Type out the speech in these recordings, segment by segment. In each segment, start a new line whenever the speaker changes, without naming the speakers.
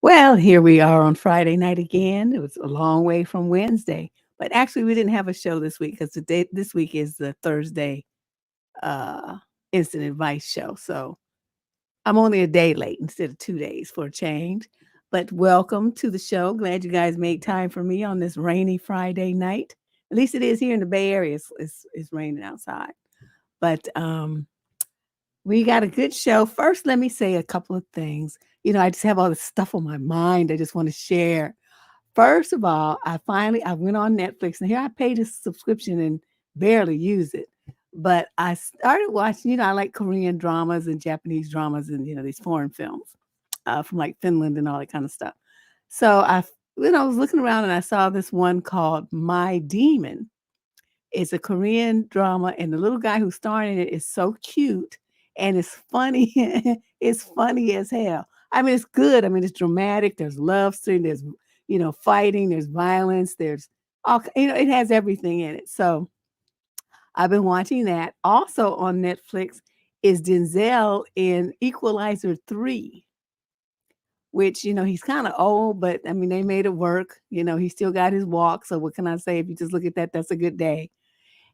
Well, here we are on Friday night again. It was a long way from Wednesday, but actually we didn't have a show this week because this week is the Thursday uh instant advice show. So I'm only a day late instead of 2 days for a change. But welcome to the show. Glad you guys made time for me on this rainy Friday night. At least it is here in the Bay Area. It's raining outside. But we got a good show. First, let me say a couple of things. I just have all this stuff on my mind I just want to share. First of all, I went on Netflix, and here I paid a subscription and barely use it. But I started watching, I like Korean dramas and Japanese dramas and, these foreign films from like Finland and all that kind of stuff. So I was looking around and I saw this one called My Demon. It's a Korean drama, and the little guy who's starring in it is so cute and it's funny. It's funny as hell. I mean, it's good. I mean, it's dramatic. There's love scene. There's, fighting. There's violence. There's all, it has everything in it. So I've been watching that. Also on Netflix is Denzel in Equalizer 3, which, he's kind of old, but I mean, they made it work. He still got his walk. So what can I say? If you just look at that, that's a good day.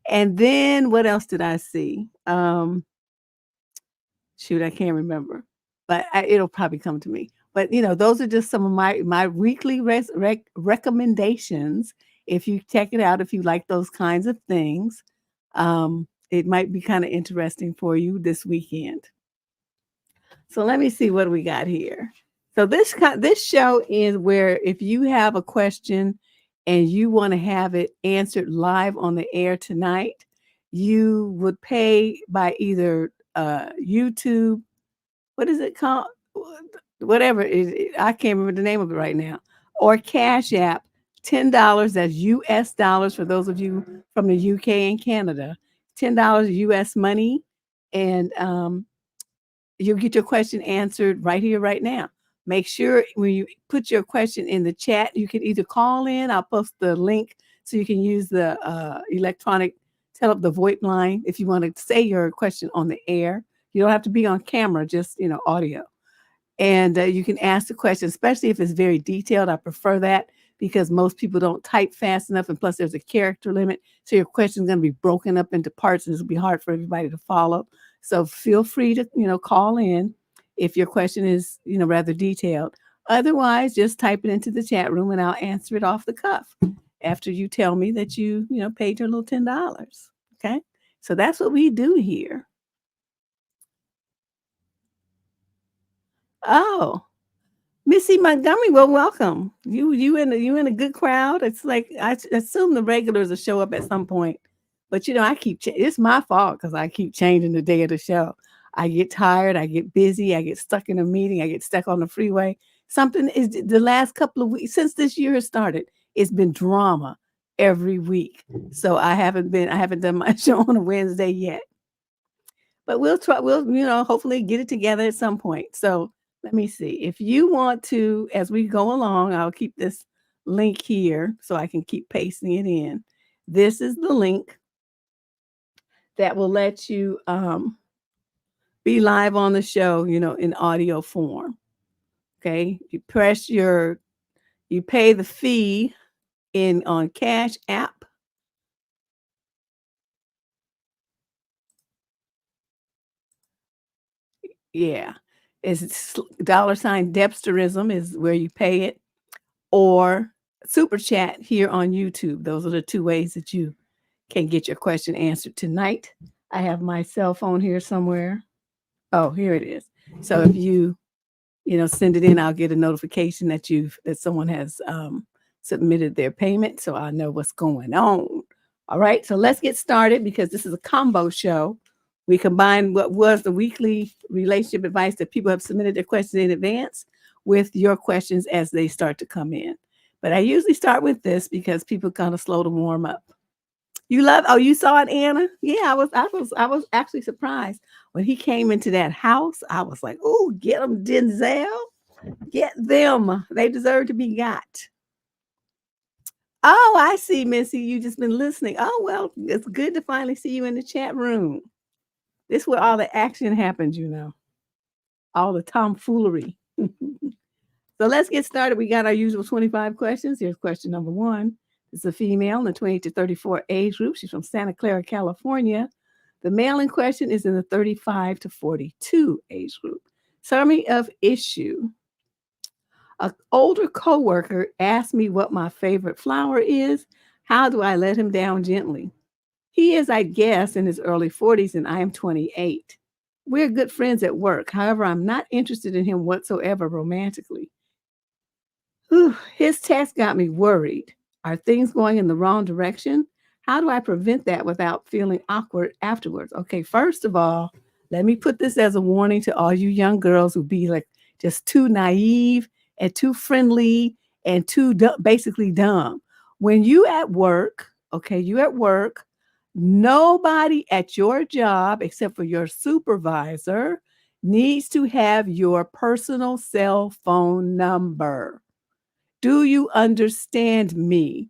And then what else did I see? Shoot, I can't remember, but it'll probably come to me. But those are just some of my weekly recommendations. If you check it out, if you like those kinds of things, it might be kind of interesting for you this weekend. So let me see what we got here. So this show is where if you have a question and you want to have it answered live on the air tonight, you would pay by either YouTube, what is it called? Whatever it is, I can't remember the name of it right now, or Cash App, $10. That's US dollars for those of you from the UK and Canada. $10 US money, and you'll get your question answered right here, right now. Make sure when you put your question in the chat, you can either call in. I'll post the link so you can use the electronic the VoIP line if you want to say your question on the air. You don't have to be on camera, just audio. And you can ask the question, especially if it's very detailed. I prefer that because most people don't type fast enough, and plus there's a character limit. So your question is going to be broken up into parts, and it'll be hard for everybody to follow. So feel free to, call in if your question is, rather detailed. Otherwise, just type it into the chat room and I'll answer it off the cuff after you tell me that you, paid your little $10. Okay. So that's what we do here. Oh, Missy Montgomery, well, welcome. You in a good crowd. It's like I assume the regulars will show up at some point, but I keep it's my fault because I keep changing the day of the show. I get tired, I get busy, I get stuck in a meeting, I get stuck on the freeway. Something is the last couple of weeks since this year has started. It's been drama every week, so I haven't done my show on a Wednesday yet. But we'll try. We'll hopefully get it together at some point. So. Let me see. If you want to, as we go along, I'll keep this link here so I can keep pasting it in. This is the link that will let you be live on the show, in audio form. Okay. You pay the fee on Cash App. Yeah. It's $ Debsterism is where you pay it, or Superchat here on YouTube. Those are the two ways that you can get your question answered tonight. I have my cell phone here somewhere. Oh, here it is. So if you send it in, I'll get a notification that someone has submitted their payment, so I know what's going on. All right, so let's get started because this is a combo show. We combine what was the weekly relationship advice that people have submitted their questions in advance with your questions as they start to come in. But I usually start with this because people kind of slow to warm up. You saw it, Anna? Yeah, I was actually surprised when he came into that house. I was like, "Oh, get them, Denzel. Get them. They deserve to be got." Oh, I see, Missy. You just been listening. Oh, well, it's good to finally see you in the chat room. This is where all the action happens. All the tomfoolery. So let's get started. We got our usual 25 questions. Here's question number 1. It's a female in the 28 to 34 age group. She's from Santa Clara, California. The male in question is in the 35 to 42 age group. Summary of issue. An older coworker asked me what my favorite flower is. How do I let him down gently? He is, I guess, in his early 40s and I am 28. We're good friends at work. However, I'm not interested in him whatsoever romantically. Whew, his text got me worried. Are things going in the wrong direction? How do I prevent that without feeling awkward afterwards? Okay, first of all, let me put this as a warning to all you young girls who be like just too naive and too friendly and basically dumb. When you at work, nobody at your job except for your supervisor needs to have your personal cell phone number. Do you understand me?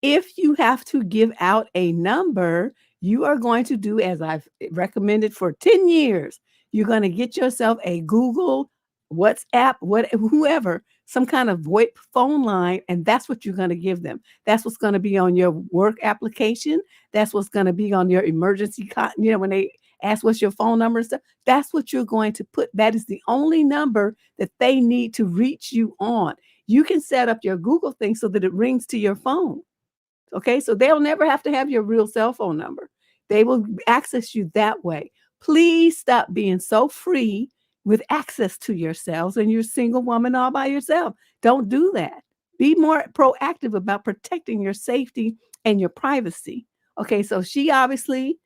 If you have to give out a number, you are going to do as I've recommended for 10 years. You're going to get yourself a Google, WhatsApp, whoever, some kind of VoIP phone line, and that's what you're going to give them. That's what's going to be on your work application. That's what's going to be on your emergency, when they ask what's your phone number and stuff. That's what you're going to put. That is the only number that they need to reach you on. You can set up your Google thing so that it rings to your phone. Okay, so they'll never have to have your real cell phone number. They will access you that way. Please stop being so free with access to yourselves and you're a single woman all by yourself. Don't do that. Be more proactive about protecting your safety and your privacy. Okay, so she obviously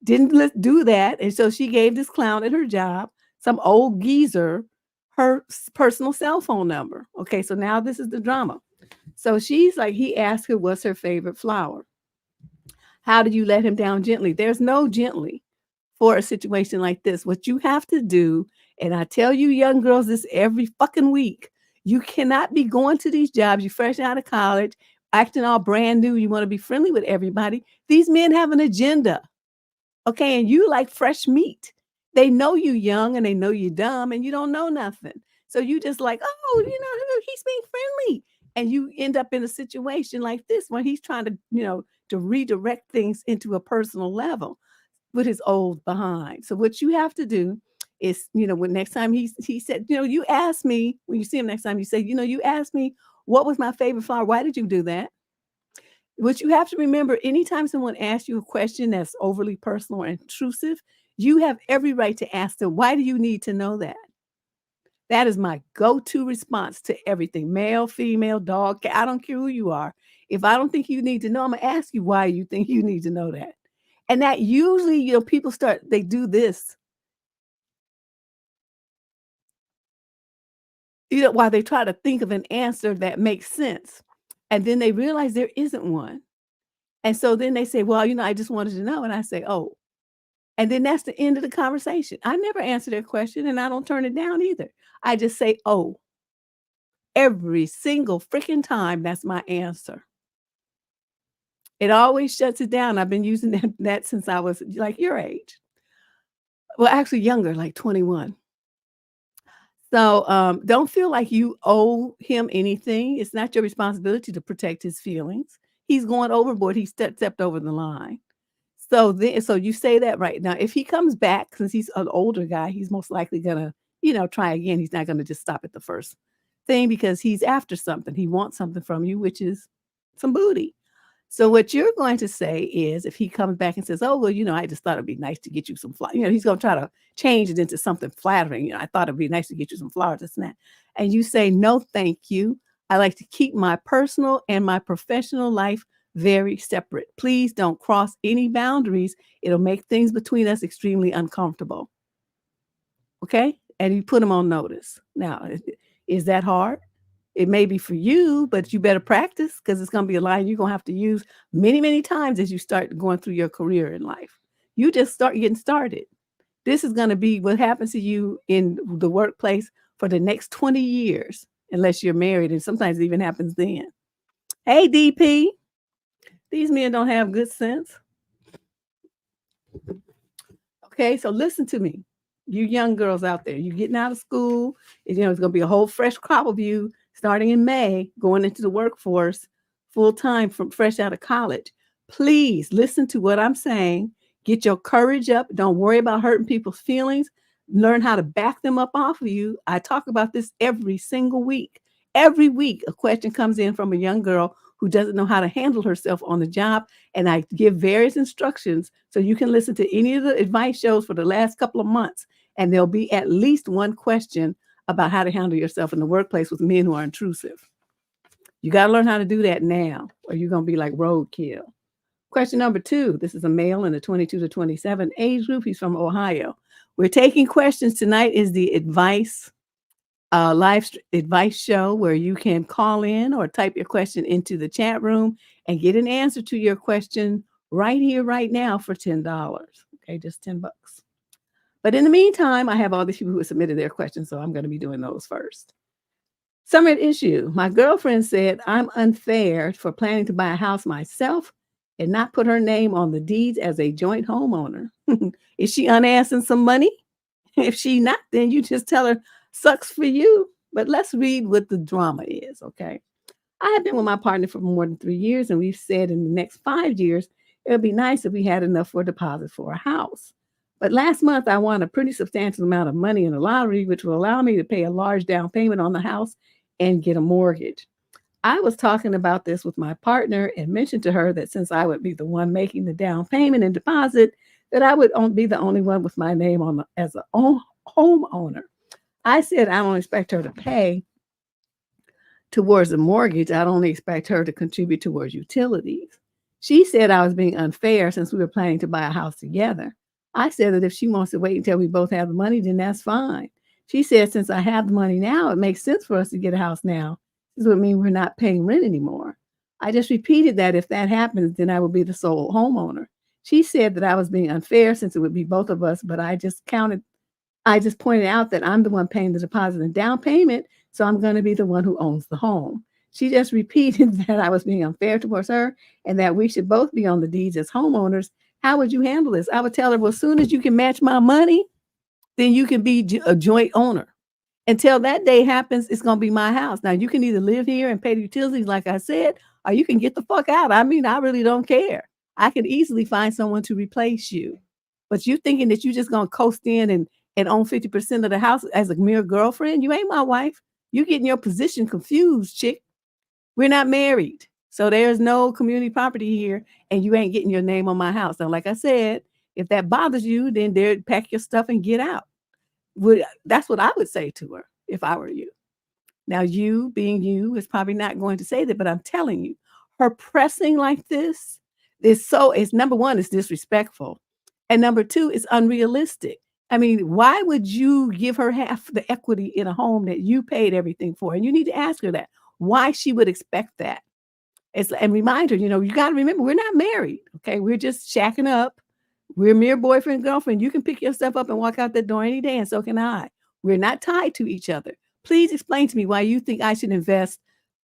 didn't do that. And so she gave this clown at her job, some old geezer, her personal cell phone number. Okay, so now this is the drama. So she's like, he asked her what's her favorite flower. How do you let him down gently? There's no gently for a situation like this. What you have to do, and I tell you young girls this every fucking week, you cannot be going to these jobs, you fresh out of college, acting all brand new, you want to be friendly with everybody. These men have an agenda. Okay, and you like fresh meat. They know you young and they know you dumb and you don't know nothing. So you just like, oh, he's being friendly. And you end up in a situation like this when he's trying to redirect things into a personal level with his old behind. So what you have to do is, when next time he said, you asked me, when you see him next time, you say, you asked me what was my favorite flower. Why did you do that? What you have to remember, anytime someone asks you a question that's overly personal or intrusive, you have every right to ask them, why do you need to know that? That is my go-to response to everything, male, female, dog, cat. I don't care who you are. If I don't think you need to know, I'm going to ask you why you think you need to know that. And that usually, people they do this, while they try to think of an answer that makes sense. And then they realize there isn't one. And so then they say, well, I just wanted to know. And I say, oh, and then that's the end of the conversation. I never answer their question and I don't turn it down either. I just say, oh, every single freaking time. That's my answer. It always shuts it down. I've been using that since I was like your age. Well, actually younger, like 21. So, don't feel like you owe him anything. It's not your responsibility to protect his feelings. He's going overboard. He stepped over the line. So you say that right now. If he comes back, since he's an older guy, he's most likely gonna, try again. He's not gonna just stop at the first thing because he's after something. He wants something from you, which is some booty. So what you're going to say is if he comes back and says, "Oh, well, I just thought it'd be nice to get you some flowers," he's gonna try to change it into something flattering. I thought it'd be nice to get you some flowers, this and that. And you say, "No, thank you. I like to keep my personal and my professional life very separate. Please don't cross any boundaries. It'll make things between us extremely uncomfortable." Okay? And you put him on notice. Now, is that hard? It may be for you, but you better practice because it's going to be a line you're going to have to use many, many times as you start going through your career in life. You just start getting started. This is going to be what happens to you in the workplace for the next 20 years, unless you're married. And sometimes it even happens then. Hey, DP, these men don't have good sense. Okay, so listen to me. You young girls out there, you're getting out of school. It's going to be a whole fresh crop of you starting in May, going into the workforce full time from fresh out of college. Please listen to what I'm saying. Get your courage up. Don't worry about hurting people's feelings. Learn how to back them up off of you. I talk about this every single week. Every week, a question comes in from a young girl who doesn't know how to handle herself on the job. And I give various instructions so you can listen to any of the advice shows for the last couple of months. And there'll be at least one question about how to handle yourself in the workplace with men who are intrusive. You got to learn how to do that now, or you're going to be like roadkill. Question number 2. This is a male in the 22 to 27 age group. He's from Ohio. We're taking questions. Tonight is the advice show where you can call in or type your question into the chat room and get an answer to your question right here, right now for $10. Okay, just $10. But in the meantime, I have all these people who submitted their questions, so I'm going to be doing those first. Summer issue. My girlfriend said I'm unfair for planning to buy a house myself and not put her name on the deeds as a joint homeowner. Is she unassing some money? If she not, then you just tell her, sucks for you. But let's read what the drama is, okay? I have been with my partner for more than 3 years, and we've said in the next 5 years, it would be nice if we had enough for a deposit for a house. But last month, I won a pretty substantial amount of money in the lottery, which will allow me to pay a large down payment on the house and get a mortgage. I was talking about this with my partner and mentioned to her that since I would be the one making the down payment and deposit, that I would be the only one with my name on as a homeowner. I said I don't expect her to pay towards the mortgage. I'd only expect her to contribute towards utilities. She said I was being unfair since we were planning to buy a house together. I said that if she wants to wait until we both have the money, then that's fine. She said since I have the money now, it makes sense for us to get a house now. This would mean we're not paying rent anymore. I just repeated that if that happens, then I would be the sole homeowner. She said that I was being unfair since it would be both of us, but I just pointed out that I'm the one paying the deposit and down payment, so I'm going to be the one who owns the home. She just repeated that I was being unfair towards her and that we should both be on the deeds as homeowners. How would you handle this? I would tell her, well, as soon as you can match my money, then you can be a joint owner. Until that day happens, it's going to be my house. Now, you can either live here and pay the utilities, like I said, or you can get the fuck out. I mean, I really don't care. I could easily find someone to replace you. But you thinking that you're just going to coast in and own 50% of the house as a mere girlfriend? You ain't my wife. You're getting your position confused, chick. We're not married. So there's no community property here, and you ain't getting your name on my house. Now, like I said, if that bothers you, then pack your stuff and get out. That's what I would say to her if I were you. Now, you being you is probably not going to say that, but I'm telling you, her pressing like this is number one, it's disrespectful. And number two, it's unrealistic. I mean, why would you give her half the equity in a home that you paid everything for? And you need to ask her that, why she would expect that. And remind her, you got to remember, we're not married. Okay. We're just shacking up. We're mere boyfriend, girlfriend. You can pick your stuff up and walk out the door any day, and so can I. We're not tied to each other. Please explain to me why you think I should invest,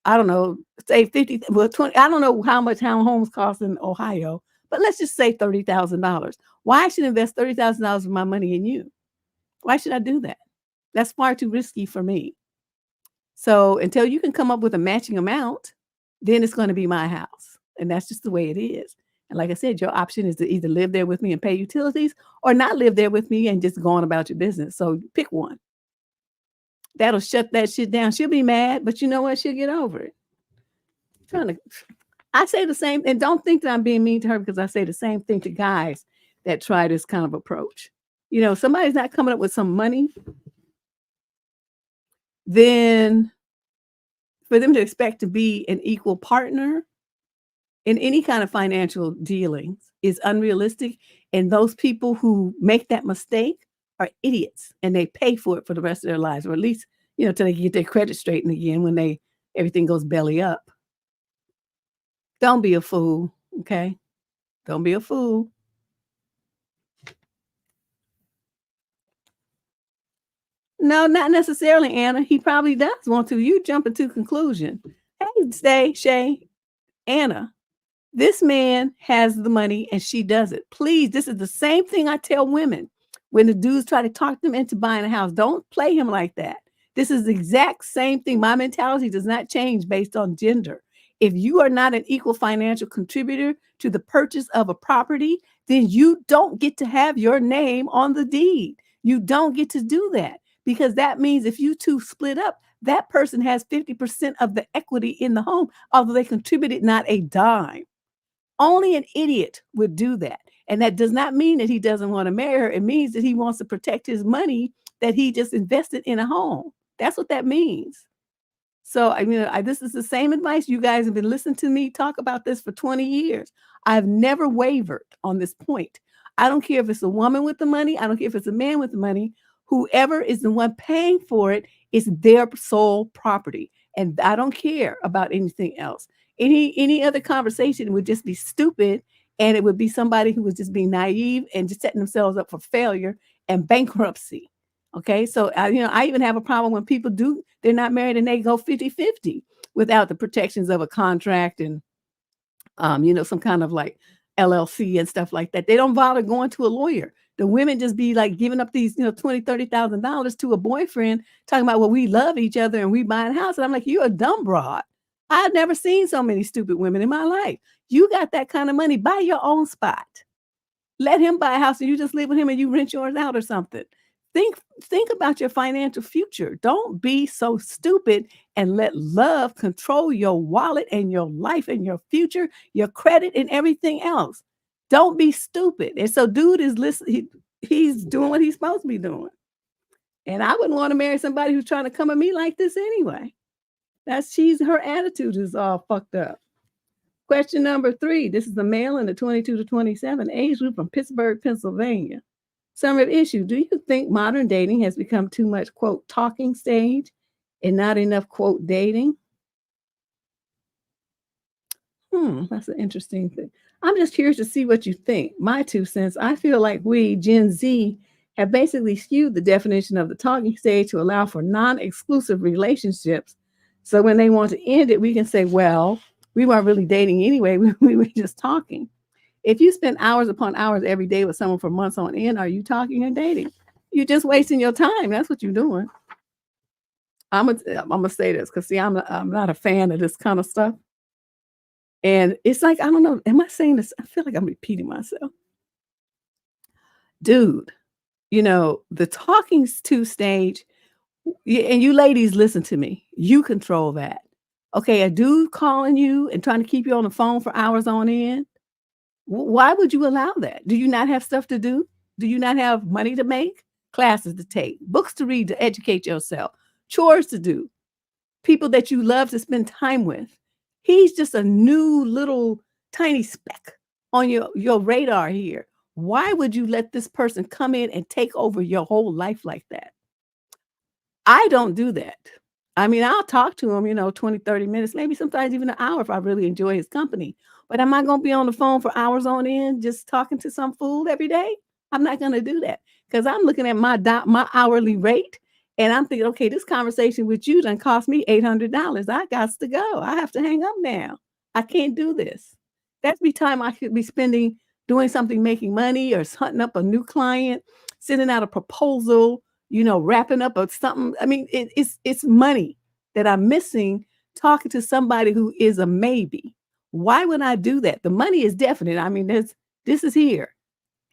I don't know, say 50, well, 20, I don't know how much homes cost in Ohio, but let's just say $30,000. Why should I invest $30,000 of my money in you? Why should I do that? That's far too risky for me. So until you can come up with a matching amount, then it's going to be my house. And that's just the way it is. And like I said, your option is to either live there with me and pay utilities or not live there with me and just go on about your business. So pick one. That'll shut that shit down. She'll be mad, but you know what? She'll get over it. I say the same, and don't think that I'm being mean to her because I say the same thing to guys that try this kind of approach. Somebody's not coming up with some money, then for them to expect to be an equal partner in any kind of financial dealings is unrealistic. And those people who make that mistake are idiots and they pay for it for the rest of their lives, or at least, till they get their credit straightened again when everything goes belly up. Don't be a fool, okay? Don't be a fool. No, not necessarily, Anna. He probably does want to. You jumping to conclusion. Hey, Shay, Anna, this man has the money and she doesn't. Please, this is the same thing I tell women when the dudes try to talk them into buying a house. Don't play him like that. This is the exact same thing. My mentality does not change based on gender. If you are not an equal financial contributor to the purchase of a property, then you don't get to have your name on the deed. You don't get to do that because that means if you two split up, that person has 50% of the equity in the home, although they contributed not a dime. Only an idiot would do that. And that does not mean that he doesn't want to marry her. It means that he wants to protect his money that he just invested in a home. That's what that means. So, this is the same advice. You guys have been listening to me talk about this for 20 years. I've never wavered on this point. I don't care if it's a woman with the money. I don't care if it's a man with the money. Whoever is the one paying for it is their sole property. And I don't care about anything else. Any other conversation would just be stupid. And it would be somebody who was just being naive and just setting themselves up for failure and bankruptcy. Okay. So, I even have a problem when people they're not married and they go 50-50 without the protections of a contract and, some kind of like LLC and stuff like that. They don't bother going to a lawyer. The women just be like giving up these, $20,000, $30,000 to a boyfriend talking about, well, we love each other and we buy a house. And I'm like, you're a dumb broad. I've never seen so many stupid women in my life. You got that kind of money, buy your own spot. Let him buy a house and you just live with him and you rent yours out or something. Think about your financial future. Don't be so stupid and let love control your wallet and your life and your future, your credit and everything else. Don't be stupid. And so dude is listening. He's doing what he's supposed to be doing. And I wouldn't want to marry somebody who's trying to come at me like this anyway. Her attitude is all fucked up. Question number 3. This is a male in the 22 to 27 age group from Pittsburgh, Pennsylvania. Summary of issue. Do you think modern dating has become too much, quote, talking stage and not enough, quote, dating? That's an interesting thing. I'm just curious to see what you think. My 2 cents, I feel like we, Gen Z, have basically skewed the definition of the talking stage to allow for non-exclusive relationships. So when they want to end it, we can say, well, we weren't really dating anyway. We were just talking. If you spend hours upon hours every day with someone for months on end, are you talking or dating? You're just wasting your time. That's what you're doing. I'm gonna say this because see, I'm not a fan of this kind of stuff. And it's like, I don't know, am I saying this? I feel like I'm repeating myself. Dude, the talking to stage, and you ladies listen to me. You control that. Okay, a dude calling you and trying to keep you on the phone for hours on end. Why would you allow that? Do you not have stuff to do? Do you not have money to make? Classes to take, books to read to educate yourself, chores to do, people that you love to spend time with? He's just a new little tiny speck on your radar here. Why would you let this person come in and take over your whole life like that? I don't do that. I'll talk to him, 20, 30 minutes, maybe sometimes even an hour if I really enjoy his company. But am I going to be on the phone for hours on end just talking to some fool every day? I'm not going to do that because I'm looking at my hourly rate and I'm thinking, okay, this conversation with you done cost me $800. I got to go. I have to hang up now. I can't do this. That's time I could be spending doing something, making money, or hunting up a new client, sending out a proposal, wrapping up or something. I mean, it's money that I'm missing talking to somebody who is a maybe. Why would I do that? The money is definite. I mean, this is here.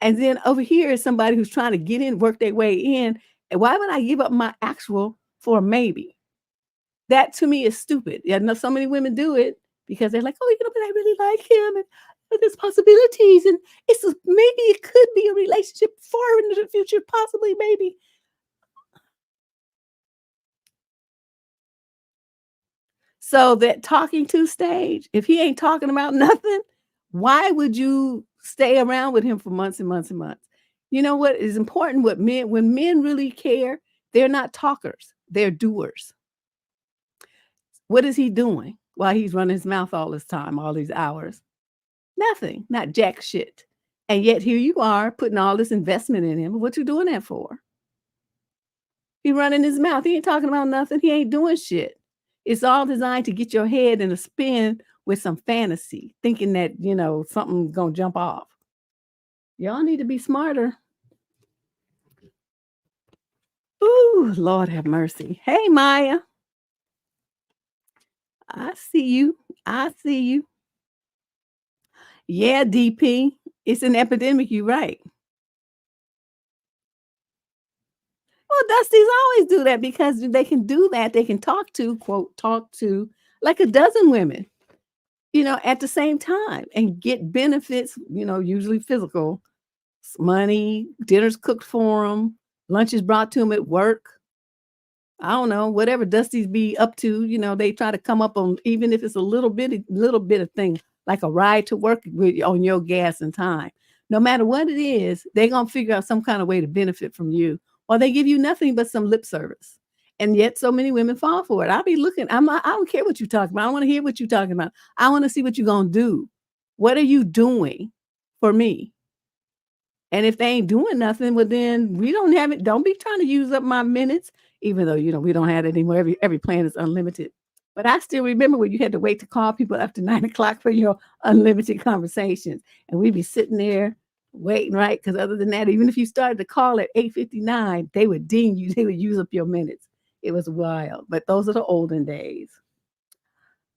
And then over here is somebody who's trying to get in, work their way in. And why would I give up my actual for a maybe? That to me is stupid. Yeah, no, so many women do it because they're like, oh, but I really like him, and there's possibilities, and maybe it could be a relationship far into the future, possibly, maybe. So that talking to stage, if he ain't talking about nothing, why would you stay around with him for months and months and months? You know what is important? When men really care, they're not talkers, they're doers. What is he doing while he's running his mouth all this time, all these hours? Nothing, not jack shit. And yet here you are putting all this investment in him. What you doing that for? He running his mouth. He ain't talking about nothing. He ain't doing shit. It's all designed to get your head in a spin with some fantasy, thinking that, something gonna jump off. Y'all need to be smarter. Ooh, Lord have mercy. Hey, Maya. I see you. I see you. Yeah, DP. It's an epidemic. You're right. Well, Dusties always do that because they can do that. They can talk to like a dozen women, at the same time and get benefits, usually physical, money, dinners cooked for them, lunches brought to them at work. I don't know, whatever Dusty's be up to, they try to come up on, even if it's a little bit of thing, like a ride to work on your gas and time. No matter what it is, they're going to figure out some kind of way to benefit from you, or they give you nothing but some lip service. And yet so many women fall for it. I'll be looking, I don't care what you're talking about. I want to hear what you're talking about. I want to see what you're going to do. What are you doing for me? And if they ain't doing nothing, well, then we don't have it. Don't be trying to use up my minutes, even though, we don't have it anymore. Every plan is unlimited. But I still remember when you had to wait to call people after 9 o'clock for your unlimited conversations. And we'd be sitting there waiting, right? Because other than that, even if you started to call at 8:59, they would ding you. They would use up your minutes. It was wild. But those are the olden days.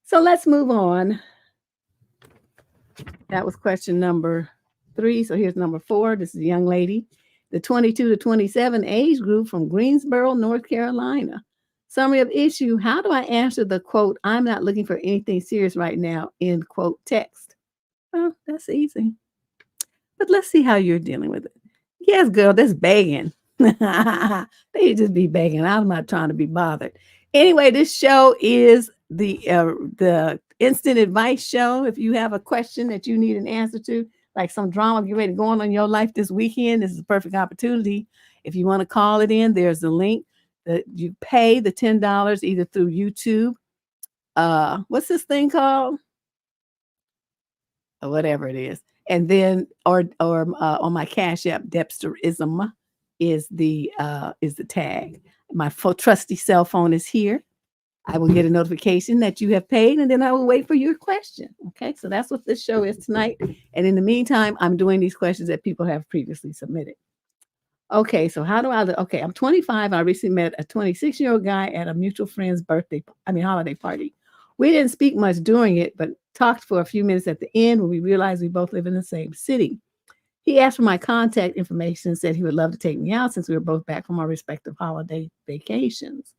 So let's move on. That was question number 3. So here's number 4. This is a young lady, the 22 to 27 age group from Greensboro, North Carolina. Summary of issue: how do I answer the quote, "I'm not looking for anything serious right now," end quote text? Well, that's easy. But let's see how you're dealing with it. Yes, girl, that's begging. They just be begging. I'm not trying to be bothered. Anyway, this show is the instant advice show. If you have a question that you need an answer to, like some drama get ready going on in your life this weekend, this is a perfect opportunity. If you want to call it in, there's a link that you pay the $10 either through YouTube. What's this thing called? Or whatever it is. And then or on my Cash App, Debsterism is the tag. My trusty cell phone is here. I will get a notification that you have paid, and then I will wait for your question. Okay, so that's what this show is tonight. And in the meantime, I'm doing these questions that people have previously submitted. Okay, so how do I look? Okay, I'm 25. I recently met a 26-year-old guy at a mutual friend's holiday party. We didn't speak much during it, but talked for a few minutes at the end when we realized we both live in the same city. He asked for my contact information and said he would love to take me out since we were both back from our respective holiday vacations.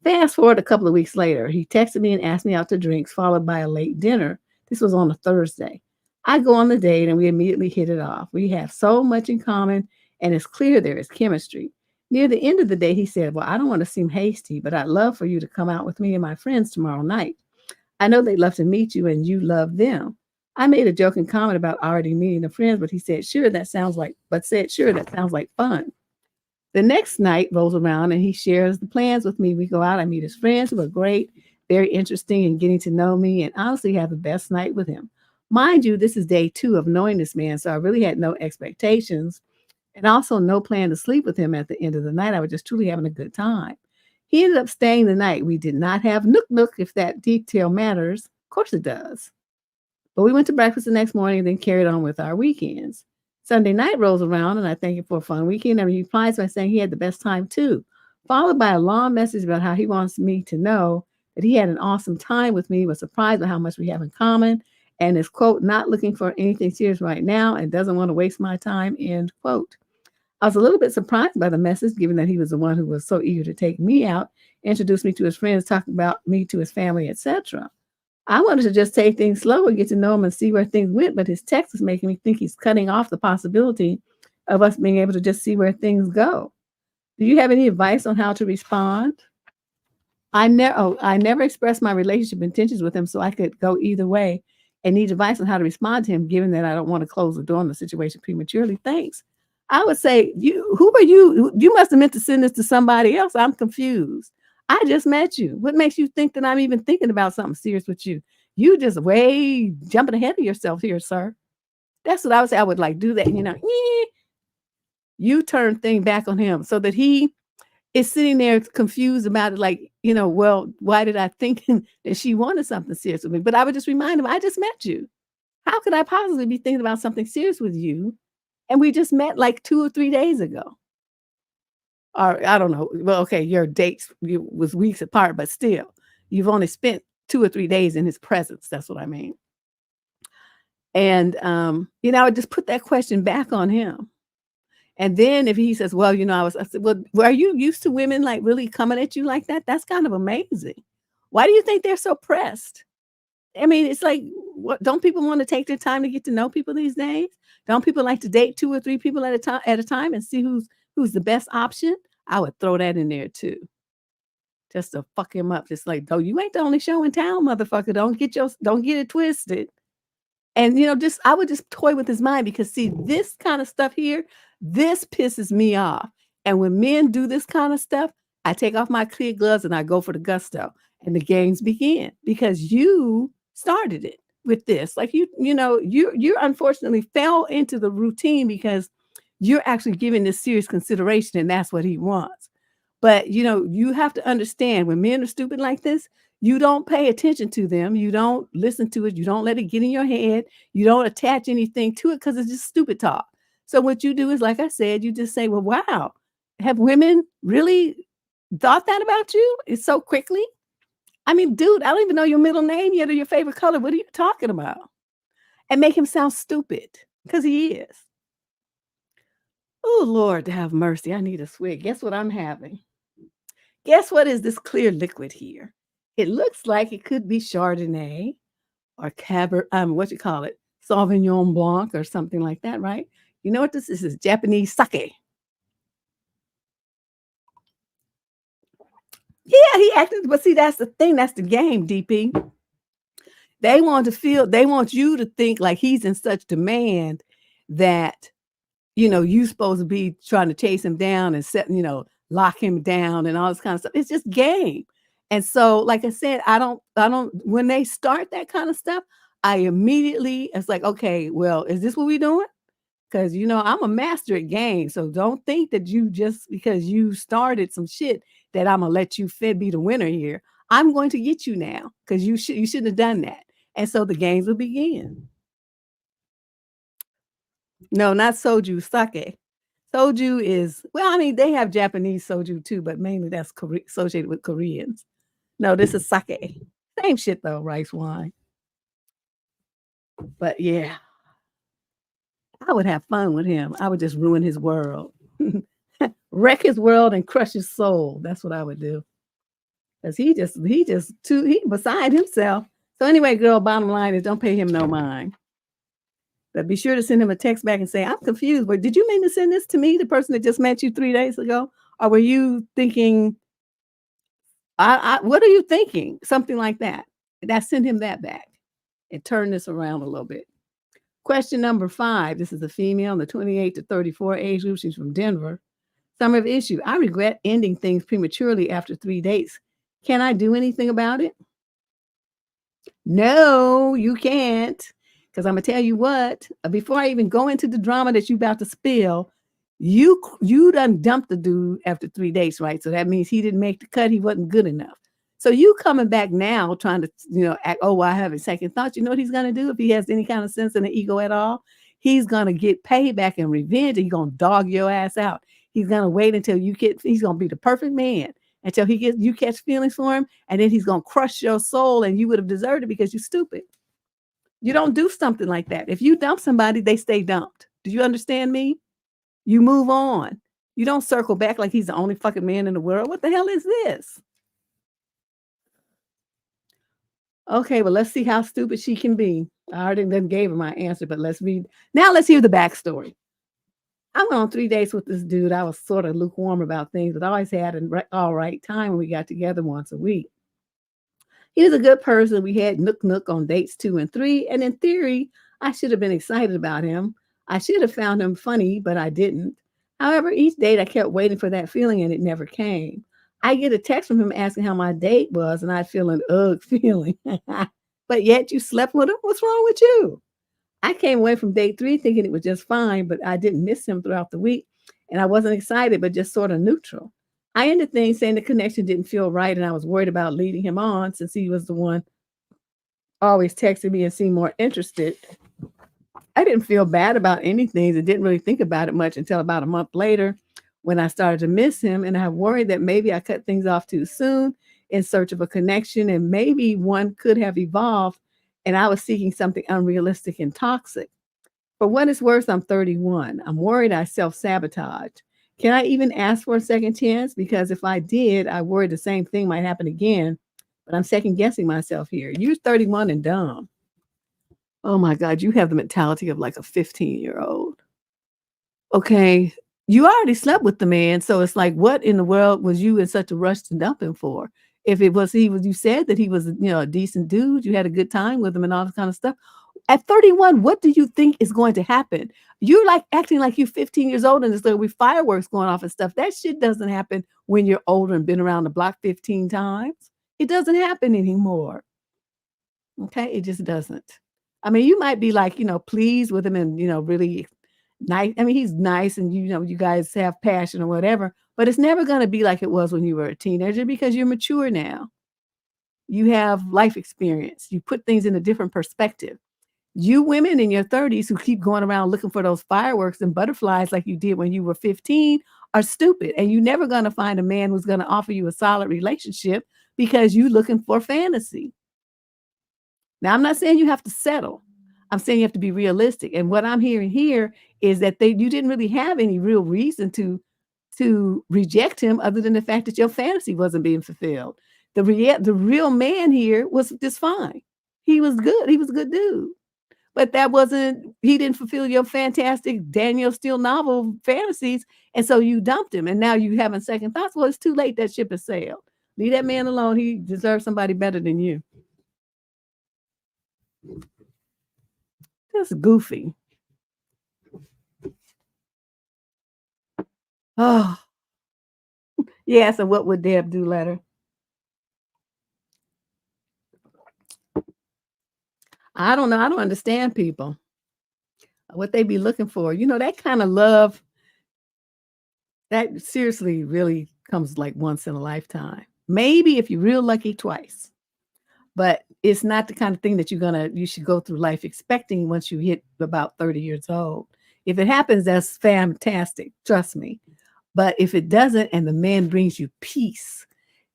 Fast forward a couple of weeks later, he texted me and asked me out to drinks, followed by a late dinner. This was on a Thursday. I go on the date and we immediately hit it off. We have so much in common, and it's clear there is chemistry. Near the end of the day, he said, well, I don't want to seem hasty, but I'd love for you to come out with me and my friends tomorrow night. I know they'd love to meet you and you love them. I made a joking comment about already meeting the friends, but he said, sure, that sounds like fun. The next night rolls around and he shares the plans with me. We go out, I meet his friends who are great, very interesting in getting to know me, and honestly have the best night with him. Mind you, this is day 2 of knowing this man, so I really had no expectations and also no plan to sleep with him at the end of the night. I was just truly having a good time. He ended up staying the night. We did not have nook, if that detail matters. Of course it does. But we went to breakfast the next morning and then carried on with our weekends. Sunday night rolls around and I thank him for a fun weekend. And he replies by saying he had the best time too, followed by a long message about how he wants me to know that he had an awesome time with me, was surprised by how much we have in common, and is, quote, not looking for anything serious right now and doesn't want to waste my time, end quote. I was a little bit surprised by the message, given that he was the one who was so eager to take me out, introduce me to his friends, talk about me to his family, etc. I wanted to just take things slow and get to know him and see where things went, but his text is making me think he's cutting off the possibility of us being able to just see where things go. Do you have any advice on how to respond? I never expressed my relationship intentions with him, so I could go either way and need advice on how to respond to him, given that I don't want to close the door on the situation prematurely. Thanks. I would say, who are you? You must have meant to send this to somebody else. I'm confused. I just met you. What makes you think that I'm even thinking about something serious with you? You just way jumping ahead of yourself here, sir. That's what I would say. I would like do that, you turn thing back on him so that he is sitting there confused about it, like, well, why did I think that she wanted something serious with me? But I would just remind him, I just met you. How could I possibly be thinking about something serious with you? And we just met like 2 or 3 days ago. Or I don't know. Well, okay, your dates was weeks apart, but still, you've only spent 2 or 3 days in his presence. That's what I mean. And, I would just put that question back on him. And then if he says, well, I said, well, are you used to women like really coming at you like that? That's kind of amazing. Why do you think they're so pressed? I mean, it's like, what, don't people want to take their time to get to know people these days? Don't people like to date 2 or 3 people at a time and see who's the best option? I would throw that in there too. Just to fuck him up. Just like, oh, you ain't the only show in town, motherfucker. Don't get it twisted. And I would just toy with his mind because see, this kind of stuff here, this pisses me off. And when men do this kind of stuff, I take off my clear gloves and I go for the gusto. And the games begin because you started it with this. Like you unfortunately fell into the routine because you're actually giving this serious consideration and that's what he wants. But you have to understand when men are stupid like this, you don't pay attention to them. You don't listen to it. You don't let it get in your head. You don't attach anything to it because it's just stupid talk. So what you do is, like I said, you just say, well, wow, have women really thought that about you? It's so quickly. I mean, dude, I don't even know your middle name yet or your favorite color. What are you talking about? And make him sound stupid because he is. Oh, Lord, to have mercy. I need a swig. Guess what I'm having? Guess what is this clear liquid here? It looks like it could be Chardonnay or Sauvignon Blanc or something like that, right? You know what this is? This is Japanese sake. Yeah, he acted, but see, that's the thing. That's the game, DP. They want you to think like he's in such demand that, you supposed to be trying to chase him down and lock him down and all this kind of stuff. It's just game. And so, like I said, I don't, when they start that kind of stuff, it's like, okay, well, is this what we're doing? Because, I'm a master at games. So don't think that you just because you started some shit that I'm going to let you be the winner here. I'm going to get you now because you shouldn't have done that. And so the games will begin. No, not soju, sake. Soju is, well, I mean, they have Japanese soju too, but mainly that's associated with Koreans. No, this is sake. Same shit though, rice wine. But yeah, I would have fun with him. I would just ruin his world. Wreck his world and crush his soul. That's what I would do. Because he beside himself. So anyway, girl, bottom line is don't pay him no mind. But be sure to send him a text back and say, I'm confused. But did you mean to send this to me, the person that just met you 3 days ago? Or were you thinking, what are you thinking? Something like that. Send him that back and turn this around a little bit. Question number 5. This is a female in the 28 to 34 age group. She's from Denver. Summary of issue. I regret ending things prematurely after 3 dates. Can I do anything about it? No, you can't. Because I'm going to tell you what, before I even go into the drama that you about to spill, you done dumped the dude after 3 dates, right? So that means he didn't make the cut. He wasn't good enough. So you coming back now trying to, act, oh, well, I have a second thought. You know what he's going to do if he has any kind of sense and an ego at all? He's going to get payback and revenge, and he's going to dog your ass out. He's going to wait until he's going to be the perfect man until you catch feelings for him. And then he's going to crush your soul, and you would have deserved it because you're stupid. You don't do something like that. If you dump somebody, they stay dumped. Do you understand me? You move on. You don't circle back like he's the only fucking man in the world. What the hell is this? Okay, well, let's see how stupid she can be. I already then gave her my answer, but let's hear the backstory. I went on 3 dates with this dude. I was sort of lukewarm about things, but I always had an all right time when we got together once a week. He was a good person. We had nook on dates 2 and 3, and in theory, I should have been excited about him. I should have found him funny, but I didn't. However, each date I kept waiting for that feeling, and it never came. I get a text from him asking how my date was, and I feel an ugh feeling. But yet you slept with him? What's wrong with you? I came away from date 3 thinking it was just fine, but I didn't miss him throughout the week, and I wasn't excited, but just sort of neutral. I ended things saying the connection didn't feel right, and I was worried about leading him on since he was the one always texting me and seemed more interested. I didn't feel bad about anything and didn't really think about it much until about a month later when I started to miss him, and I worried that maybe I cut things off too soon in search of a connection, and maybe one could have evolved, and I was seeking something unrealistic and toxic. For what it's worth, I'm 31. I'm worried I self-sabotaged. Can I even ask for a second chance? Because if I did, I worried the same thing might happen again. But I'm second guessing myself here. You're 31 and dumb. Oh my God, you have the mentality of like a 15-year-old. Okay, you already slept with the man, so it's like, what in the world was you in such a rush to dump him for? If it was you said that he was, a decent dude, you had a good time with him and all this kind of stuff. At 31, what do you think is going to happen? You're like acting like you're 15 years old and there's going to be fireworks going off and stuff. That shit doesn't happen when you're older and been around the block 15 times. It doesn't happen anymore. Okay, it just doesn't. I mean, you might be like, pleased with him and, really nice. I mean, he's nice and, you guys have passion or whatever, but it's never going to be like it was when you were a teenager because you're mature now. You have life experience. You put things in a different perspective. You women in your 30s who keep going around looking for those fireworks and butterflies like you did when you were 15 are stupid. And you're never going to find a man who's going to offer you a solid relationship because you're looking for fantasy. Now, I'm not saying you have to settle. I'm saying you have to be realistic. And what I'm hearing here is that you didn't really have any real reason to reject him other than the fact that your fantasy wasn't being fulfilled. The real man here was just fine. He was good. He was a good dude. But he didn't fulfill your fantastic Daniel Steele novel fantasies. And so you dumped him. And now you having second thoughts. Well, it's too late. That ship has sailed. Leave that man alone. He deserves somebody better than you. That's goofy. Oh. Yeah, so what would Deb do, letter? I don't know. I don't understand people. What they be looking for. That kind of love, that seriously really comes like once in a lifetime. Maybe if you're real lucky, twice. But it's not the kind of thing that you should go through life expecting once you hit about 30 years old. If it happens, that's fantastic. Trust me. But if it doesn't, and the man brings you peace,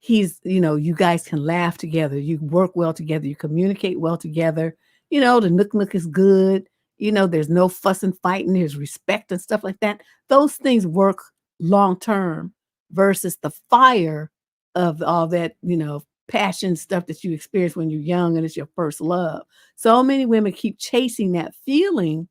you guys can laugh together. You work well together. You communicate well together. The nook is good. There's no fuss and fighting. There's respect and stuff like that. Those things work long term versus the fire of all that, passion stuff that you experience when you're young and it's your first love. So many women keep chasing that feeling,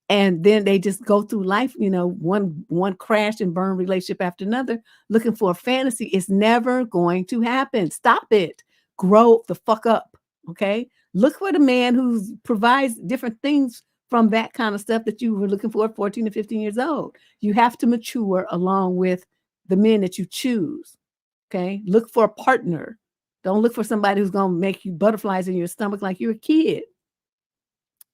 and then they just go through life, one crash and burn relationship after another, looking for a fantasy. It's never going to happen. Stop it. Grow the fuck up. Okay. Look for the man who provides different things from that kind of stuff that you were looking for at 14 to 15 years old. You have to mature along with the men that you choose. Okay. Look for a partner. Don't look for somebody who's going to make you butterflies in your stomach like you're a kid.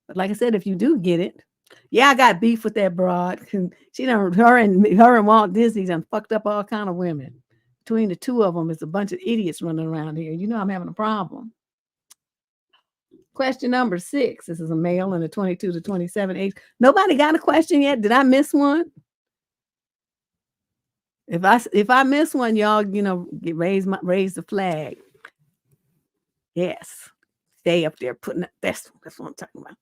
But like I said, if you do get it, yeah, I got beef with that broad. Her and Walt Disney done fucked up all kind of women. between the two of them, it's a bunch of idiots running around here. You know I'm having a problem. Question number 6. This is a male in the 22 to 27 age. Nobody got a question yet? Did I miss one? If I miss one, y'all, raise the flag. Yes. Stay up there putting up. That's what I'm talking about.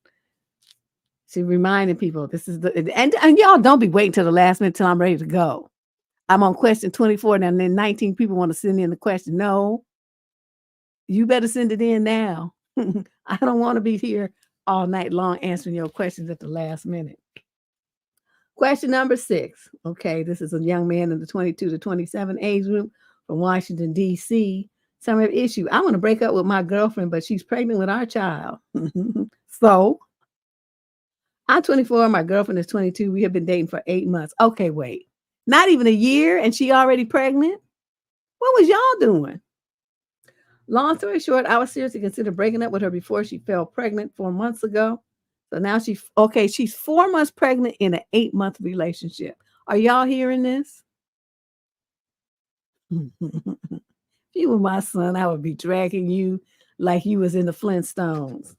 She reminding people this is and y'all don't be waiting till the last minute till I'm ready to go. I'm on question 24 now, and then 19 people want to send in the question. No, you better send it in now. I don't want to be here all night long answering your questions at the last minute. Question number 6. Okay, this is a young man in the 22 to 27 age group from Washington, D.C. Summary of issue. I want to break up with my girlfriend, but she's pregnant with our child. So, I'm 24. My girlfriend is 22. We have been dating for 8 months. Okay, wait. Not even a year and she already pregnant? What was y'all doing? Long story short, I was seriously considering breaking up with her before she fell pregnant 4 months ago. So now she's 4 months pregnant in an 8-month relationship. Are y'all hearing this? If you were my son, I would be dragging you like you was in the Flintstones.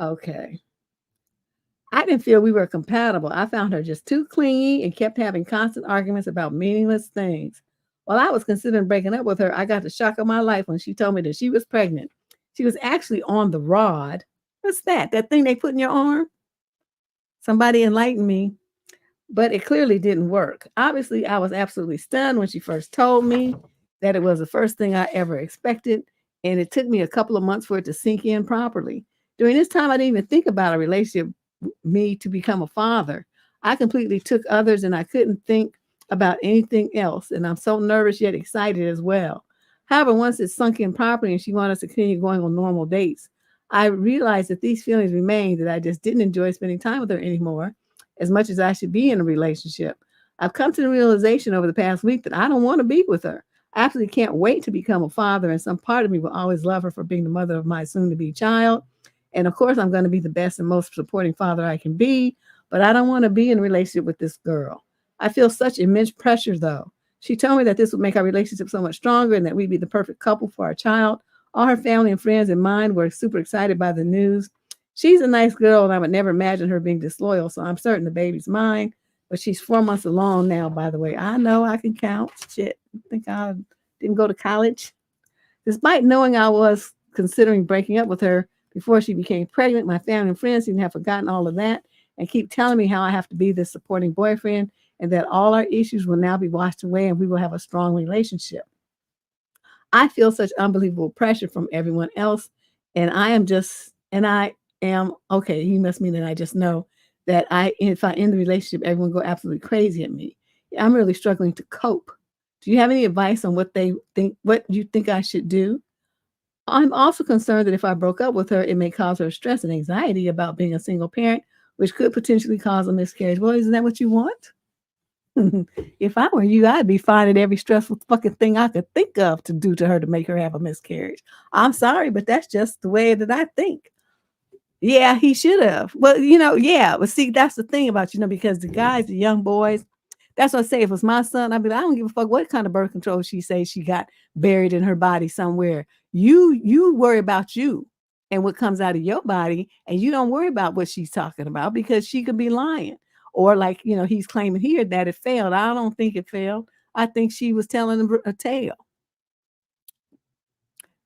Okay. I didn't feel we were compatible. I found her just too clingy and kept having constant arguments about meaningless things. While I was considering breaking up with her, I got the shock of my life when she told me that she was pregnant. She was actually on the rod. What's that? That thing they put in your arm? Somebody enlightened me. But it clearly didn't work. Obviously, I was absolutely stunned when she first told me that it was the first thing I ever expected. And it took me a couple of months for it to sink in properly. During this time, I didn't even think about a relationship me to become a father. I completely took others and I couldn't think about anything else. And I'm so nervous yet excited as well. However, once it sunk in properly and she wanted us to continue going on normal dates, I realized that these feelings remained, that I just didn't enjoy spending time with her anymore as much as I should be in a relationship. I've come to the realization over the past week that I don't want to be with her. I absolutely can't wait to become a father, and some part of me will always love her for being the mother of my soon-to-be child. And of course, I'm going to be the best and most supporting father I can be, but I don't want to be in a relationship with this girl. I feel such immense pressure, though. She told me that this would make our relationship so much stronger and that we'd be the perfect couple for our child. All her family and friends and mine were super excited by the news. She's a nice girl, and I would never imagine her being disloyal, so I'm certain the baby's mine. But she's 4 months along now, by the way. I know I can count. Shit, I think I didn't go to college. Despite knowing I was considering breaking up with her before she became pregnant, my family and friends seem to have forgotten all of that and keep telling me how I have to be this supporting boyfriend and that all our issues will now be washed away and we will have a strong relationship. I feel such unbelievable pressure from everyone else, and I am okay. You must mean that I just know that if I end the relationship, everyone go absolutely crazy at me. I'm really struggling to cope. Do you have any advice on what you think I should do? I'm also concerned that if I broke up with her, it may cause her stress and anxiety about being a single parent, which could potentially cause a miscarriage. Well, isn't that what you want? If I were you, I'd be finding every stressful fucking thing I could think of to do to her to make her have a miscarriage. I'm sorry, but that's just the way that I think. Yeah, he should have. Well, yeah. But see, that's the thing about, because the guys, the young boys, that's what I say. If it was my son, I'd be like, I don't give a fuck what kind of birth control she says she got buried in her body somewhere. You worry about you and what comes out of your body, and you don't worry about what she's talking about because she could be lying. Or like, he's claiming here that it failed. I don't think it failed. I think she was telling a tale.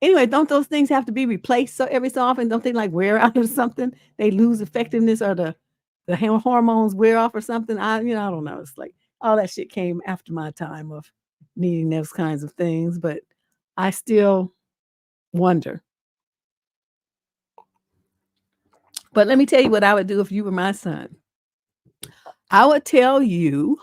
Anyway, don't those things have to be replaced so every so often? Don't they like wear out or something? They lose effectiveness or the hormones wear off or something? I don't know. It's like all that shit came after my time of needing those kinds of things, but I still wonder. But let me tell you what I would do if you were my son. I would tell you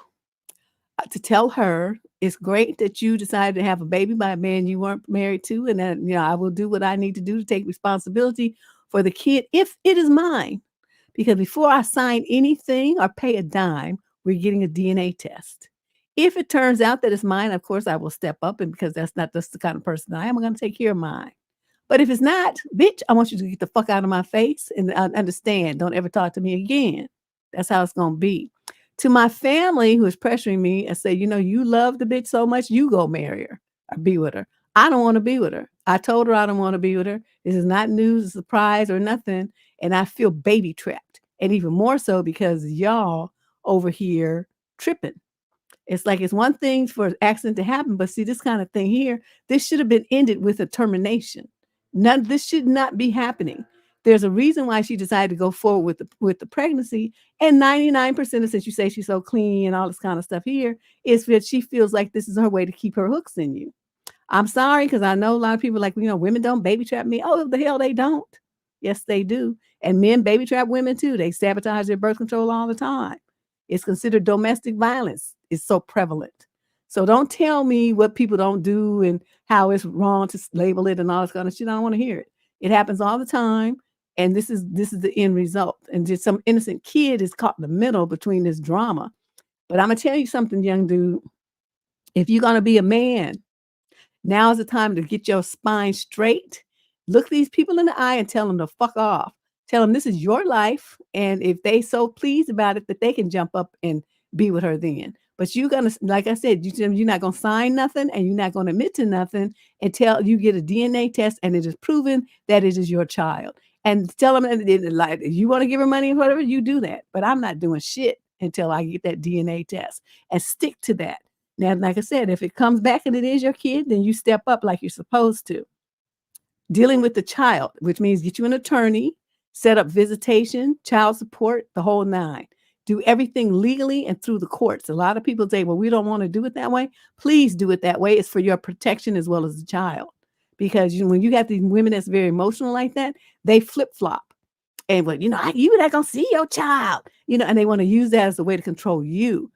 to tell her it's great that you decided to have a baby by a man you weren't married to, and that I will do what I need to do to take responsibility for the kid if it is mine. Because before I sign anything or pay a dime, we're getting a DNA test. If it turns out that it's mine, of course I will step up, and because that's the kind of person I am, I'm going to take care of mine. But if it's not, bitch, I want you to get the fuck out of my face and understand. Don't ever talk to me again. That's how it's going to be. To my family who is pressuring me and say, you love the bitch so much, you go marry her or be with her. I don't want to be with her. I told her I don't want to be with her. This is not news, a surprise or nothing. And I feel baby trapped. And even more so because y'all over here tripping. It's like it's one thing for an accident to happen, but see this kind of thing here, this should have been ended with a termination. This should not be happening. There's a reason why she decided to go forward with the pregnancy, and 99% of, since you say she's so clean and all this kind of stuff here, is that she feels like this is her way to keep her hooks in you. I'm sorry, because I know a lot of people like, women don't baby trap me. Oh, the hell they don't. Yes, they do. And men baby trap women too. They sabotage their birth control all the time. It's considered domestic violence. It's so prevalent. So don't tell me what people don't do and how it's wrong to label it and all this kind of shit. I don't want to hear it. It happens all the time. And this is the end result. And just some innocent kid is caught in the middle between this drama. But I'm gonna tell you something, young dude. If you're gonna be a man, now is the time to get your spine straight. Look these people in the eye and tell them to fuck off. Tell them this is your life, and if they so pleased about it, that they can jump up and be with her then. But you're gonna, like I said, you're not gonna sign nothing, and you're not gonna admit to nothing until you get a DNA test and it is proven that it is your child. And tell them that, like, if you want to give her money or whatever, you do that. But I'm not doing shit until I get that DNA test, and stick to that. Now, like I said, if it comes back and it is your kid, then you step up like you're supposed to. Dealing with the child, which means get you an attorney, set up visitation, child support, the whole nine. Do everything legally and through the courts. A lot of people say, well, we don't want to do it that way. Please do it that way. It's for your protection as well as the child. Because when you got these women that's very emotional like that, they flip-flop. And but you not gonna see your child, and they want to use that as a way to control you.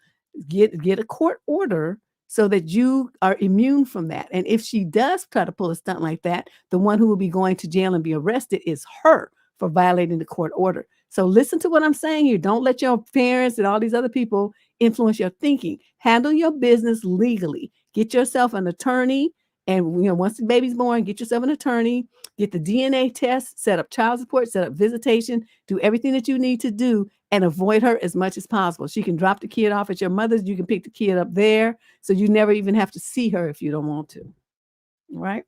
Get a court order so that you are immune from that. And if she does try to pull a stunt like that, the one who will be going to jail and be arrested is her for violating the court order. So listen to what I'm saying here. Don't let your parents and all these other people influence your thinking. Handle your business legally. Get yourself an attorney. And once the baby's born, get yourself an attorney, get the DNA test, set up child support, set up visitation, do everything that you need to do, and avoid her as much as possible. She can drop the kid off at your mother's. You can pick the kid up there. So you never even have to see her if you don't want to. Right?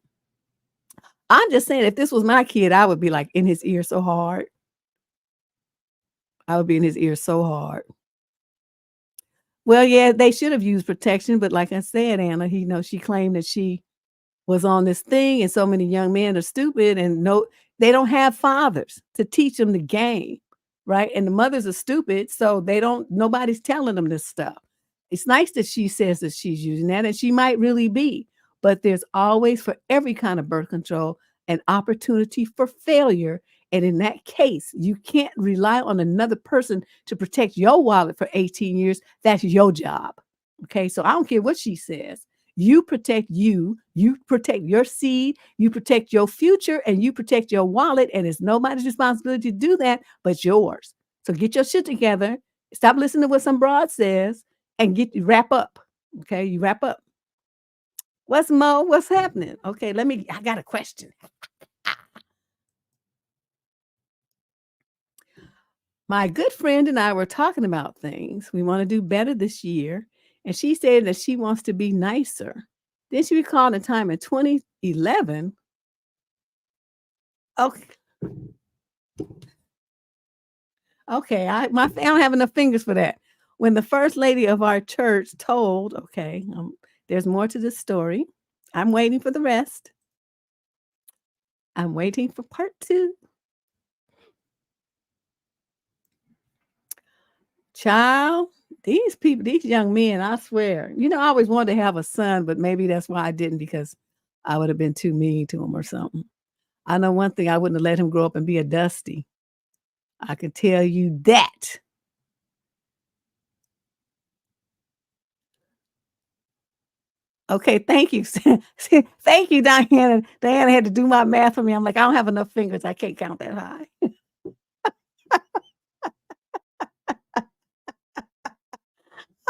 I'm just saying, if this was my kid, I would be like in his ear so hard. I would be in his ear so hard. Well, yeah, they should have used protection. But like I said, Anna, she claimed that she was on this thing, and so many young men are stupid and they don't have fathers to teach them the game, right? And the mothers are stupid, so nobody's telling them this stuff. It's nice that she says that she's using that, and she might really be, but there's always, for every kind of birth control, an opportunity for failure. And in that case, you can't rely on another person to protect your wallet for 18 years. That's your job. Okay, so I don't care what she says. You protect you protect your seed, you protect your future, and you protect your wallet. And it's nobody's responsibility to do that but yours. So get your shit together. Stop listening to what some broad says and wrap up. Okay, you wrap up. What's Mo? What's happening? Okay, I got a question. My good friend and I were talking about things. We want to do better this year. And she said that she wants to be nicer. Then she recalled a time in 2011. Okay. Okay. I don't have enough fingers for that. When the first lady of our church told, there's more to this story. I'm waiting for the rest. I'm waiting for part 2. Child, these people, these young men, I swear, I always wanted to have a son, but maybe that's why I didn't, because I would have been too mean to him or something. I know one thing, I wouldn't have let him grow up and be a Dusty. I can tell you that. Okay, thank you. Thank you, Diana. Diana had to do my math for me. I'm like, I don't have enough fingers. I can't count that high.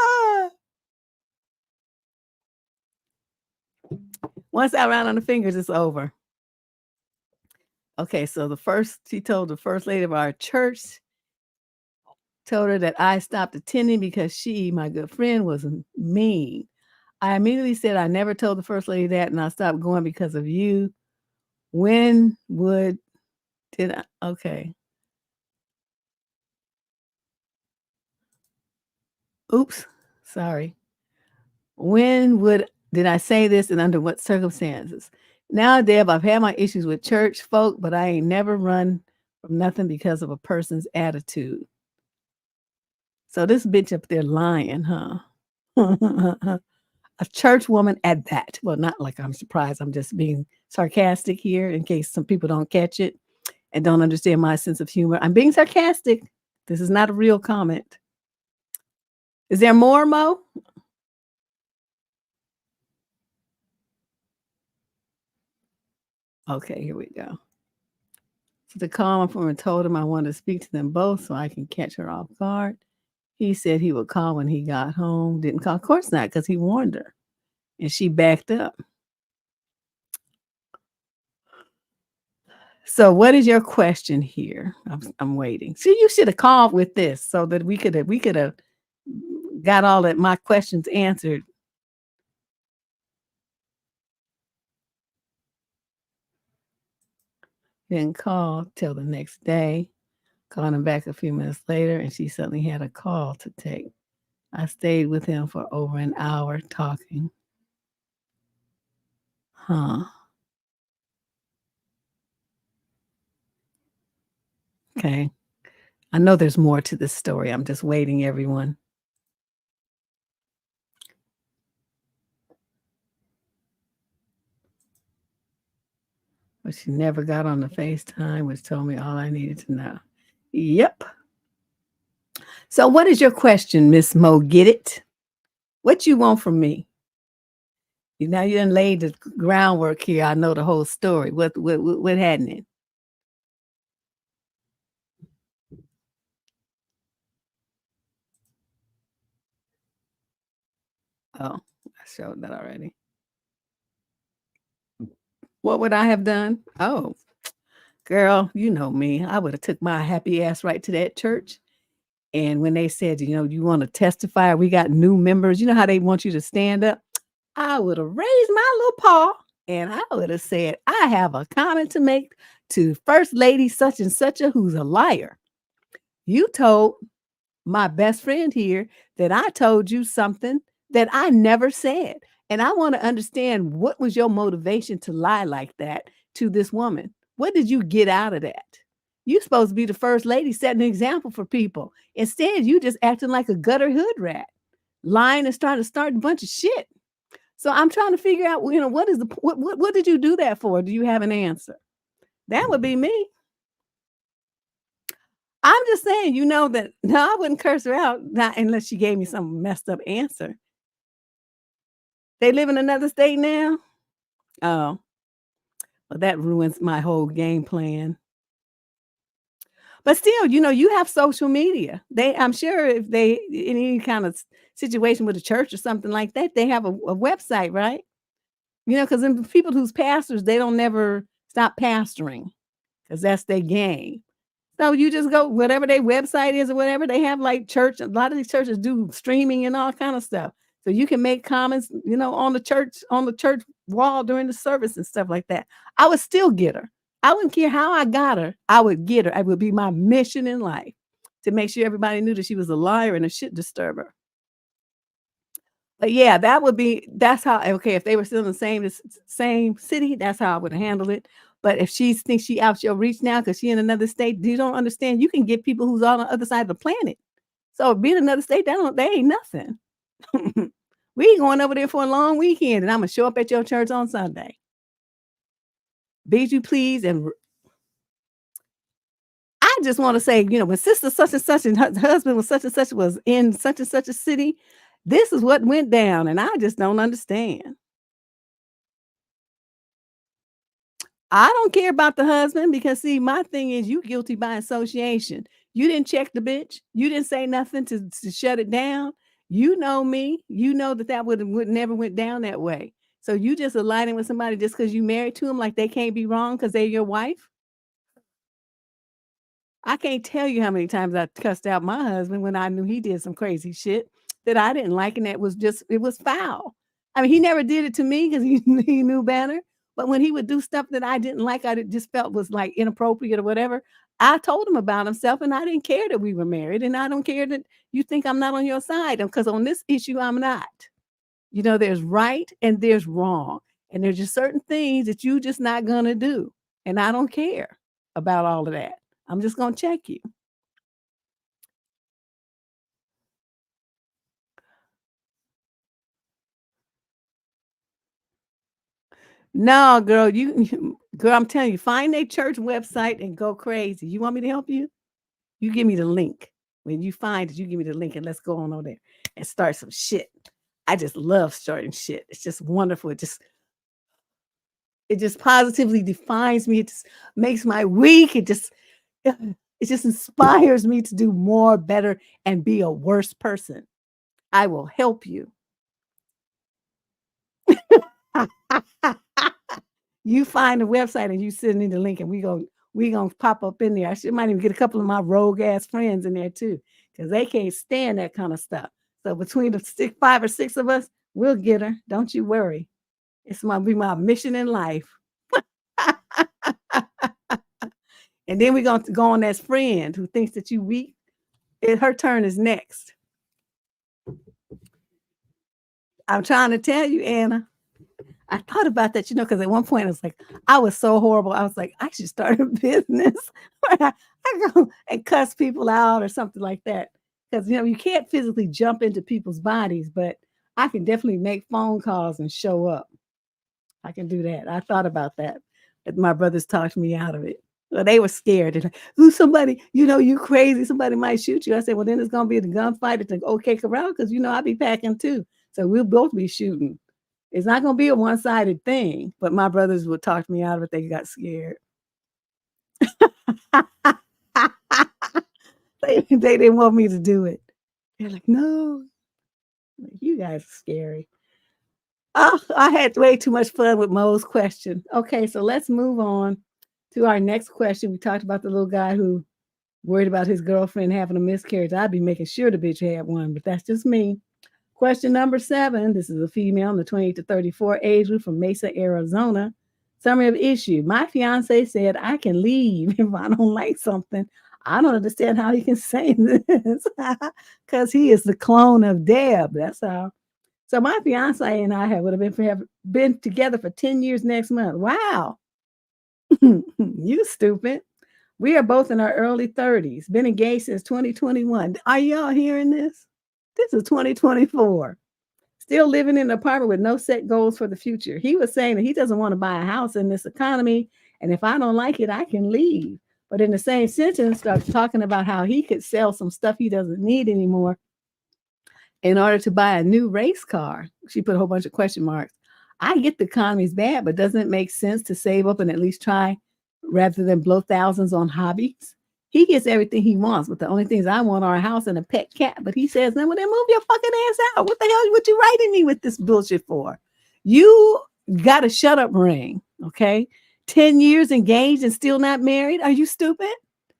Ah. Once I round on the fingers, it's over. Okay, so she told the first lady of our church, Told her that I stopped attending because she, my good friend, was mean. I immediately said I never told the first lady that, and I stopped going because of you. When would did I? Okay. Oops. Sorry. When would did I say this and under what circumstances? Now, Deb, I've had my issues with church folk, but I ain't never run from nothing because of a person's attitude. So this bitch up there lying, huh? A church woman at that. Well, not like I'm surprised. I'm just being sarcastic here in case some people don't catch it and don't understand my sense of humor. I'm being sarcastic. This is not a real comment. Is there more, Mo? Okay, here we go. So the call from and told him I wanted to speak to them both so I can catch her off guard. He said he would call when he got home. Didn't call. Of course not, because he warned her. And she backed up. So what is your question here? I'm waiting. See, you should have called with this so that we could have got all that my questions answered. Didn't call till the next day. Called him back a few minutes later, and she suddenly had a call to take. I stayed with him for over an hour talking. Huh. Okay. I know there's more to this story. I'm just waiting, everyone. But she never got on the FaceTime, which told me all I needed to know. Yep. So what is your question, Miss Mo? Get it? What you want from me? Now you done laid the groundwork here. I know the whole story. What happened? Oh, I showed that already. What would I have done? Oh, girl, you know me. I would have took my happy ass right to that church. And when they said, you want to testify, we got new members, you know how they want you to stand up? I would have raised my little paw and I would have said, I have a comment to make to First Lady such and such a who's a liar. You told my best friend here that I told you something that I never said. And I want to understand what was your motivation to lie like that to this woman? What did you get out of that? You're supposed to be the first lady setting an example for people. Instead, you just acting like a gutter hood rat, lying and trying to start a bunch of shit. So I'm trying to figure out, what is what did you do that for? Do you have an answer? That would be me. I'm just saying, that no, I wouldn't curse her out, not unless she gave me some messed up answer. They live in another state now? Oh, well, that ruins my whole game plan. But still, you have social media. I'm sure if they in any kind of situation with a church or something like that, they have a website, right? Because then people who's pastors, they don't never stop pastoring because that's their game. So you just go whatever their website is or whatever, they have like church. A lot of these churches do streaming and all kind of stuff. So you can make comments, on the church wall during the service and stuff like that. I would still get her. I wouldn't care how I got her. I would get her. It would be my mission in life to make sure everybody knew that she was a liar and a shit disturber. But yeah, that's how okay, if they were still in the same city, that's how I would handle it. But if she thinks she out your reach now because she in another state, you don't understand. You can get people who's on the other side of the planet. So being in another state, they ain't nothing. We going over there for a long weekend, and I'm gonna show up at your church on Sunday. Bid you please, and I just want to say, when sister such and such and her husband was such and such was in such and such a city, this is what went down, and I just don't understand. I don't care about the husband because see, my thing is you guilty by association. You didn't check the bitch. You didn't say nothing to shut it down. You know me. You know that would never went down that way. So you just aligning with somebody just because you married to them, like they can't be wrong because they're your wife. I can't tell you how many times I cussed out my husband when I knew he did some crazy shit that I didn't like, and that was just it was foul. I mean, he never did it to me because he knew better. But when he would do stuff that I didn't like, just felt was like inappropriate or whatever. I told him about himself, and I didn't care that we were married, and I don't care that you think I'm not on your side, because on this issue I'm not. You know, there's right and there's wrong, and there's just certain things that you just not gonna do, and I don't care about all of that. I'm just gonna check you. No, girl, girl, I'm telling you, find a church website and go crazy. You want me to help you? You give me the link. When you find it, you give me the link and let's go on over there and start some shit. I just love starting shit. It's just wonderful. It just positively defines me. It just makes my week. It just inspires me to do more, better, and be a worse person. I will help you. You find the website and you send me the link, and we gonna pop up in there. Might even get a couple of my rogue ass friends in there too, because they can't stand that kind of stuff. So between the five or six of us, we'll get her. Don't you worry. It's my be my mission in life. And then we're gonna go on that friend who thinks that you weak. Her turn is next. I'm trying to tell you, Anna. I thought about that, because at one point I was like, I was so horrible. I was like, I should start a business where I go and cuss people out or something like that. Because you can't physically jump into people's bodies, but I can definitely make phone calls and show up. I can do that. I thought about that. But my brothers talked me out of it. Well, they were scared. They're like, "Ooh, somebody, you crazy. Somebody might shoot you." I said, well, then it's gonna be the gunfight at the OK Corral, because I be packing too. So we'll both be shooting. It's not gonna be a one-sided thing, but my brothers would talk me out of it. They got scared. They didn't want me to do it. They're like, "No, you guys are scary." Oh, I had way too much fun with Mo's question. Okay, so let's move on to our next question. We talked about the little guy who worried about his girlfriend having a miscarriage. I'd be making sure the bitch had one, but that's just me. Question number 7. This is a female in the 28 to 34 age group from Mesa, Arizona. Summary of issue. My fiance said I can leave if I don't like something. I don't understand how he can say this because he is the clone of Deb. That's how. So my fiance and I would have been together for 10 years next month. Wow. You stupid. We are both in our early 30s, been engaged since 2021. Are y'all hearing this? This is 2024. Still living in an apartment with no set goals for the future. He was saying that he doesn't want to buy a house in this economy, and if I don't like it, I can leave. But in the same sentence, starts talking about how he could sell some stuff he doesn't need anymore in order to buy a new race car. She put a whole bunch of question marks. I get the economy's bad, but doesn't it make sense to save up and at least try rather than blow thousands on hobbies? He gets everything he wants, but the only things I want are a house and a pet cat. But he says, then, well, then move your fucking ass out. What the hell? What you writing me with this bullshit for? You got a shut up ring, okay? 10 years engaged and still not married? Are you stupid?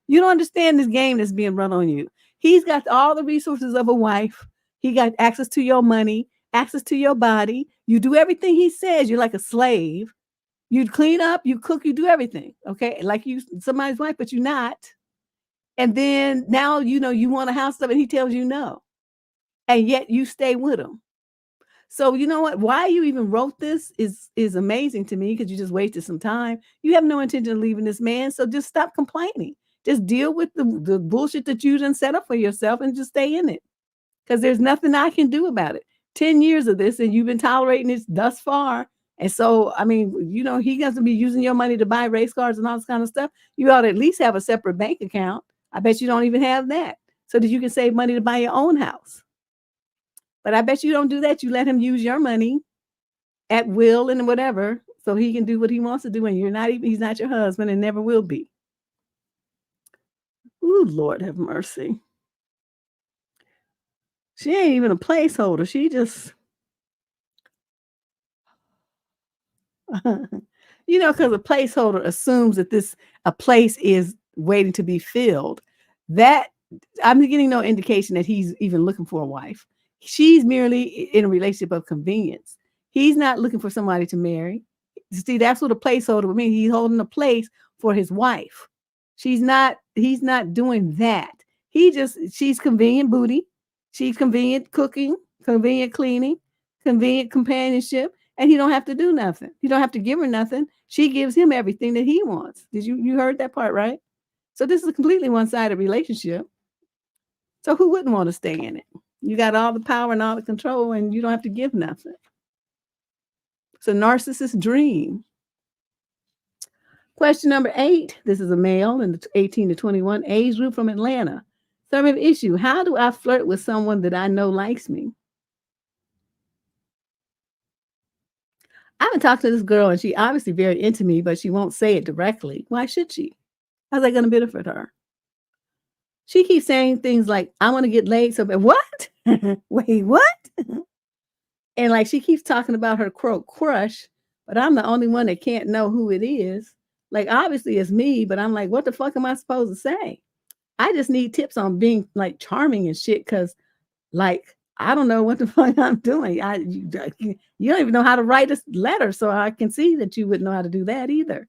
You don't understand this game that's being run on you. He's got all the resources of a wife. He got access to your money, access to your body. You do everything he says. You're like a slave. You clean up, you cook, you do everything, okay? Like you somebody's wife, but you're not. And then now, you want a house stuff and he tells you no. And yet you stay with him. So you know what? Why you even wrote this is amazing to me, because you just wasted some time. You have no intention of leaving this man. So just stop complaining. Just deal with the bullshit that you done set up for yourself and just stay in it. Because there's nothing I can do about it. 10 years of this and you've been tolerating this thus far. And so, I mean, he has to be using your money to buy race cars and all this kind of stuff. You ought to at least have a separate bank account. I bet you don't even have that, so that you can save money to buy your own house. But I bet you don't do that. You let him use your money at will and whatever, so he can do what he wants to do. And he's not your husband and never will be. Ooh, Lord have mercy. She ain't even a placeholder. She just, because a placeholder assumes that a place is waiting to be filled. That I'm getting no indication that he's even looking for a wife. She's merely in a relationship of convenience. He's not looking for somebody to marry. See, that's what a placeholder would mean. He's holding a place for his wife. He's not doing that. She's convenient booty. She's convenient cooking, convenient cleaning, convenient companionship, and he don't have to do nothing. You don't have to give her nothing. She gives him everything that he wants. You heard that part, right? So this is a completely one-sided relationship. So who wouldn't want to stay in it? You got all the power and all the control, and you don't have to give nothing. It's a narcissist's dream. Question number 8. This is a male in the 18 to 21 age group from Atlanta. Survey issue: how do I flirt with someone that I know likes me? I haven't talked to this girl, and she obviously very into me, but she won't say it directly. Why should she? How's that going to benefit her? She keeps saying things like, I want to get laid so bad. What? Wait, what? And like she keeps talking about her quote crush, but I'm the only one that can't know who it is. Like obviously it's me, but I'm like, what the fuck am I supposed to say? I just need tips on being like charming and shit, because like I don't know what the fuck I'm doing. You don't even know how to write a letter, so I can see that you wouldn't know how to do that either.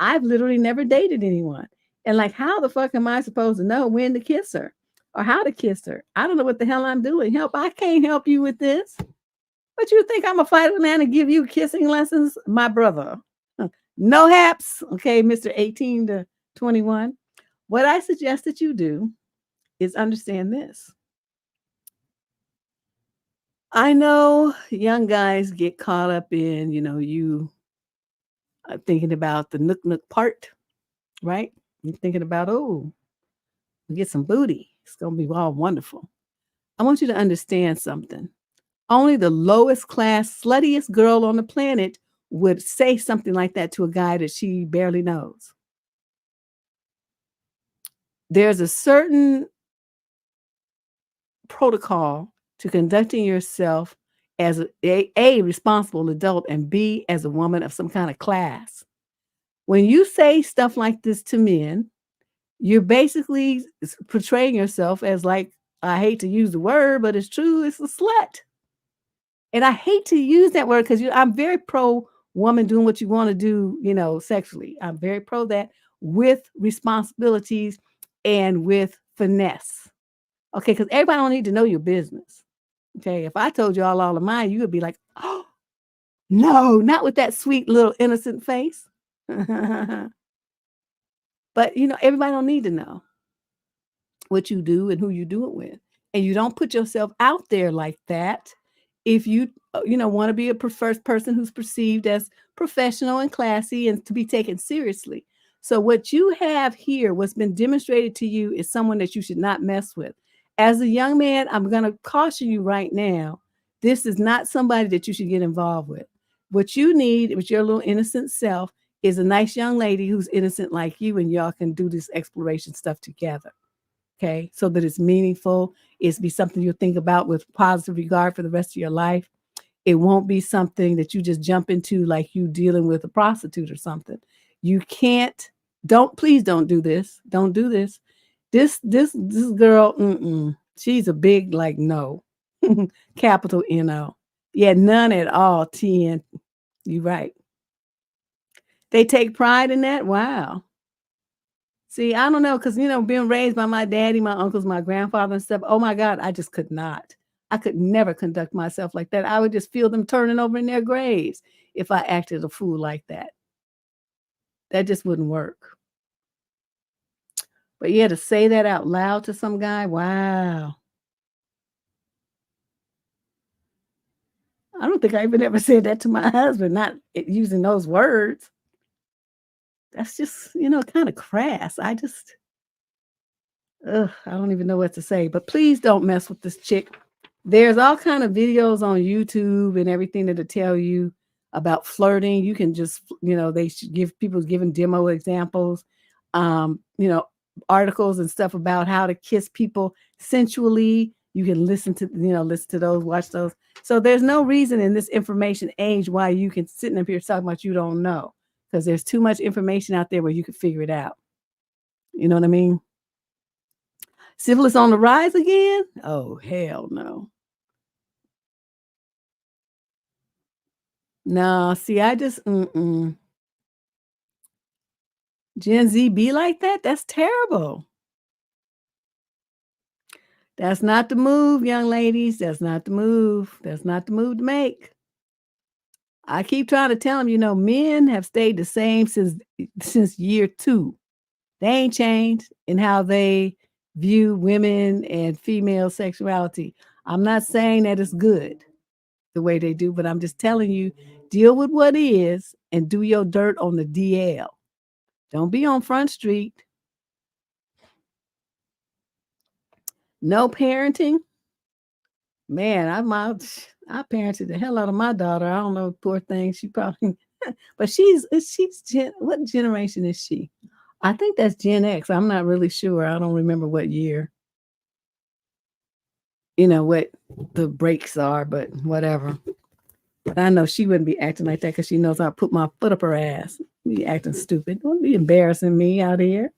I've literally never dated anyone. And like, how the fuck am I supposed to know when to kiss her or how to kiss her? I don't know what the hell I'm doing. Help, I can't help you with this. But you think I'm a fighter man and give you kissing lessons? My brother. No haps. Okay, Mr. 18 to 21. What I suggest that you do is understand this. I know young guys get caught up in, you thinking about the nook part, right? You're thinking about, oh, we get some booty. It's going to be all wonderful. I want you to understand something. Only the lowest class, sluttiest girl on the planet would say something like that to a guy that she barely knows. There's a certain protocol to conducting yourself as a responsible adult and B, as a woman of some kind of class. When you say stuff like this to men, you're basically portraying yourself as like, I hate to use the word, but it's true, it's a slut. And I hate to use that word because I'm very pro woman doing what you want to do, sexually. I'm very pro that, with responsibilities and with finesse. Okay, because everybody don't need to know your business. Okay, if I told you all of mine, you would be like, oh, no, not with that sweet little innocent face. But, everybody don't need to know what you do and who you do it with. And you don't put yourself out there like that if you, want to be a first person who's perceived as professional and classy and to be taken seriously. So what you have here, what's been demonstrated to you, is someone that you should not mess with. As a young man, I'm going to caution you right now. This is not somebody that you should get involved with. What you need with your little innocent self is a nice young lady who's innocent like you, and y'all can do this exploration stuff together. Okay, so that it's meaningful. It's be something you'll think about with positive regard for the rest of your life. It won't be something that you just jump into like you dealing with a prostitute or something. You can't. Please don't do this. Don't do this. This girl, she's a big like no, capital N-O. Yeah, none at all. TN. You're right. They take pride in that. Wow. See, I don't know, because, being raised by my daddy, my uncles, my grandfather and stuff, oh my God, I just could not. I could never conduct myself like that. I would just feel them turning over in their graves if I acted a fool like that. That just wouldn't work. But yeah, to say that out loud to some guy, wow. I don't think I even ever said that to my husband, not using those words. That's just, kind of crass. I don't even know what to say. But please don't mess with this chick. There's all kind of videos on YouTube and everything that'll tell you about flirting. You can just, they should give people giving demo examples, articles and stuff about how to kiss people sensually. You can listen to those, watch those. So there's no reason in this information age why you can sit up here talking about you don't know, because there's too much information out there where you can figure it out. You know what I mean? Syphilis on the rise again? Oh, hell no. No, see, I just Gen Z be like that? That's terrible. That's not the move, young ladies. That's not the move. That's not the move to make. I keep trying to tell them, men have stayed the same since year 2. They ain't changed in how they view women and female sexuality. I'm not saying that it's good the way they do, but I'm just telling you, deal with what is and do your dirt on the DL. Don't be on Front Street. No parenting. Man, I parented the hell out of my daughter. I don't know, poor thing. She probably, but what generation is she? I think that's Gen X. I'm not really sure. I don't remember what year. What the breaks are, but whatever. But I know she wouldn't be acting like that because she knows I'll put my foot up her ass. Be acting stupid. Don't be embarrassing me out here.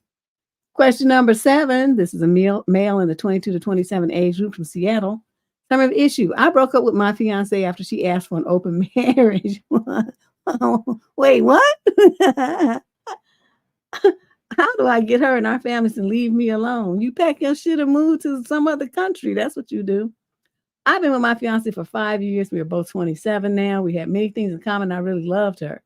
Question number 7. This is a male in the 22 to 27 age group from Seattle. Summary of issue. I broke up with my fiance after she asked for an open marriage. Wait, what? How do I get her and our families to leave me alone? You pack your shit and move to some other country. That's what you do. I've been with my fiance for 5 years. We are both 27 now. We had many things in common. I really loved her.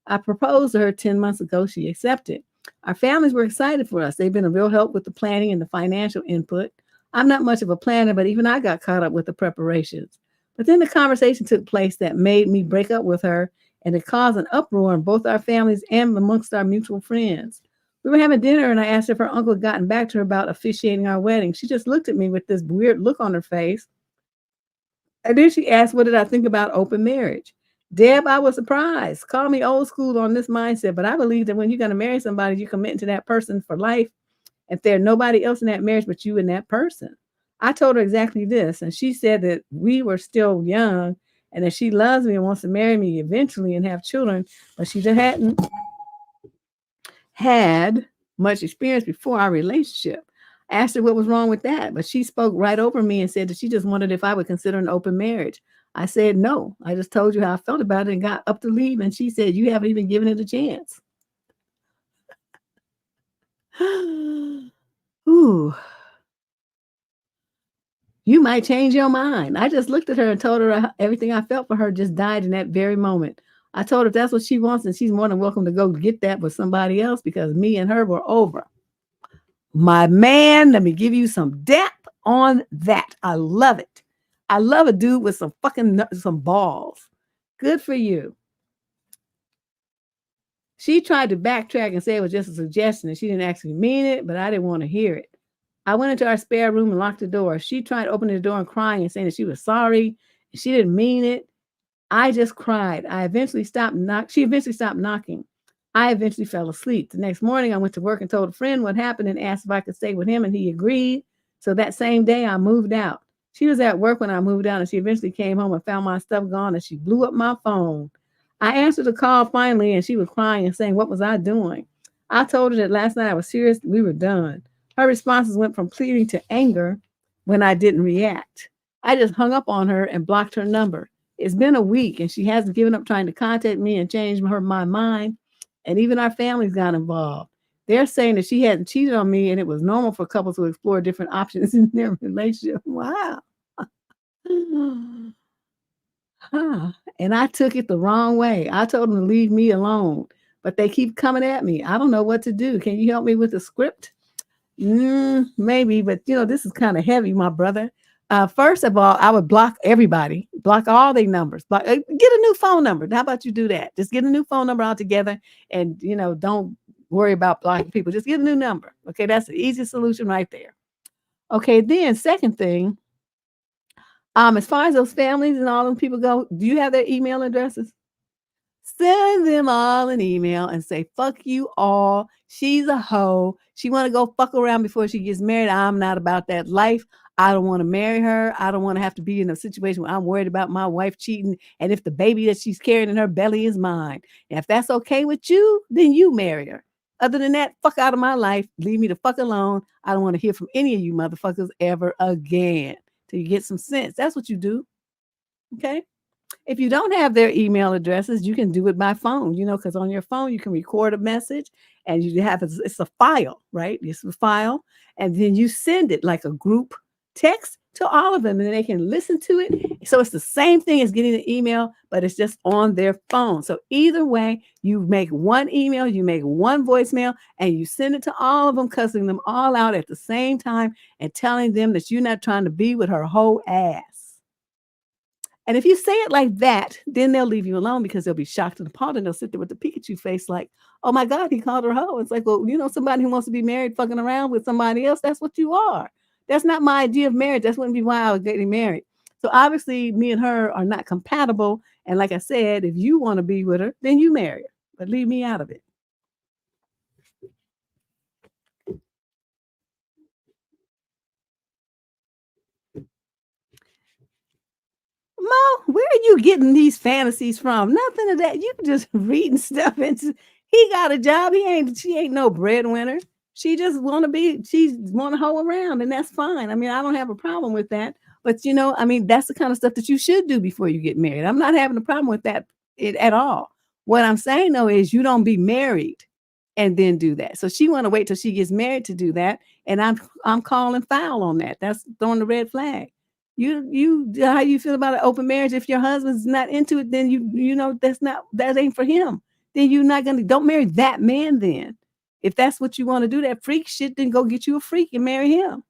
I proposed to her 10 months ago. She accepted. Our families were excited for us. They've been a real help with the planning and the financial input. I'm not much of a planner, but even I got caught up with the preparations. But then the conversation took place that made me break up with her, and it caused an uproar in both our families and amongst our mutual friends. We were having dinner, and I asked if her uncle had gotten back to her about officiating our wedding. She just looked at me with this weird look on her face. And then she asked, what did I think about open marriage? Deb, I was surprised. Call me old school on this mindset, but I believe that when you're going to marry somebody, you commit to that person for life. If there's nobody else in that marriage but you and that person. I told her exactly this, and she said that we were still young and that she loves me and wants to marry me eventually and have children, but she just hadn't had much experience before our relationship. I asked her what was wrong with that, but she spoke right over me and said that she just wondered if I would consider an open marriage. I said no. I just told you how I felt about it and got up to leave, and she said, you haven't even given it a chance. Ooh. You might change your mind. I just looked at her and told her everything I felt for her just died in that very moment. I told her if that's what she wants, and she's more than welcome to go get that with somebody else because me and her were over. My man, let me give you some depth on that. I love it. I love a dude with some balls. Good for you. She tried to backtrack and say it was just a suggestion and she didn't actually mean it, but I didn't want to hear it. I went into our spare room and locked the door. She tried opening the door and crying and saying that she was sorry. And she didn't mean it. I just cried. She eventually stopped knocking. I eventually fell asleep. The next morning, I went to work and told a friend what happened and asked if I could stay with him, and he agreed. So that same day, I moved out. She was at work when I moved out, and she eventually came home and found my stuff gone, and she blew up my phone. I answered the call finally, and she was crying and saying, what was I doing? I told her that last night I was serious. We were done. Her responses went from pleading to anger when I didn't react. I just hung up on her and blocked her number. It's been a week and she hasn't given up trying to contact me and change my mind. And even our families got involved. They're saying that she hadn't cheated on me and it was normal for couples to explore different options in their relationship. Wow. And I took it the wrong way. I told them to leave me alone, but they keep coming at me. I don't know what to do. Can you help me with the script? Maybe, but this is kind of heavy, my brother. First of all, I would block everybody, block all their numbers, get a new phone number. How about you do that? Just get a new phone number altogether and, don't worry about blocking people. Just get a new number. Okay. That's the easiest solution right there. Okay. Then second thing, as far as those families and all them people go, do you have their email addresses? Send them all an email and say, fuck you all. She's a hoe. She want to go fuck around before she gets married. I'm not about that life. I don't want to marry her. I don't want to have to be in a situation where I'm worried about my wife cheating. And if the baby that she's carrying in her belly is mine. And if that's okay with you, then you marry her. Other than that, fuck out of my life. Leave me the fuck alone. I don't want to hear from any of you motherfuckers ever again till you get some sense. That's what you do. Okay. If you don't have their email addresses, you can do it by phone, because on your phone you can record a message and you have it's a file, right? It's a file, and then you send it like a group text to all of them, and then they can listen to it. So it's the same thing as getting an email, but it's just on their phone. So either way, you make one email, you make one voicemail, and you send it to all of them, cussing them all out at the same time and telling them that you're not trying to be with her whole ass. And if you say it like that, then they'll leave you alone because they'll be shocked and appalled, and they'll sit there with the Pikachu face like, oh my God, he called her hoe. It's like, well, somebody who wants to be married fucking around with somebody else, that's what you are. That's not my idea of marriage. That wouldn't be why I was getting married. So obviously me and her are not compatible. And like I said, if you want to be with her, then you marry her, but leave me out of it. Mo, where are you getting these fantasies from? Nothing of that. You just reading stuff into. He got a job. She ain't no breadwinner. She just she want to hoe around, and that's fine. I mean, I don't have a problem with that. But that's the kind of stuff that you should do before you get married. I'm not having a problem with that at all. What I'm saying though is you don't be married and then do that. So she want to wait till she gets married to do that, and I'm calling foul on that. That's throwing the red flag. You how you feel about an open marriage? If your husband's not into it, then that ain't for him. Then you're not don't marry that man then. If that's what you want to do, that freak shit, then go get you a freak and marry him.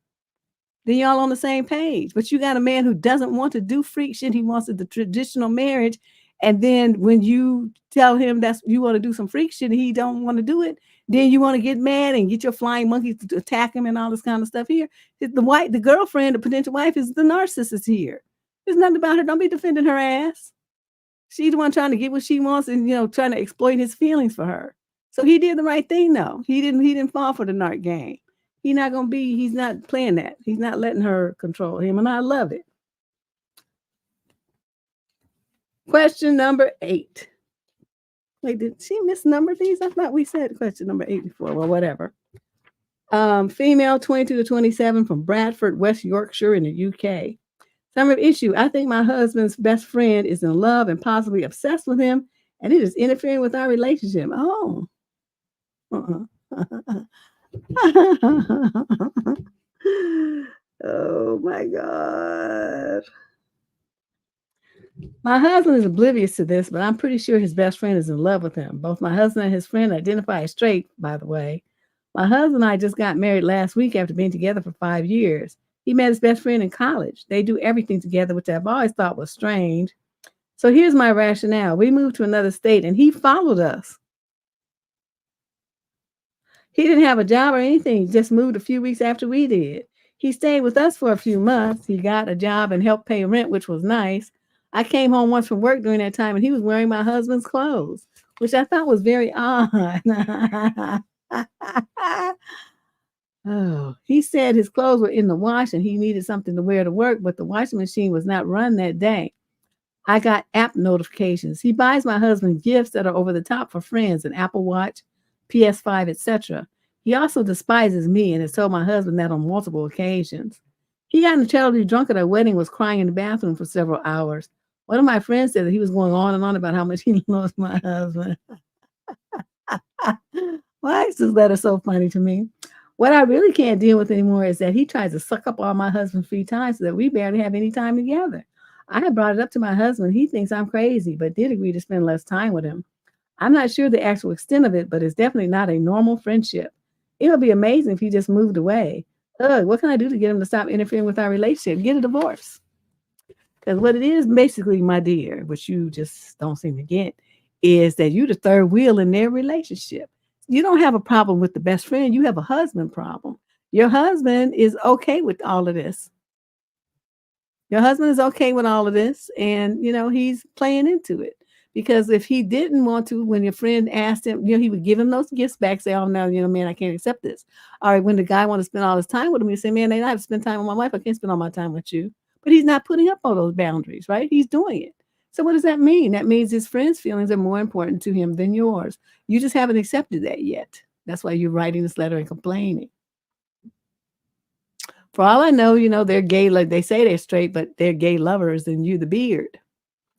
Then y'all on the same page. But you got a man who doesn't want to do freak shit. He wants the traditional marriage. And then when you tell him you want to do some freak shit and he don't want to do it, then you want to get mad and get your flying monkeys to attack him and all this kind of stuff here. The girlfriend, the potential wife, is the narcissist here. There's nothing about her. Don't be defending her ass. She's the one trying to get what she wants and trying to exploit his feelings for her. So he did the right thing though. He didn't fall for the narc game. He's not playing that. He's not letting her control him, and I love it. Question number 8. Wait, did she misnumber these? I thought we said question number 8 before. Well, whatever. Female, 22 to 27, from Bradford, West Yorkshire in the UK. Summary of issue. I think my husband's best friend is in love and possibly obsessed with him, and it is interfering with our relationship. Oh. Oh my God. My husband is oblivious to this, but I'm pretty sure his best friend is in love with him. Both my husband and his friend identify as straight, by the way. My husband and I just got married last week after being together for 5 years. He met his best friend in college. They do everything together, which I've always thought was strange. So here's my rationale. We moved to another state and he followed us. He didn't have a job or anything. He just moved a few weeks after we did. He stayed with us for a few months. He got a job and helped pay rent, which was nice. I came home once from work during that time and he was wearing my husband's clothes, which I thought was very odd. Oh, he said his clothes were in the wash and he needed something to wear to work, but the washing machine was not run that day. I got app notifications. He buys my husband gifts that are over the top for friends, an Apple Watch, PS5, etc. He also despises me and has told my husband that on multiple occasions. He got incredibly drunk at our wedding, was crying in the bathroom for several hours. One of my friends said that he was going on and on about how much he loves my husband. Why is this letter so funny to me? What I really can't deal with anymore is that he tries to suck up all my husband's free time so that we barely have any time together. I had brought it up to my husband. He thinks I'm crazy, but did agree to spend less time with him. I'm not sure the actual extent of it, but it's definitely not a normal friendship. It would be amazing if he just moved away. What can I do to get him to stop interfering with our relationship? Get a divorce. Because what it is, basically, my dear, which you just don't seem to get, is that you're the third wheel in their relationship. You don't have a problem with the best friend. You have a husband problem. Your husband is okay with all of this. Your husband is okay with all of this, and, he's playing into it. Because if he didn't want to, when your friend asked him, he would give him those gifts back, say, oh, no, man, I can't accept this. All right, when the guy want to spend all his time with him, he say, man, I have to spend time with my wife. I can't spend all my time with you. But he's not putting up all those boundaries, right? He's doing it. So what does that mean? That means his friend's feelings are more important to him than yours. You just haven't accepted that yet. That's why you're writing this letter and complaining. For all I know, they're gay, like they say they're straight, but they're gay lovers and you the beard.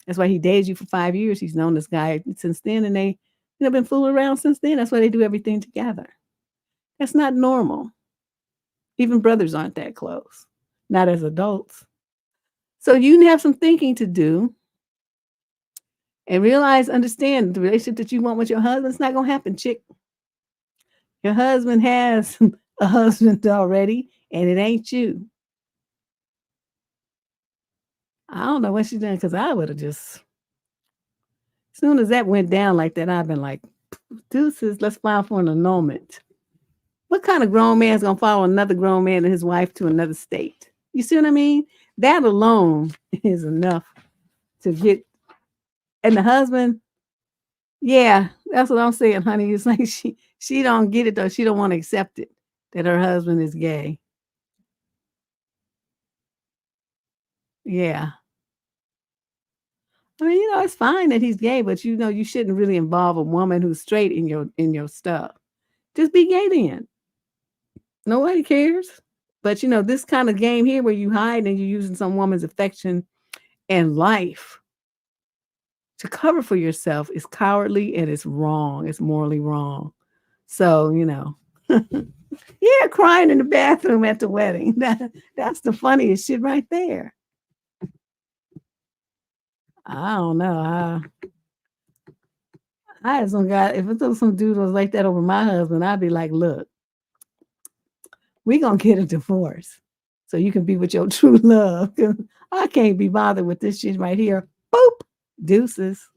That's why he dated you for 5 years. He's known this guy since then, and they, been fooling around since then. That's why they do everything together. That's not normal. Even brothers aren't that close, not as adults. So you have some thinking to do and understand the relationship that you want with your husband. It's not going to happen, chick. Your husband has a husband already, and it ain't you. I don't know what she's done because I would have just, as soon as that went down like that, I've been like, deuces, let's file for an annulment. What kind of grown man's going to follow another grown man and his wife to another state? You see what I mean? That alone is enough to get. And the husband, yeah, that's what I'm saying, honey. It's like she don't get it, though. She don't want to accept it, that her husband is gay. Yeah. I mean, it's fine that he's gay, but you shouldn't really involve a woman who's straight in your stuff. Just be gay then. Nobody cares. But this kind of game here where you hide and you're using some woman's affection and life to cover for yourself is cowardly and it's wrong. It's morally wrong. So, yeah, crying in the bathroom at the wedding. That's the funniest shit right there. I don't know. I had some guy, if it was some dude was like that over my husband, I'd be like, look, we gonna get a divorce so you can be with your true love. I can't be bothered with this shit right here. Boop, deuces.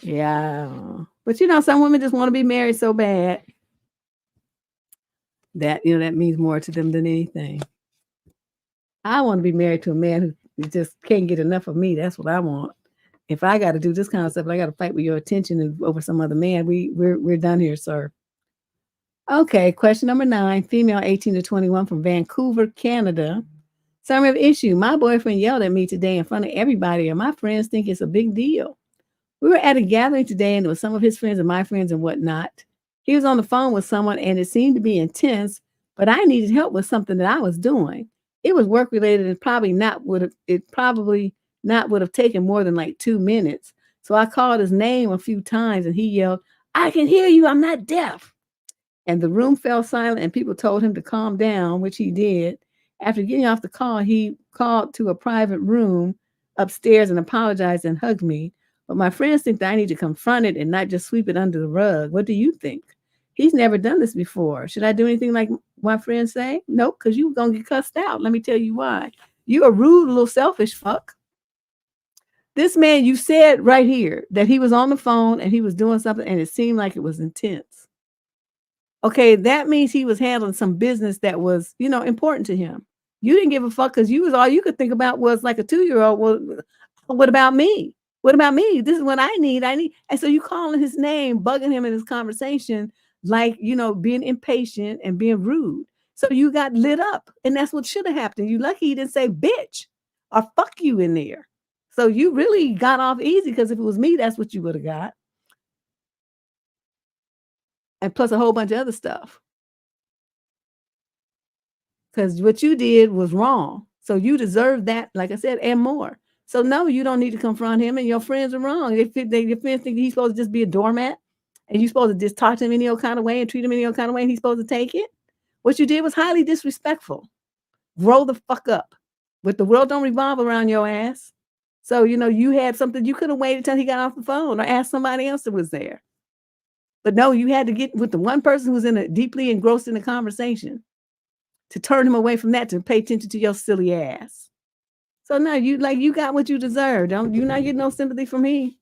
Yeah, but some women just want to be married so bad that that means more to them than anything. I want to be married to a man who just can't get enough of me. That's what I want. If I got to do this kind of stuff, I got to fight with your attention and over some other man. We're done here, sir. Okay, question number 9, female 18 to 21 from Vancouver, Canada. Summary of issue. My boyfriend yelled at me today in front of everybody, and my friends think it's a big deal. We were at a gathering today, and it was some of his friends and my friends and whatnot. He was on the phone with someone, and it seemed to be intense, but I needed help with something that I was doing. It was work related and probably not would have taken more than like 2 minutes. So I called his name a few times, and he yelled, "I can hear you. I'm not deaf." And the room fell silent, and people told him to calm down, which he did. After getting off the call, he called to a private room upstairs and apologized and hugged me. But my friends think that I need to confront it and not just sweep it under the rug. What do you think? He's never done this before. Should I do anything like my friends say? Nope, because you're going to get cussed out. Let me tell you why. You're a rude, little selfish fuck. This man, you said right here that he was on the phone and he was doing something and it seemed like it was intense. Okay, that means he was handling some business that was, important to him. You didn't give a fuck because all you could think about was like a 2-year-old. Well, what about me? What about me? This is what I need. And so you calling his name, bugging him in his conversation, like, being impatient and being rude. So you got lit up, and that's what should have happened. You lucky he didn't say bitch or fuck you in there. So you really got off easy because if it was me, that's what you would have got. And plus a whole bunch of other stuff. Because what you did was wrong. So you deserve that, like I said, and more. So no, you don't need to confront him, and your friends are wrong. Your friends think he's supposed to just be a doormat, and you're supposed to just talk to him any old kind of way and treat him any old kind of way, and he's supposed to take it. What you did was highly disrespectful. Grow the fuck up. But the world don't revolve around your ass. So, you had something, you could have waited till he got off the phone or asked somebody else that was there. But no, you had to get with the one person who's deeply engrossed in the conversation to turn him away from that, to pay attention to your silly ass. So no, you got what you deserve. You're not getting no sympathy from me.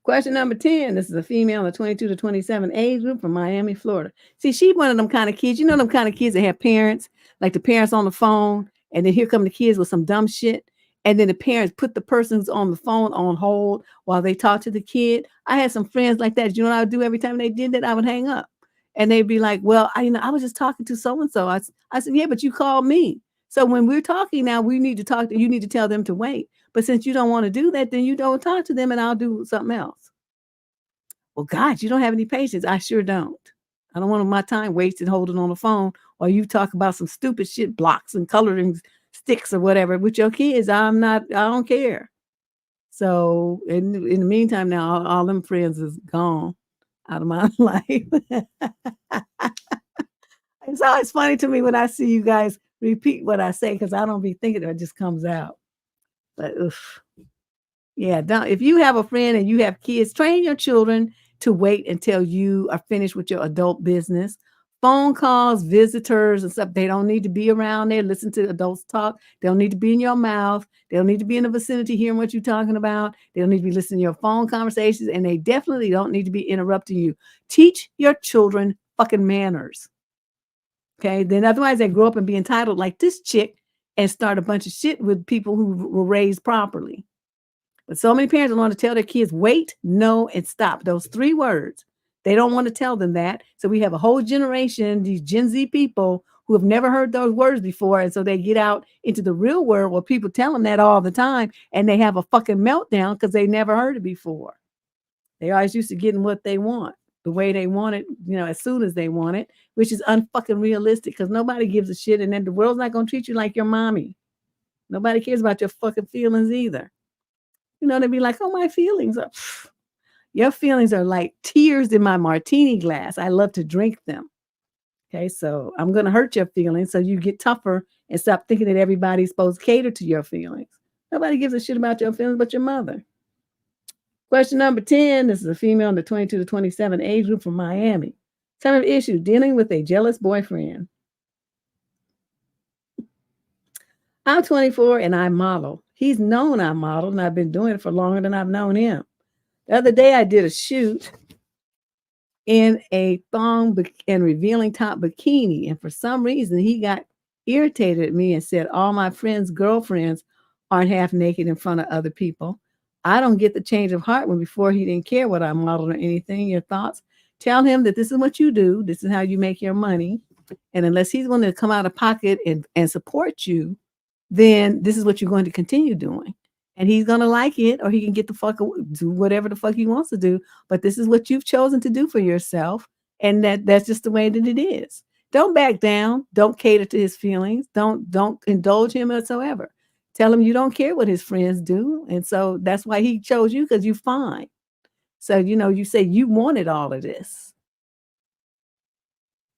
Question number 10. This is a female in the 22 to 27 age group from Miami, Florida. See, she's one of them kind of kids. You know them kind of kids that have parents, like the parents on the phone, and then here come the kids with some dumb shit. And then the parents put the person who's on the phone on hold while they talk to the kid. I had some friends like that. You know what I would do every time they did that? I would hang up. And they'd be like, well, I was just talking to so-and-so. I said, yeah, but you called me. So when we're talking now, we need to talk to you need to tell them to wait. But since you don't want to do that, then you don't talk to them and I'll do something else. Well, God, you don't have any patience. I sure don't. I don't want my time wasted holding on the phone or you talk about some stupid shit blocks and coloring sticks or whatever with your kids. I don't care. So in the meantime, now all them friends is gone out of my life. It's always funny to me when I see you guys repeat what I say because I don't be thinking it just comes out. But oof. Yeah, don't if you have a friend and you have kids, train your children to wait until you are finished with your adult business. Phone calls, visitors, and stuff, they don't need to be around there. Listen to adults talk. They don't need to be in your mouth. They don't need to be in the vicinity hearing what you're talking about. They don't need to be listening to your phone conversations, and they definitely don't need to be interrupting you. Teach your children fucking manners. Okay, then otherwise they grow up and be entitled like this chick and start a bunch of shit with people who were raised properly. But so many parents don't want to tell their kids, wait, no, and stop. Those 3 words. They don't want to tell them that. So we have a whole generation, these Gen Z people who have never heard those words before. And so they get out into the real world where people tell them that all the time and they have a fucking meltdown because they never heard it before. They always used to getting what they want, the way they want it, as soon as they want it, which is unfucking realistic because nobody gives a shit. And then the world's not going to treat you like your mommy. Nobody cares about your fucking feelings either. They'd be like, oh, my feelings are, your feelings are like tears in my martini glass. I love to drink them. Okay, so I'm going to hurt your feelings so you get tougher and stop thinking that everybody's supposed to cater to your feelings. Nobody gives a shit about your feelings but your mother. Question number 10. This is a female in the 22 to 27 age group from Miami. Time of issue, dealing with a jealous boyfriend. I'm 24 and I model. He's known I modeled and I've been doing it for longer than I've known him. The other day I did a shoot in a thong and revealing top bikini. And for some reason he got irritated at me and said, all my friends' girlfriends aren't half naked in front of other people. I don't get the change of heart when before he didn't care what I modeled or anything. Your thoughts? Tell him that this is what you do. This is how you make your money. And unless he's going to come out of pocket and support you, then this is what you're going to continue doing. And he's going to like it, or he can get the fuck, do whatever the fuck he wants to do. But this is what you've chosen to do for yourself. And that's just the way that it is. Don't back down. Don't cater to his feelings. Don't indulge him whatsoever. Tell him you don't care what his friends do. And so that's why he chose you, because you're fine. So, you say you wanted all of this.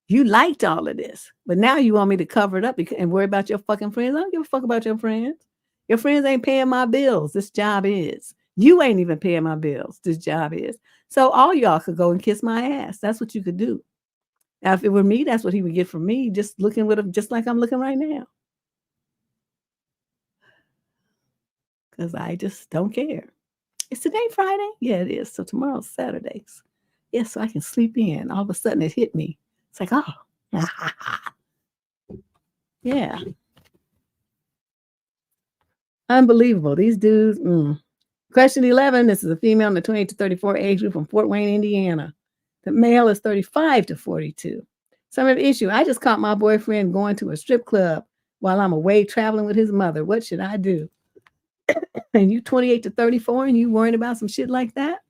You liked all of this, but now you want me to cover it up and worry about your fucking friends. I don't give a fuck about your friends. Your friends ain't paying my bills. This job is. You ain't even paying my bills. This job is. So all y'all could go and kiss my ass. That's what you could do. Now, if it were me, that's what he would get from me. Just looking with him, just like I'm looking right now. Because I just don't care. Is today Friday? Yeah, it is. So tomorrow's Saturdays. Yes, so I can sleep in. All of a sudden it hit me. It's like, oh, yeah. Unbelievable. These dudes. Question 11. This is a female in the 28 to 34 age group from Fort Wayne, Indiana. The male is 35 to 42. Some of the issue. I just caught my boyfriend going to a strip club while I'm away traveling with his mother. What should I do? And you 28 to 34 and you worried about some shit like that?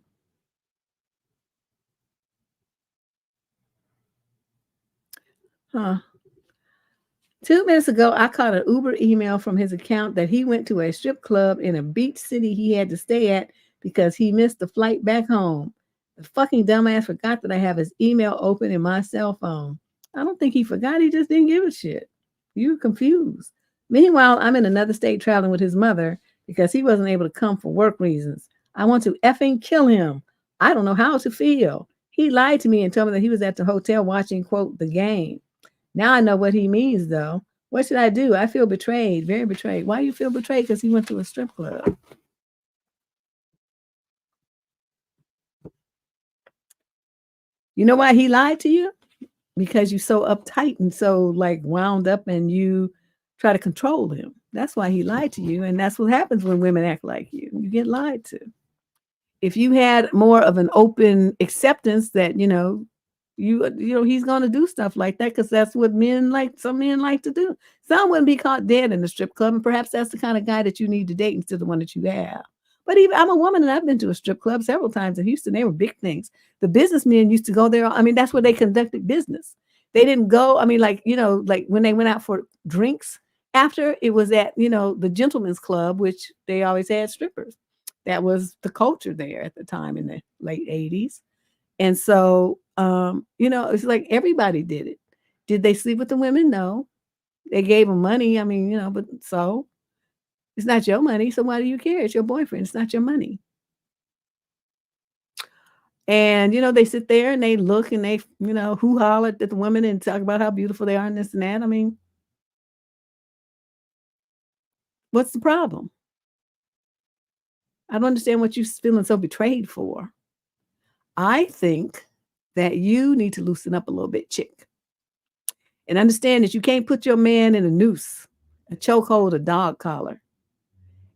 Huh. 2 minutes ago, I caught an Uber email from his account that he went to a strip club in a beach city he had to stay at because he missed the flight back home. The fucking dumbass forgot that I have his email open in my cell phone. I don't think he forgot. He just didn't give a shit. You're confused. Meanwhile, I'm in another state traveling with his mother because he wasn't able to come for work reasons. I want to effing kill him. I don't know how to feel. He lied to me and told me that he was at the hotel watching, quote, the game. Now I know what he means, though. What should I do? I feel betrayed, very betrayed. Why do you feel betrayed? Because he went to a strip club. You know why he lied to you? Because you're so uptight and so wound up and you try to control him. That's why he lied to you. And that's what happens when women act like you. You get lied to. If you had more of an open acceptance that, He's going to do stuff like that because that's what some men like to do. Some wouldn't be caught dead in a strip club, and perhaps that's the kind of guy that you need to date instead of the one that you have. But even I'm a woman and I've been to a strip club several times in Houston. They were big things. The businessmen used to go there. I mean, that's where they conducted business. They didn't go, I mean, like when they went out for drinks after, it was at, the gentleman's club, which they always had strippers. That was the culture there at the time in the late 80s. And so, it's like everybody did it. Did they sleep with the women? No. They gave them money. I mean, but so it's not your money. So why do you care? It's your boyfriend. It's not your money. And, they sit there and they look and they, who hollered at the women and talk about how beautiful they are and this and that. I mean, what's the problem? I don't understand what you're feeling so betrayed for. I think that you need to loosen up a little bit, chick. And understand that you can't put your man in a noose, a chokehold, a dog collar.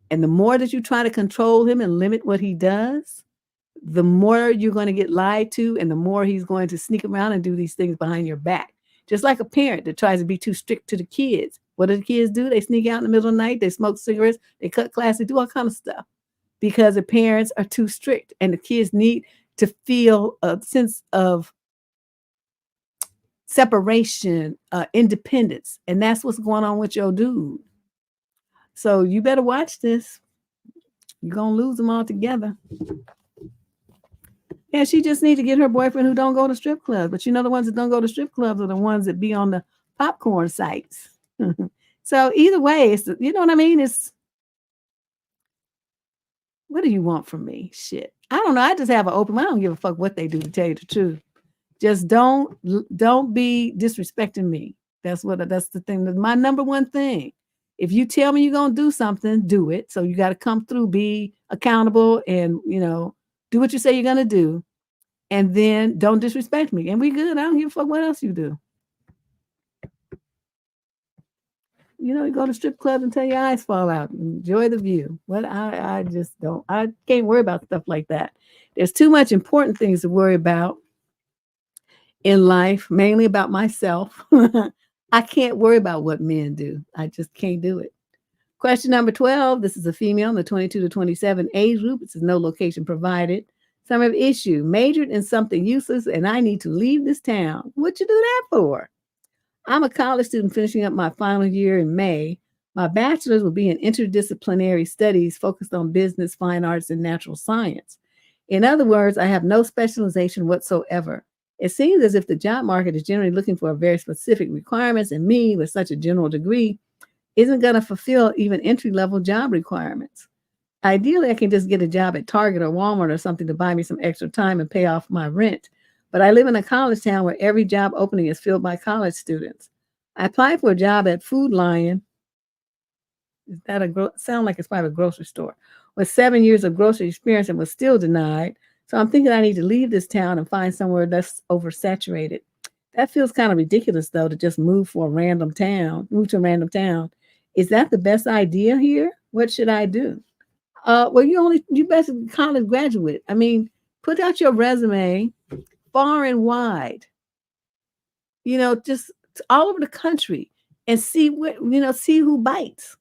And the more that you try to control him and limit what he does, the more you're going to get lied to and the more he's going to sneak around and do these things behind your back. Just like a parent that tries to be too strict to the kids. What do the kids do? They sneak out in the middle of the night, they smoke cigarettes, they cut class, they do all kind of stuff because the parents are too strict and the kids need to feel a sense of separation, independence. And that's what's going on with your dude. So you better watch this. You're going to lose them all together. Yeah, she just needs to get her boyfriend who don't go to strip clubs. But the ones that don't go to strip clubs are the ones that be on the popcorn sites. So either way, you know what I mean? What do you want from me? Shit. I don't know. I just have an open mind. I don't give a fuck what they do, to tell you the truth. Just don't be disrespecting me. That's the thing. That's my number one thing. If you tell me you're going to do something, do it. So you got to come through, be accountable and, do what you say you're going to do. And then don't disrespect me. And we good. I don't give a fuck what else you do. You go to strip clubs until your eyes fall out. Enjoy the view. What I just don't. I can't worry about stuff like that. There's too much important things to worry about in life, mainly about myself. I can't worry about what men do. I just can't do it. Question number 12. This is a female in the 22 to 27 age group. It says no location provided. Summary of issue. Majored in something useless and I need to leave this town. What you do that for? I'm a college student finishing up my final year in May. My bachelor's will be in interdisciplinary studies focused on business, fine arts, and natural science. In other words, I have no specialization whatsoever. It seems as if the job market is generally looking for very specific requirements, and me, with such a general degree, isn't going to fulfill even entry-level job requirements. Ideally, I can just get a job at Target or Walmart or something to buy me some extra time and pay off my rent. But I live in a college town where every job opening is filled by college students. I applied for a job at Food Lion. Is that sound like it's probably a grocery store? With 7 years of grocery experience and was still denied. So I'm thinking I need to leave this town and find somewhere that's oversaturated. That feels kind of ridiculous, though, to just move to a random town. Is that the best idea here? What should I do? Well, you basically college graduate. I mean, put out your resume far and wide. Just all over the country and see see who bites.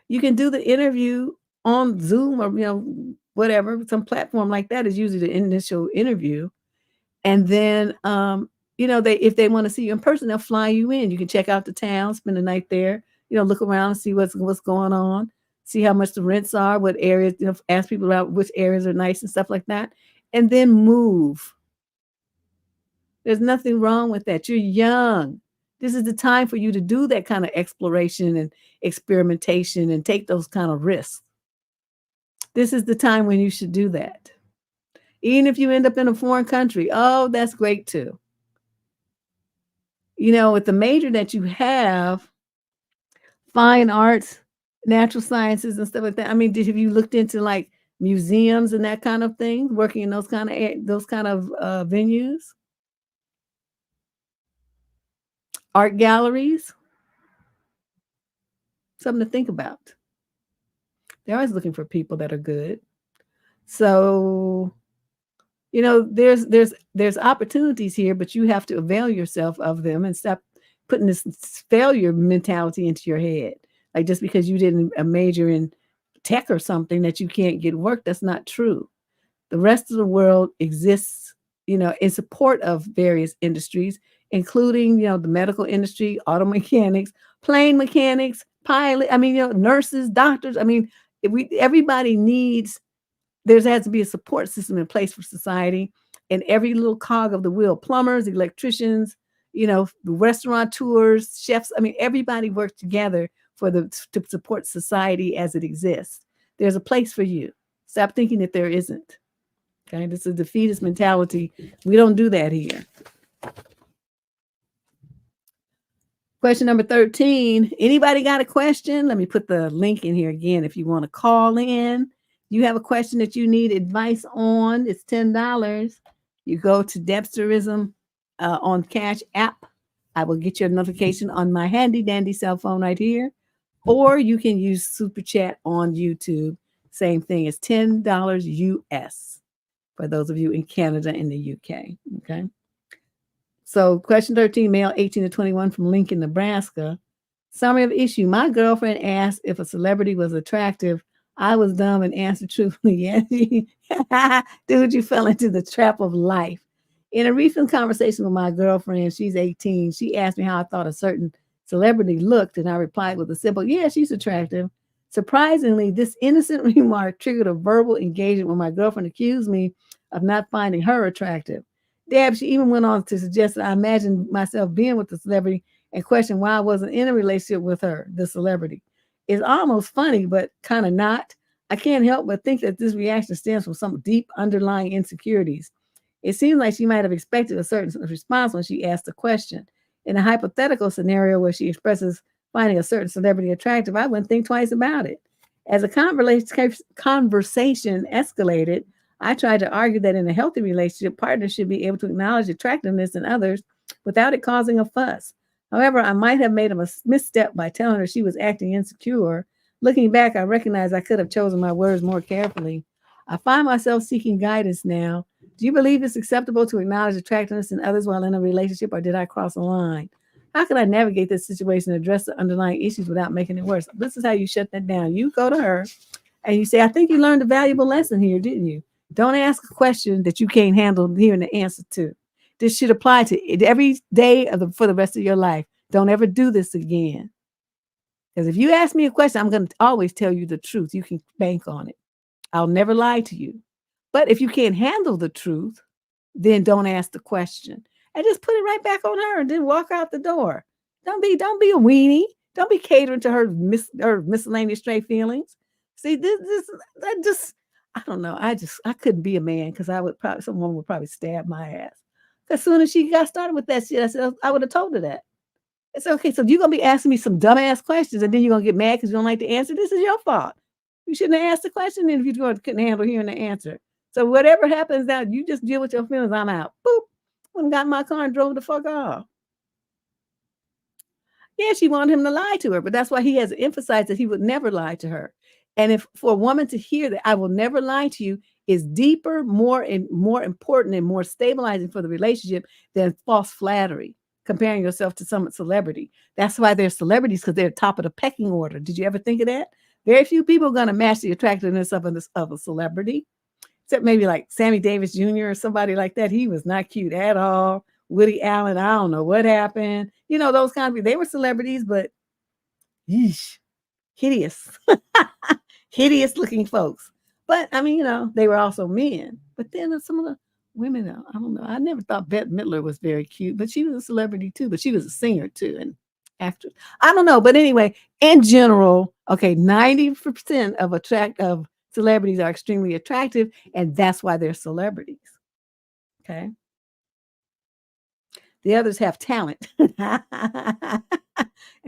You can do the interview on Zoom or whatever, some platform like that is usually the initial interview. And then if they want to see you in person, they'll fly you in. You can check out the town, spend the night there, look around and see what's going on, see how much the rents are, what areas, ask people about which areas are nice and stuff like that, and then move. There's nothing wrong with that. You're young. This is the time for you to do that kind of exploration and experimentation and take those kind of risks. This is the time when you should do that. Even if you end up in a foreign country, oh, that's great too. With the major that you have, fine arts, natural sciences and stuff like that. I mean, have you looked into like museums and that kind of thing, working in those kind of venues? Art galleries? Something to think about. They're always looking for people that are good. So, there's opportunities here, but you have to avail yourself of them and stop putting this failure mentality into your head. Like just because you didn't major in tech or something that you can't get work, that's not true. The rest of the world exists, in support of various industries, including, the medical industry, auto mechanics, plane mechanics, pilot. I mean, nurses, doctors. I mean, everybody needs. There has to be a support system in place for society, and every little cog of the wheel: plumbers, electricians, the restaurateurs, chefs. I mean, everybody works together to support society as it exists. There's a place for you. Stop thinking that there isn't. Okay, this is a defeatist mentality. We don't do that here. Question number 13. Anybody got a question? Let me put the link in here again if you want to call in. You have a question that you need advice on. It's $10. You go to Debsterism on CashApp. I will get your notification on my handy dandy cell phone right here. Or you can use Superchat on YouTube. Same thing. It's $10 US for those of you in Canada and the UK. Okay. So question 13, male 18 to 21 from Lincoln, Nebraska. Summary of issue. My girlfriend asked if a celebrity was attractive. I was dumb and answered truthfully, yes. Dude, you fell into the trap of life. In a recent conversation with my girlfriend, she's 18, she asked me how I thought a certain celebrity looked, and I replied with a simple, yeah, she's attractive. Surprisingly, this innocent remark triggered a verbal engagement when my girlfriend accused me of not finding her attractive. Deb, she even went on to suggest that I imagined myself being with the celebrity and questioned why I wasn't in a relationship with her, the celebrity. It's almost funny, but kind of not. I can't help but think that this reaction stems from some deep underlying insecurities. It seems like she might have expected a certain response when she asked the question. In a hypothetical scenario where she expresses finding a certain celebrity attractive, I wouldn't think twice about it. As a conversation escalated, I tried to argue that in a healthy relationship, partners should be able to acknowledge attractiveness in others without it causing a fuss. However, I might have made a misstep by telling her she was acting insecure. Looking back, I recognize I could have chosen my words more carefully. I find myself seeking guidance now. Do you believe it's acceptable to acknowledge attractiveness in others while in a relationship, or did I cross a line? How can I navigate this situation and address the underlying issues without making it worse? This is how you shut that down. You go to her and you say, I think you learned a valuable lesson here, didn't you? Don't ask a question that you can't handle hearing the answer to. This should apply to every day for the rest of your life. Don't ever do this again. Because if you ask me a question, I'm going to always tell you the truth. You can bank on it. I'll never lie to you. But if you can't handle the truth, then don't ask the question. And just put it right back on her and then walk out the door. Don't be a weenie. Don't be catering to her miscellaneous stray feelings. See, I don't know. I couldn't be a man because someone would probably stab my ass. As soon as she got started with that shit, I said, I would have told her that. It's okay. So you're going to be asking me some dumbass questions and then you're going to get mad because you don't like the answer. This is your fault. You shouldn't have asked the question if you couldn't handle hearing the answer. So whatever happens now, you just deal with your feelings. I'm out. Boop. Went and got in my car and drove the fuck off. Yeah, she wanted him to lie to her, but that's why he has emphasized that he would never lie to her. And if for a woman to hear that I will never lie to you is deeper, more important and more stabilizing for the relationship than false flattery, comparing yourself to some celebrity. That's why they're celebrities, because they're top of the pecking order. Did you ever think of that? Very few people are going to match the attractiveness of a celebrity, except maybe like Sammy Davis Jr. or somebody like that. He was not cute at all. Woody Allen, I don't know what happened. Those kind of people. They were celebrities, but yeesh, hideous, hideous looking folks. But I mean, they were also men. But then some of the women, I don't know. I never thought Bette Midler was very cute, but she was a celebrity too. But she was a singer too and actress. I don't know. But anyway, in general, okay, 90% of celebrities are extremely attractive, and that's why they're celebrities. Okay. The others have talent. And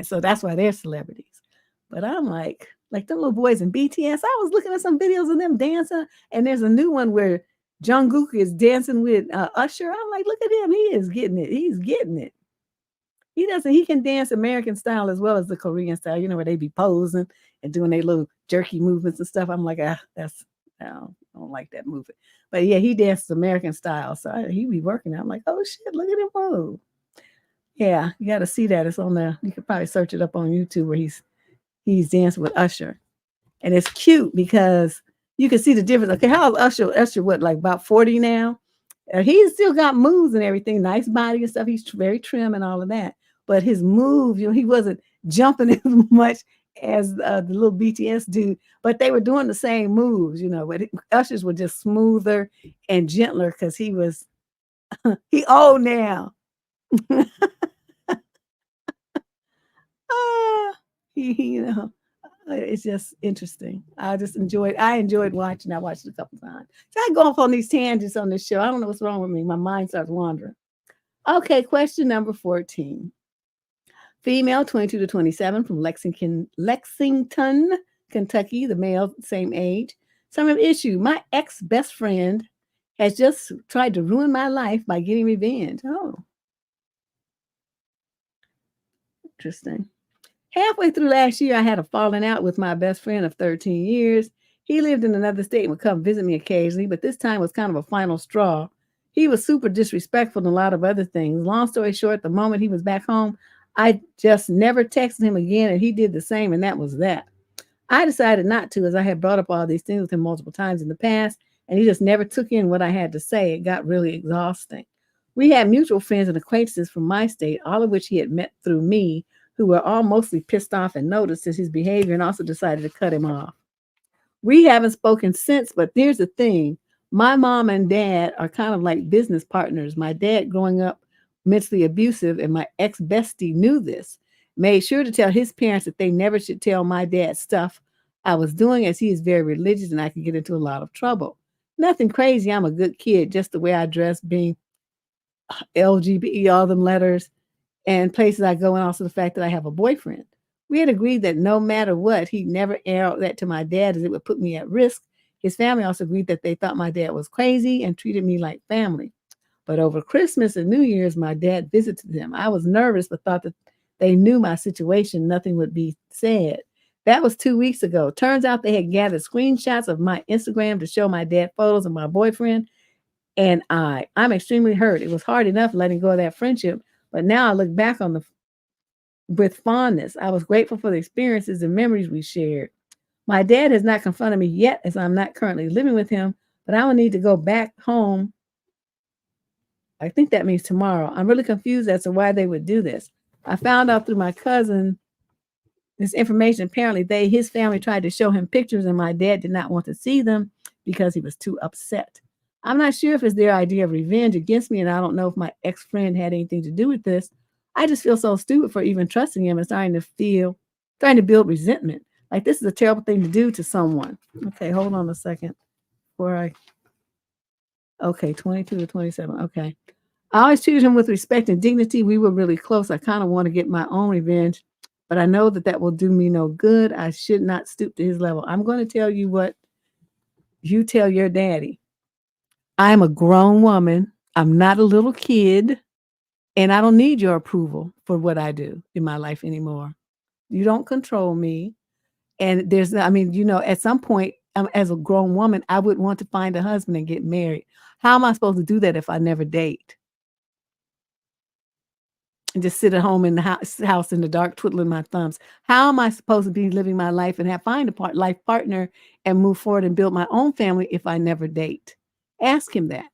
so that's why they're celebrities. But I'm like them little boys in BTS. I was looking at some videos of them dancing, and there's a new one where Jungkook is dancing with Usher. I'm like, look at him. He is getting it. He's getting it. He can dance American style as well as the Korean style, where they be posing and doing their little jerky movements and stuff. I'm like, that's, no, I don't like that movie. But yeah, he dances American style. So he be working. I'm like, oh shit, look at him move. Yeah, you got to see that. It's on there. You could probably search it up on YouTube where he's dancing with Usher, and it's cute because you can see the difference. Okay, how's Usher? Usher, what, like about 40 now? He's still got moves and everything, nice body and stuff. He's very trim and all of that. But his moves, he wasn't jumping as much as the little BTS dude. But they were doing the same moves, But Usher's were just smoother and gentler because he old now. He, it's just interesting. I enjoyed watching. I watched it a couple times. So I go off on these tangents on this show. I don't know what's wrong with me. My mind starts wandering. Okay, question number 14. Female, 22 to 27, from Lexington, Kentucky. The male, same age. Some issue. My ex-best friend has just tried to ruin my life by getting revenge. Oh, interesting. Halfway through last year, I had a falling out with my best friend of 13 years. He lived in another state and would come visit me occasionally, but this time was kind of a final straw. He was super disrespectful and a lot of other things. Long story short, the moment he was back home, I just never texted him again, and he did the same, and that was that. I decided not to, as I had brought up all these things with him multiple times in the past, and he just never took in what I had to say. It got really exhausting. We had mutual friends and acquaintances from my state, all of which he had met through me, who were all mostly pissed off and noticed his behavior and also decided to cut him off. We haven't spoken since, but here's the thing. My mom and dad are kind of like business partners. My dad, growing up mentally abusive, and my ex-bestie knew this, made sure to tell his parents that they never should tell my dad stuff I was doing, as he is very religious and I could get into a lot of trouble. Nothing crazy. I'm a good kid, just the way I dress, being LGBT, all them letters, and places I go, and also the fact that I have a boyfriend. We had agreed that no matter what, he'd never air out that to my dad, as it would put me at risk. His family also agreed that they thought my dad was crazy and treated me like family. But over Christmas and New Year's, my dad visited them. I was nervous, but thought that they knew my situation. Nothing would be said. That was 2 weeks ago. Turns out they had gathered screenshots of my Instagram to show my dad photos of my boyfriend. And I'm extremely hurt. It was hard enough letting go of that friendship, but now I look back on with fondness. I was grateful for the experiences and memories we shared. My dad has not confronted me yet, as I'm not currently living with him, but I will need to go back home. I think that means tomorrow. I'm really confused as to why they would do this. I found out through my cousin this information. Apparently, his family tried to show him pictures, and my dad did not want to see them because he was too upset. I'm not sure if it's their idea of revenge against me, and I don't know if my ex-friend had anything to do with this. I just feel so stupid for even trusting him and starting to build resentment. Like, this is a terrible thing to do to someone. Okay, hold on a second. Okay, 22 to 27. Okay. I always treated him with respect and dignity. We were really close. I kind of want to get my own revenge, but I know that will do me no good. I should not stoop to his level. I'm going to tell you what you tell your daddy. I'm a grown woman. I'm not a little kid, and I don't need your approval for what I do in my life anymore. You don't control me. And at some point, as a grown woman, I would want to find a husband and get married. How am I supposed to do that if I never date? And just sit at home in the house in the dark, twiddling my thumbs. How am I supposed to be living my life and find a life partner and move forward and build my own family if I never date? Ask him that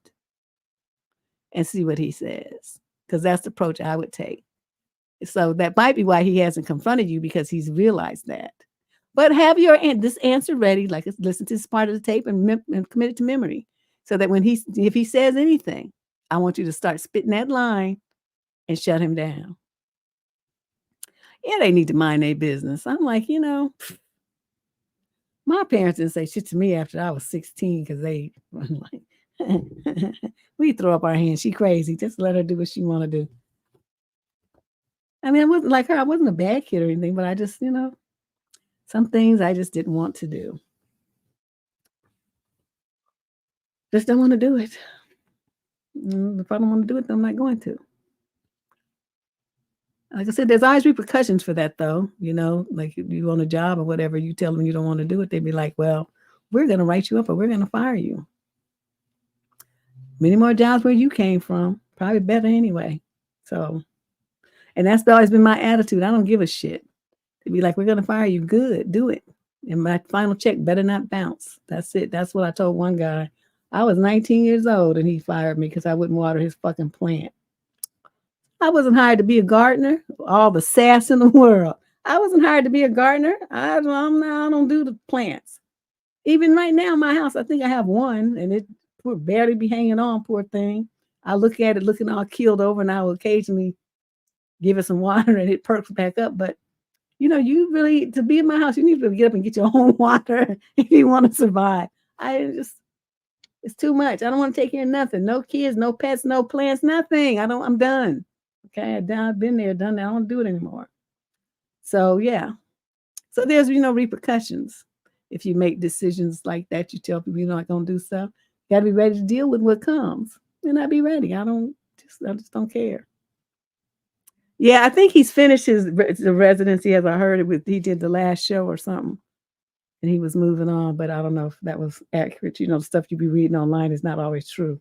and see what he says, because that's the approach I would take. So that might be why he hasn't confronted you, because he's realized that. But have this answer ready, like listen to this part of the tape and commit it to memory, so that if he says anything, I want you to start spitting that line and shut him down. Yeah, they need to mind their business. I'm like, my parents didn't say shit to me after I was 16, because they were like, we throw up our hands. She crazy. Just let her do what she want to do. I mean, I wasn't like her. I wasn't a bad kid or anything, but I just, some things I just didn't want to do. Just don't want to do it. If I don't want to do it, then I'm not going to. Like I said, there's always repercussions for that, though. Like you on a job or whatever, you tell them you don't want to do it, they'd be like, well, we're going to write you up or we're going to fire you. Many more jobs where you came from, probably better anyway. So, and that's always been my attitude. I don't give a shit. To be like, we're going to fire you. Good, do it. And my final check better not bounce. That's it. That's what I told one guy. I was 19 years old and he fired me because I wouldn't water his fucking plant. I wasn't hired to be a gardener. All the sass in the world. I wasn't hired to be a gardener. I don't do the plants. Even right now, my house, I think I have one, and it would barely be hanging on, poor thing. I look at it looking all keeled over, and I will occasionally give it some water, and it perks back up. But, you really, to be in my house, you need to get up and get your own water if you want to survive. It's too much. I don't want to take care of nothing. No kids, no pets, no plants, nothing. I'm done. Okay, I've been there, done that. I don't do it anymore. So, yeah. So there's, repercussions. If you make decisions like that, you tell people you're not going to do stuff. You got to be ready to deal with what comes. And I be ready. I just don't care. Yeah, I think he's finished the residency, as I heard it. He did the last show or something. And he was moving on, but I don't know if that was accurate. The stuff you be reading online is not always true.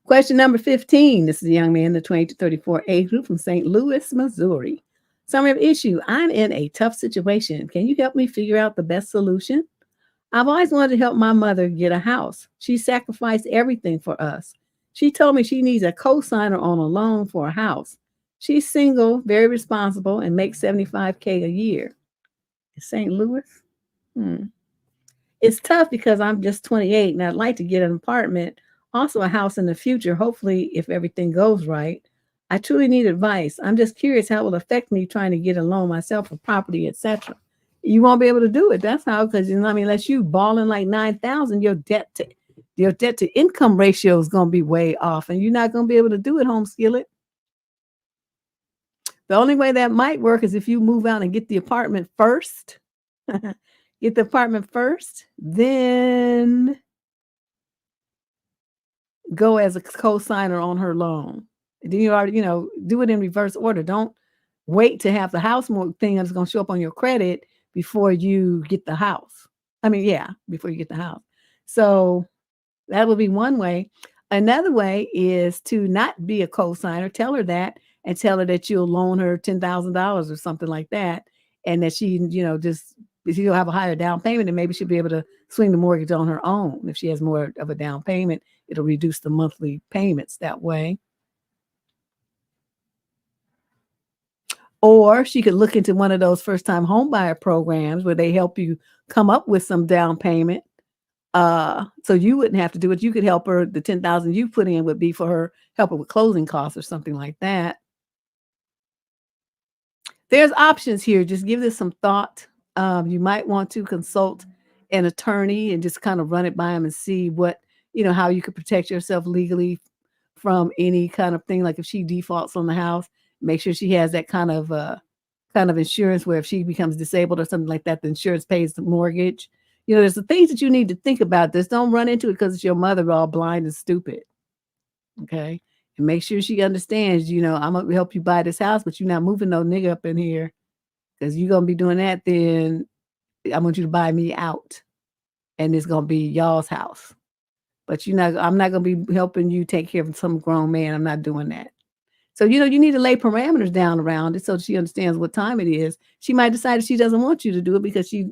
Question number 15. This is a young man in the 20 to 34 age group from St. Louis, Missouri. Summary of issue. I'm in a tough situation. Can you help me figure out the best solution? I've always wanted to help my mother get a house. She sacrificed everything for us. She told me she needs a co-signer on a loan for a house. She's single, very responsible, and makes $75K a year. St. Louis? It's tough because I'm just 28 and I'd like to get an apartment, also a house in the future, hopefully if everything goes right. I truly need advice. I'm just curious how it will affect me trying to get a loan myself for property, etc. You won't be able to do it. That's how, because unless you balling like 9,000, your debt to income ratio is going to be way off, and you're not going to be able to do it, home skillet. The only way that might work is if you move out and get the apartment first. Get the apartment first, then go as a co-signer on her loan. Then you already, do it in reverse order. Don't wait to have the house thing that's going to show up on your credit before you get the house. Before you get the house. So that would be one way. Another way is to not be a co-signer. Tell her that and tell her that you'll loan her $10,000 or something like that. And that she, she'll have a higher down payment and maybe she'll be able to swing the mortgage on her own. If she has more of a down payment, it'll reduce the monthly payments that way. Or she could look into one of those first-time home buyer programs where they help you come up with some down payment. So you wouldn't have to do it. You could help her. The $10,000 you put in would be for her, help her with closing costs or something like that. There's options here. Just give this some thought. You might want to consult an attorney and just kind of run it by him and see what, how you could protect yourself legally from any kind of thing. Like if she defaults on the house, make sure she has that kind of insurance where if she becomes disabled or something like that, the insurance pays the mortgage. There's the things that you need to think about. Just don't run into it because it's your mother all blind and stupid. Okay. And make sure she understands, I'm going to help you buy this house, but you're not moving no nigga up in here because you're going to be doing that. Then I want you to buy me out and it's going to be y'all's house. But I'm not going to be helping you take care of some grown man. I'm not doing that. So, you need to lay parameters down around it so she understands what time it is. She might decide she doesn't want you to do it because you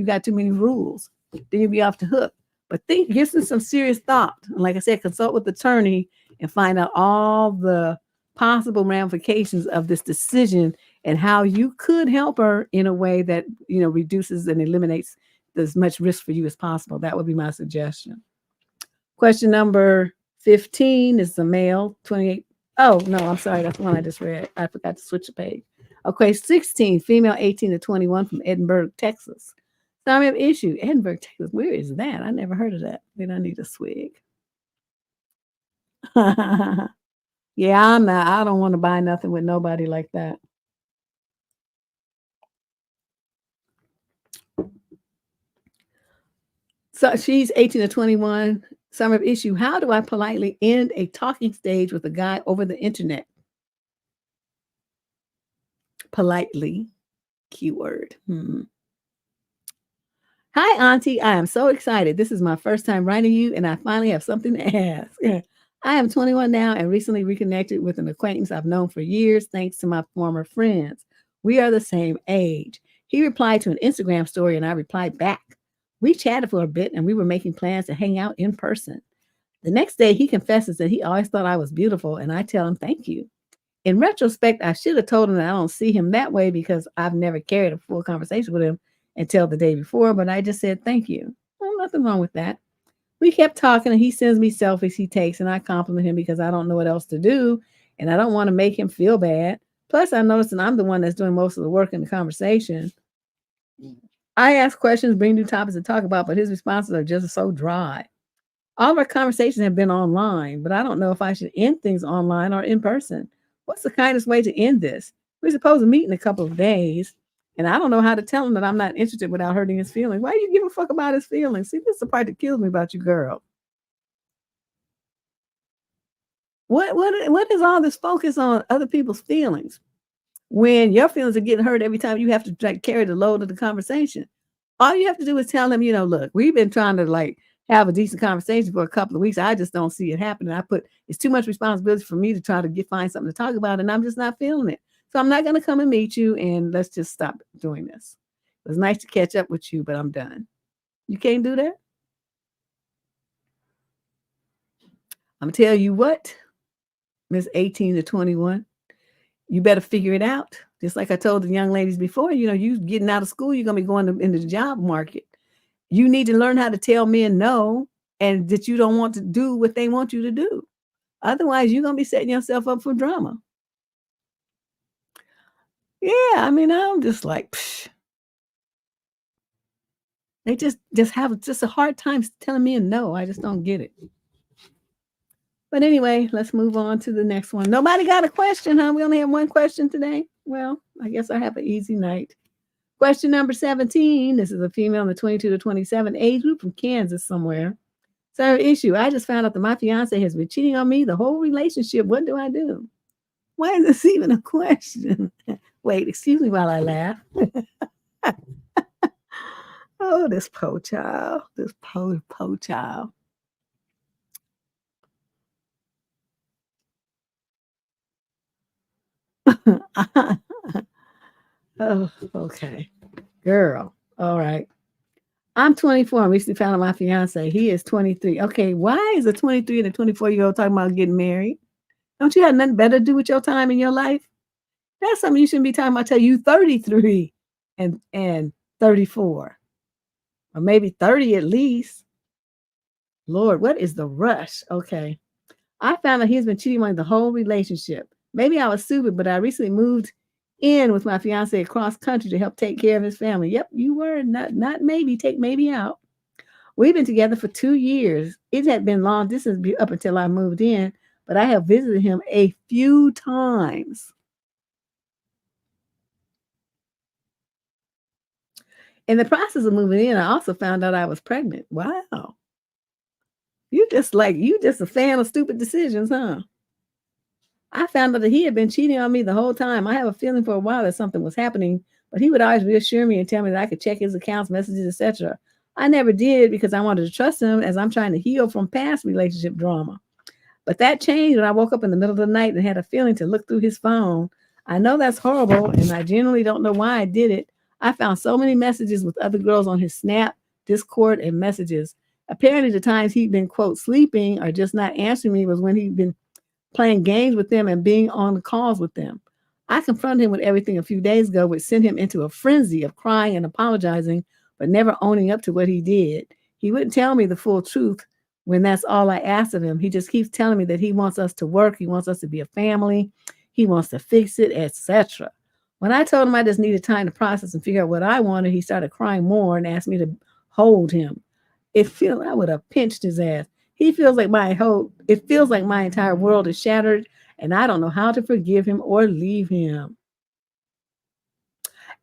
got too many rules. Then you'll be off the hook. But give some serious thought. And like I said, consult with the attorney and find out all the possible ramifications of this decision and how you could help her in a way that, reduces and eliminates as much risk for you as possible. That would be my suggestion. Question number 15 is the male, 28. Oh, no, I'm sorry. That's the one I just read. I forgot to switch the page. Okay, 16, female 18 to 21 from Edinburgh, Texas. Summary of issue, Edinburgh, Texas. Where is that? I never heard of that. Then I need a swig. Yeah, I don't want to buy nothing with nobody like that. So she's 18 to 21. Summary of issue, how do I politely end a talking stage with a guy over the internet? Politely, keyword. Hi, Auntie. I am so excited. This is my first time writing you, and I finally have something to ask. I am 21 now and recently reconnected with an acquaintance I've known for years thanks to my former friends. We are the same age. He replied to an Instagram story, and I replied back. We chatted for a bit, and we were making plans to hang out in person. The next day, he confesses that he always thought I was beautiful, and I tell him thank you. In retrospect, I should have told him that I don't see him that way because I've never carried a full conversation with him until the day before, but I just said thank you. Well, nothing wrong with that. We kept talking and he sends me selfies he takes and I compliment him because I don't know what else to do and I don't want to make him feel bad. Plus, I noticed that I'm the one that's doing most of the work in the conversation. I ask questions, bring new topics to talk about, but his responses are just so dry. All of our conversations have been online, but I don't know if I should end things online or in person. What's the kindest way to end this? We're supposed to meet in a couple of days, and I don't know how to tell him that I'm not interested without hurting his feelings. Why do you give a fuck about his feelings? See, this is the part that kills me about you, girl. What is all this focus on other people's feelings when your feelings are getting hurt every time you have to like carry the load of the conversation? All you have to do is tell them, look, we've been trying to like have a decent conversation for a couple of weeks. I just don't see it happening. It's too much responsibility for me to try to find something to talk about, and I'm just not feeling it. So I'm not going to come and meet you, and let's just stop doing this. It was nice to catch up with you, but I'm done. You can't do that. I'm gonna tell you what, Miss 18 to 21, you better figure it out. Just like I told the young ladies before, you getting out of school, you're gonna be going into the job market. You need to learn how to tell men no and that you don't want to do what they want you to do. Otherwise, you're gonna be setting yourself up for drama. Yeah, I mean, I'm just like, psh, they just have just a hard time telling me a no. I just don't get it. But anyway, let's move on to the next one. Nobody got a question, huh? We only have one question today. Well, I guess I have an easy night. Question number 17. This is a female in the 22 to 27 age group from Kansas somewhere. So issue, I just found out that my fiance has been cheating on me the whole relationship. What do I do? Why is this even a question? Wait, excuse me while I laugh. Oh, this poor child. This poor child. Oh, okay. Girl. All right. I'm 24 and recently found out my fiance. He is 23. Okay, why is a 23 and a 24-year-old talking about getting married? Don't you have nothing better to do with your time in your life? That's something you shouldn't be talking about till you 33 and 34. Or maybe 30 at least. Lord, what is the rush? Okay. I found out he's been cheating on the whole relationship. Maybe I was stupid, but I recently moved in with my fiance across country to help take care of his family. Yep, you were not maybe, take maybe out. We've been together for 2 years. It had been long distance up until I moved in, but I have visited him a few times. In the process of moving in, I also found out I was pregnant. Wow. You just a fan of stupid decisions, huh? I found out that he had been cheating on me the whole time. I have a feeling for a while that something was happening, but he would always reassure me and tell me that I could check his accounts, messages, etc. I never did because I wanted to trust him as I'm trying to heal from past relationship drama. But that changed when I woke up in the middle of the night and had a feeling to look through his phone. I know that's horrible, and I genuinely don't know why I did it. I found so many messages with other girls on his Snap, Discord, and messages. Apparently, the times he'd been, quote, sleeping or just not answering me was when he'd been playing games with them and being on the calls with them. I confronted him with everything a few days ago, which sent him into a frenzy of crying and apologizing, but never owning up to what he did. He wouldn't tell me the full truth when that's all I asked of him. He just keeps telling me that he wants us to work, he wants us to be a family, he wants to fix it, etc. When I told him I just needed time to process and figure out what I wanted, he started crying more and asked me to hold him. I would have pinched his ass. It feels like my entire world is shattered and I don't know how to forgive him or leave him.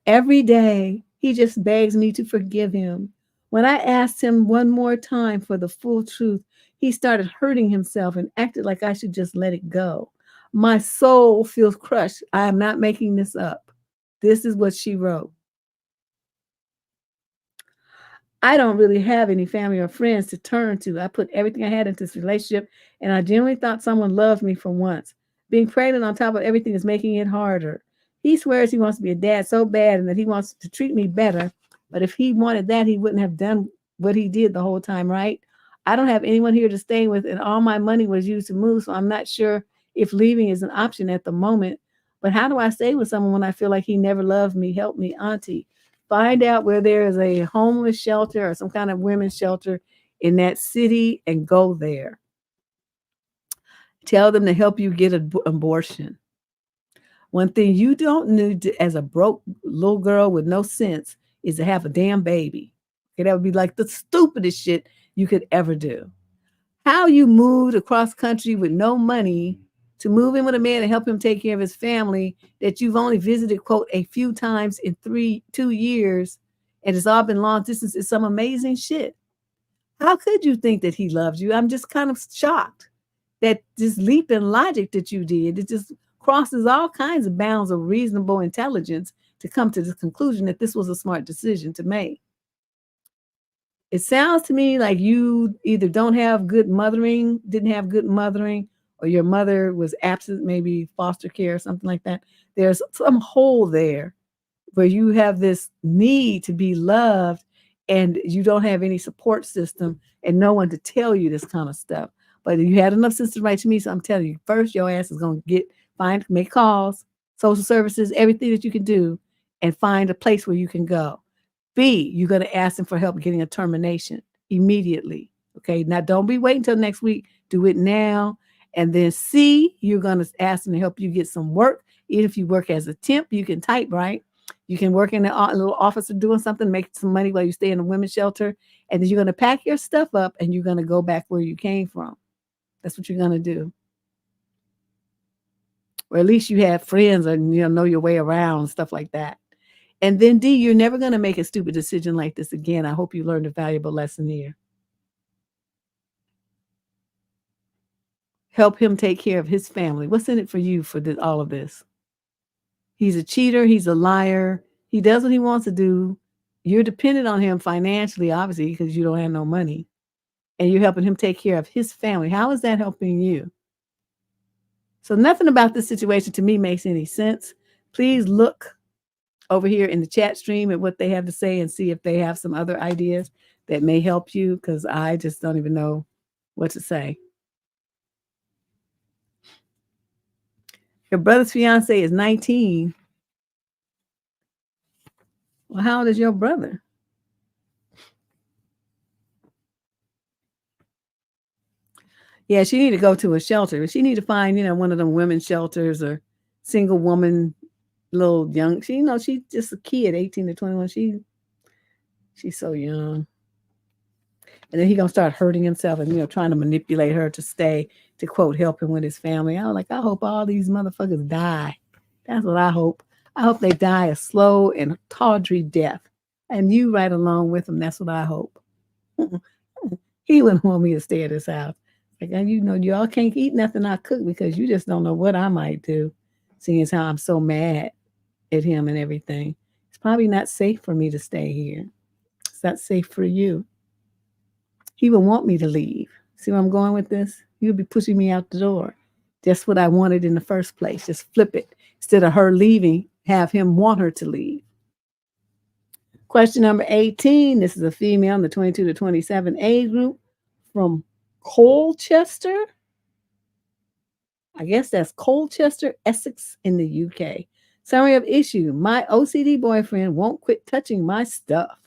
Every day, he just begs me to forgive him. When I asked him one more time for the full truth, he started hurting himself and acted like I should just let it go. My soul feels crushed. I am not making this up. This is what she wrote. I don't really have any family or friends to turn to. I put everything I had into this relationship, and I genuinely thought someone loved me for once. Being pregnant on top of everything is making it harder. He swears he wants to be a dad so bad and that he wants to treat me better. But if he wanted that, he wouldn't have done what he did the whole time, right? I don't have anyone here to stay with, and all my money was used to move, so I'm not sure if leaving is an option at the moment. But how do I stay with someone when I feel like he never loved me? Help me, Auntie. Find out where there is a homeless shelter or some kind of women's shelter in that city and go there. Tell them to help you get an abortion. One thing you don't need to, as a broke little girl with no sense is to have a damn baby. Okay, that would be like the stupidest shit you could ever do. How you moved across country with no money to move in with a man and help him take care of his family that you've only visited, quote, a few times in 2 years, and it's all been long distance is some amazing shit. How could you think that he loves you? I'm just kind of shocked that this leap in logic that you did, it just crosses all kinds of bounds of reasonable intelligence to come to the conclusion that this was a smart decision to make. It sounds to me like you either don't have good mothering, didn't have good mothering, or your mother was absent, maybe foster care or something like that. There's some hole there where you have this need to be loved and you don't have any support system and no one to tell you this kind of stuff. But you had enough sense to write to me, so I'm telling you, first your ass is going to make calls, social services, everything that you can do, and find a place where you can go. B, you're going to ask them for help getting a termination immediately. Okay, now don't be waiting until next week. Do it now. And then C, you're going to ask them to help you get some work. Even if you work as a temp, you can type, right? You can work in a little office or doing something, make some money while you stay in a women's shelter. And then you're going to pack your stuff up and you're going to go back where you came from. That's what you're going to do. Or at least you have friends and know your way around, stuff like that. And then D, you're never going to make a stupid decision like this again. I hope you learned a valuable lesson here. Help him take care of his family. What's in it for you for all of this? He's a cheater. He's a liar. He does what he wants to do. You're dependent on him financially, obviously, because you don't have no money. And you're helping him take care of his family. How is that helping you? So nothing about this situation to me makes any sense. Please look over here in the chat stream at what they have to say and see if they have some other ideas that may help you, because I just don't even know what to say. Your brother's fiance is 19. Well, how old is your brother? Yeah, she need to go to a shelter. She need to find, one of them women's shelters or single woman, little young. She's just a kid, 18 to 21. She's so young. And then he gonna start hurting himself and trying to manipulate her to stay, to quote, help him with his family. I was like, I hope all these motherfuckers die. That's what I hope. I hope they die a slow and tawdry death. And you right along with them. That's what I hope. He wouldn't want me to stay at his house. Like, y'all can't eat nothing I cook because you just don't know what I might do, seeing as how I'm so mad at him and everything. It's probably not safe for me to stay here. It's not safe for you. He would want me to leave. See where I'm going with this? He would be pushing me out the door. Just what I wanted in the first place. Just flip it. Instead of her leaving, have him want her to leave. Question number 18. This is a female in the 22 to 27 age group from Colchester. I guess that's Colchester, Essex in the UK. Summary of issue. My OCD boyfriend won't quit touching my stuff.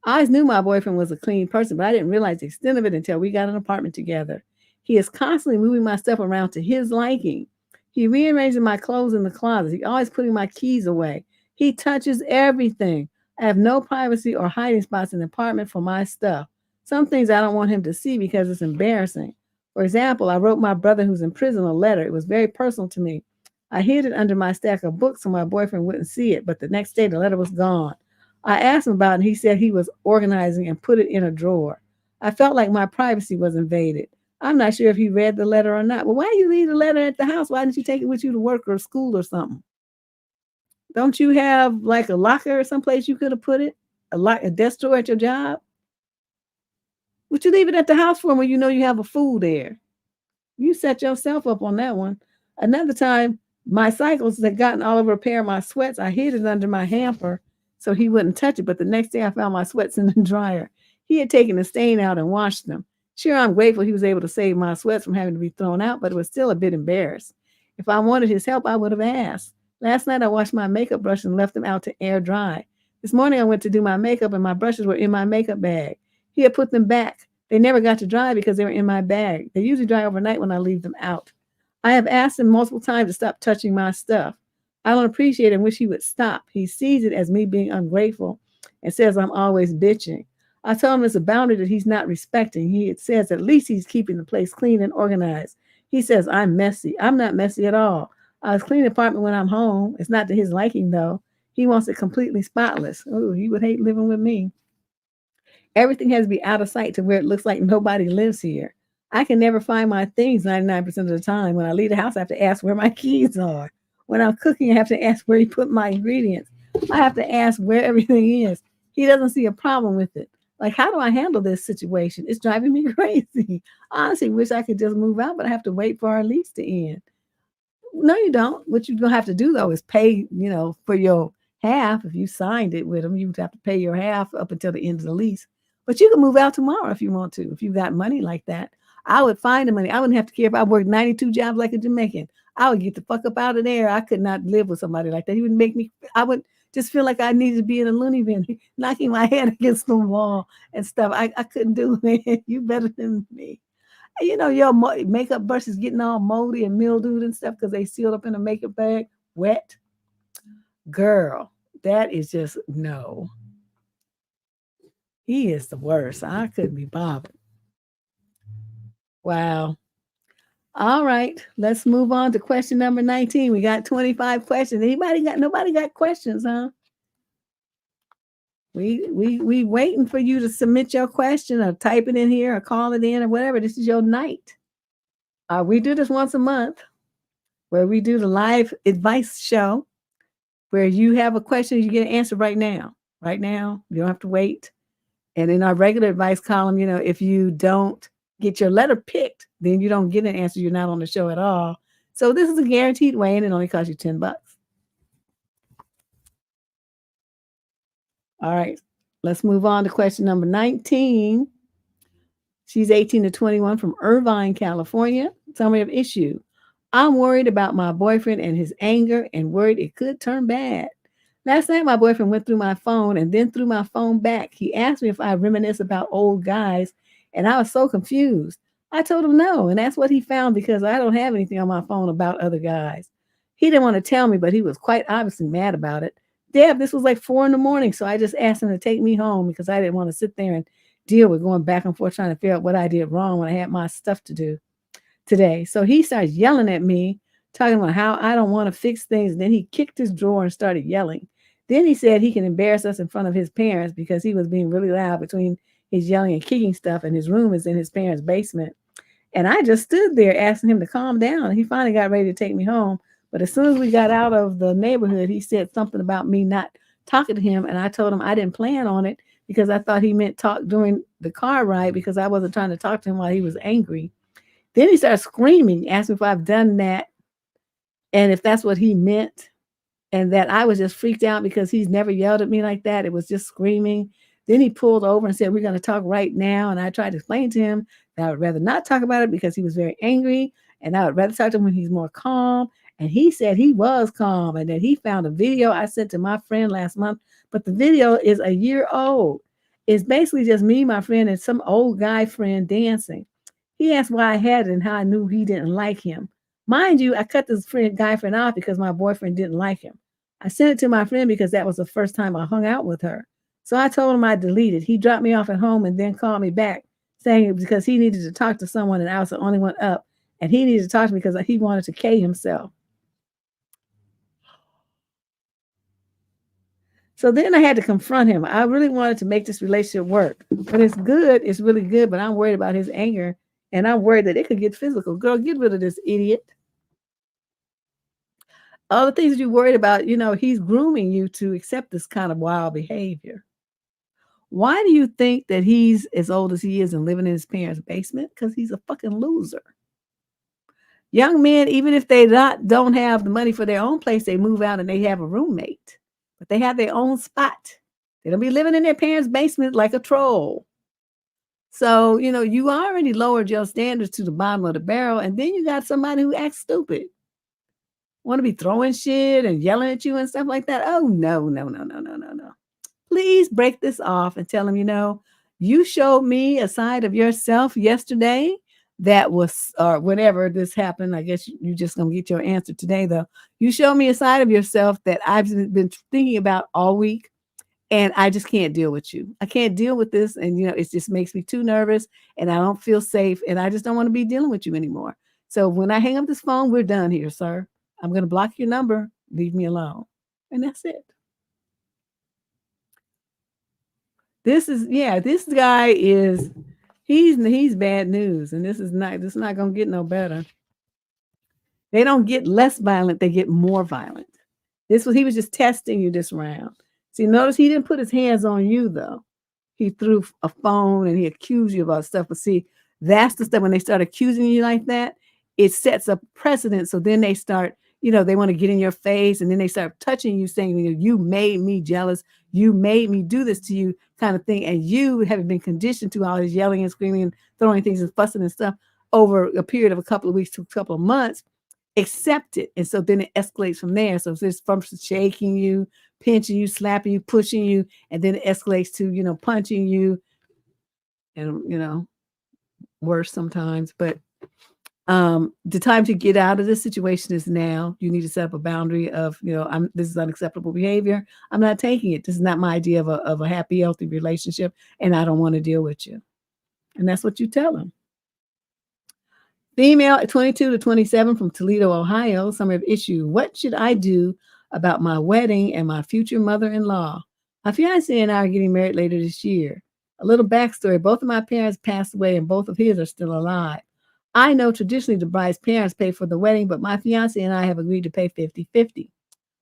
I always knew my boyfriend was a clean person, but I didn't realize the extent of it until we got an apartment together. He is constantly moving my stuff around to his liking. He rearranges my clothes in the closet. He's always putting my keys away. He touches everything. I have no privacy or hiding spots in the apartment for my stuff. Some things I don't want him to see because it's embarrassing. For example, I wrote my brother who's in prison a letter. It was very personal to me. I hid it under my stack of books so my boyfriend wouldn't see it, but the next day the letter was gone. I asked him about it and he said he was organizing and put it in a drawer. I felt like my privacy was invaded. I'm not sure if he read the letter or not. Well, why did you leave the letter at the house? Why didn't you take it with you to work or school or something? Don't you have like a locker or someplace you could have put it? A desk drawer at your job? What you leave it at the house for when you know you have a fool there? You set yourself up on that one. Another time, my cycles had gotten all over a pair of my sweats. I hid it under my hamper so he wouldn't touch it. But the next day, I found my sweats in the dryer. He had taken the stain out and washed them. Sure, I'm grateful he was able to save my sweats from having to be thrown out, but it was still a bit embarrassed. If I wanted his help, I would have asked. Last night, I washed my makeup brush and left them out to air dry. This morning, I went to do my makeup and my brushes were in my makeup bag. He had put them back. They never got to dry because they were in my bag. They usually dry overnight when I leave them out. I have asked him multiple times to stop touching my stuff. I don't appreciate it and wish he would stop. He sees it as me being ungrateful and says I'm always bitching. I told him it's a boundary that he's not respecting. He says at least he's keeping the place clean and organized. He says I'm messy. I'm not messy at all. I was cleaning the apartment when I'm home. It's not to his liking, though. He wants it completely spotless. Oh, he would hate living with me. Everything has to be out of sight to where it looks like nobody lives here. I can never find my things 99% of the time. When I leave the house, I have to ask where my keys are. When I'm cooking, I have to ask where he put my ingredients. I have to ask where everything is. He doesn't see a problem with it. Like, how do I handle this situation? It's driving me crazy. I honestly wish I could just move out, but I have to wait for our lease to end. No, you don't. What you're gonna have to do though is pay, for your half. If you signed it with them, you would have to pay your half up until the end of the lease. But you can move out tomorrow if you want to. If you got money like that, I would find the money. I wouldn't have to care if I worked 92 jobs like a Jamaican. I would get the fuck up out of there. I could not live with somebody like that. He would make me. I would just feel like I needed to be in a loony bin, knocking my head against the wall and stuff. I couldn't do it. You better than me. Your makeup brush is getting all moldy and mildewed and stuff because they sealed up in a makeup bag, wet. Girl, that is just no. He is the worst. I couldn't be bothered. Wow. All right, let's move on to question number 19. We got 25 questions. Nobody got questions, huh? We waiting for you to submit your question or type it in here or call it in or whatever. This is your night. We do this once a month where we do the live advice show where you have a question, you get an answer right now. Right now. You don't have to wait. And in our regular advice column, if you don't get your letter picked, then you don't get an answer. You're not on the show at all. So this is a guaranteed way, and it only costs you $10. All right. Let's move on to question number 19. She's 18 to 21 from Irvine, California. Summary of issue. I'm worried about my boyfriend and his anger and worried it could turn bad. Last night, my boyfriend went through my phone and then threw my phone back. He asked me if I reminisce about old guys, and I was so confused. I told him no, and that's what he found because I don't have anything on my phone about other guys. He didn't want to tell me, but he was quite obviously mad about it. Deb, this was like 4 a.m, so I just asked him to take me home because I didn't want to sit there and deal with going back and forth trying to figure out what I did wrong when I had my stuff to do today. So he starts yelling at me, talking about how I don't want to fix things. And then he kicked his drawer and started yelling. Then he said he can embarrass us in front of his parents because he was being really loud between his yelling and kicking stuff, and his room is in his parents' basement. And I just stood there asking him to calm down. And he finally got ready to take me home. But as soon as we got out of the neighborhood, he said something about me not talking to him. And I told him I didn't plan on it because I thought he meant talk during the car ride because I wasn't trying to talk to him while he was angry. Then he started screaming, asking if I've done that and if that's what he meant. And that I was just freaked out because he's never yelled at me like that. It was just screaming. Then he pulled over and said, we're going to talk right now. And I tried to explain to him that I would rather not talk about it because he was very angry. And I would rather talk to him when he's more calm. And he said he was calm and that he found a video I sent to my friend last month. But the video is a year old. It's basically just me, my friend, and some old guy friend dancing. He asked why I had it and how I knew he didn't like him. Mind you, I cut this guy friend off because my boyfriend didn't like him. I sent it to my friend because that was the first time I hung out with her. So I told him I deleted. He dropped me off at home and then called me back saying it because he needed to talk to someone and I was the only one up. And he needed to talk to me because he wanted to K himself. So then I had to confront him. I really wanted to make this relationship work. But it's good. It's really good. But I'm worried about his anger. And I'm worried that it could get physical. Girl, get rid of this idiot. All the things that you're worried about, he's grooming you to accept this kind of wild behavior. Why do you think that he's as old as he is and living in his parents' basement? Because he's a fucking loser. Young men, even if they don't have the money for their own place, they move out and they have a roommate. But they have their own spot. They don't be living in their parents' basement like a troll. So, you already lowered your standards to the bottom of the barrel, and then you got somebody who acts stupid. Want to be throwing shit and yelling at you and stuff like that. Oh, no, no, no, no, no, no, no. Please break this off and tell him, you showed me a side of yourself yesterday that was, or whenever this happened. I guess you just going to get your answer today, though. You showed me a side of yourself that I've been thinking about all week, and I just can't deal with you. I can't deal with this. And, it just makes me too nervous, and I don't feel safe, and I just don't want to be dealing with you anymore. So when I hang up this phone, we're done here, sir. I'm going to block your number. Leave me alone. And that's it. This guy is, he's bad news. And this is not going to get no better. They don't get less violent. They get more violent. He was just testing you this round. See, notice he didn't put his hands on you though. He threw a phone and he accused you about stuff. But see, that's the stuff when they start accusing you like that, it sets a precedent. So then they start, they want to get in your face, and then they start touching you, saying, you made me jealous. You made me do this to you, kind of thing. And you haven't been conditioned to all this yelling and screaming and throwing things and fussing and stuff over a period of a couple of weeks to a couple of months. Accept it. And so then it escalates from there. So it's from shaking you, pinching you, slapping you, pushing you, and then it escalates to, punching you and, worse sometimes. But the time to get out of this situation is now. You need to set up a boundary of, this is unacceptable behavior. I'm not taking it. This is not my idea of a happy, healthy relationship, and I don't want to deal with you. And that's what you tell them. Female at 22 to 27 from Toledo, Ohio. Summary of issue. What should I do about my wedding and my future mother-in-law? My fiance and I are getting married later this year. A little backstory. Both of my parents passed away and both of his are still alive. I know traditionally the bride's parents pay for the wedding, but my fiance and I have agreed to pay 50-50.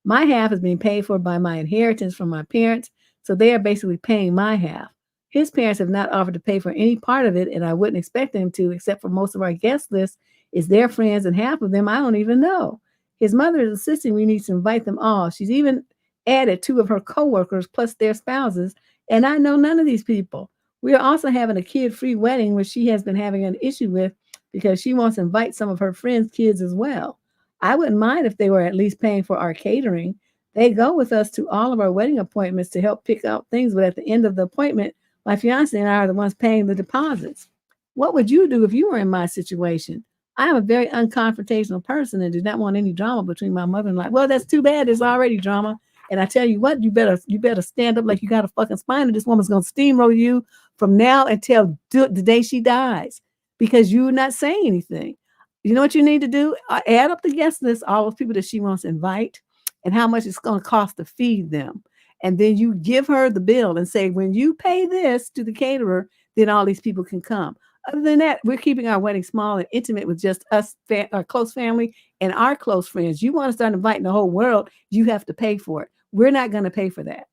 My half is being paid for by my inheritance from my parents, so they are basically paying my half. His parents have not offered to pay for any part of it, and I wouldn't expect them to, except for most of our guest list is their friends, and half of them I don't even know. His mother is insisting we need to invite them all. She's even added 2 of her coworkers plus their spouses, and I know none of these people. We are also having a kid-free wedding, which she has been having an issue with because she wants to invite some of her friends' kids as well. I wouldn't mind if they were at least paying for our catering. They go with us to all of our wedding appointments to help pick out things, but at the end of the appointment, my fiance and I are the ones paying the deposits. What would you do if you were in my situation? I am a very unconfrontational person and do not want any drama between my mother-in-law. Well, that's too bad. There's already drama. And I tell you what, you better stand up like you got a fucking spine, and this woman's going to steamroll you from now until the day she dies because you're not saying anything. You know what you need to do? Add up the guest list, all those people that she wants to invite, and how much it's going to cost to feed them. And then you give her the bill and say, when you pay this to the caterer, then all these people can come. Other than that, we're keeping our wedding small and intimate with just us, our close family, and our close friends. You want to start inviting the whole world, you have to pay for it. We're not going to pay for that.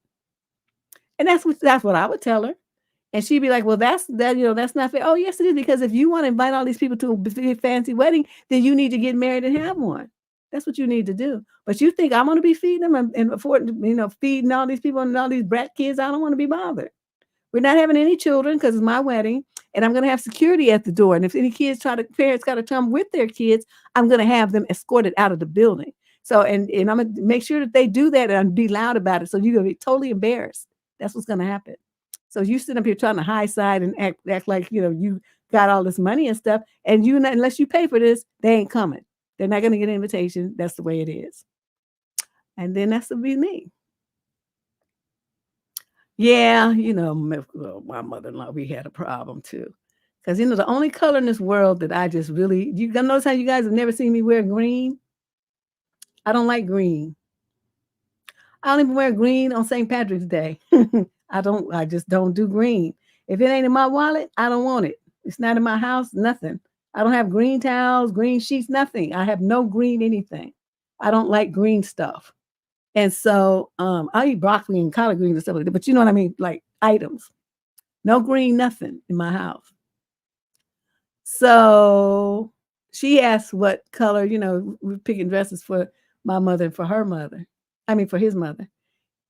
And that's what I would tell her. And she'd be like, well, that's not fair. Oh, yes, it is. Because if you want to invite all these people to a big fancy wedding, then you need to get married and have one. That's what you need to do. But you think I'm going to be feeding them and affording, feeding all these people and all these brat kids? I don't want to be bothered. We're not having any children because it's my wedding, and I'm going to have security at the door. And if any parents got to come with their kids, I'm going to have them escorted out of the building. So, and I'm going to make sure that they do that and be loud about it. So you're going to be totally embarrassed. That's what's going to happen. So you sit up here trying to high side and act like, you got all this money and stuff. And unless you pay for this, they ain't coming. They're not going to get an invitation. That's the way it is. And then that's to be me. Yeah, my mother-in-law, we had a problem too. Because, the only color in this world that I just really, you notice how you guys have never seen me wear green? I don't like green. I don't even wear green on St. Patrick's Day. I just don't do green. If it ain't in my wallet, I don't want it. It's not in my house, nothing. I don't have green towels, green sheets, nothing. I have no green anything. I don't like green stuff. And so I eat broccoli and collard greens and stuff like that, but you know what I mean? Like items. No green, nothing in my house. So she asked what color, we're picking dresses for my mother and for her mother. I mean, for his mother.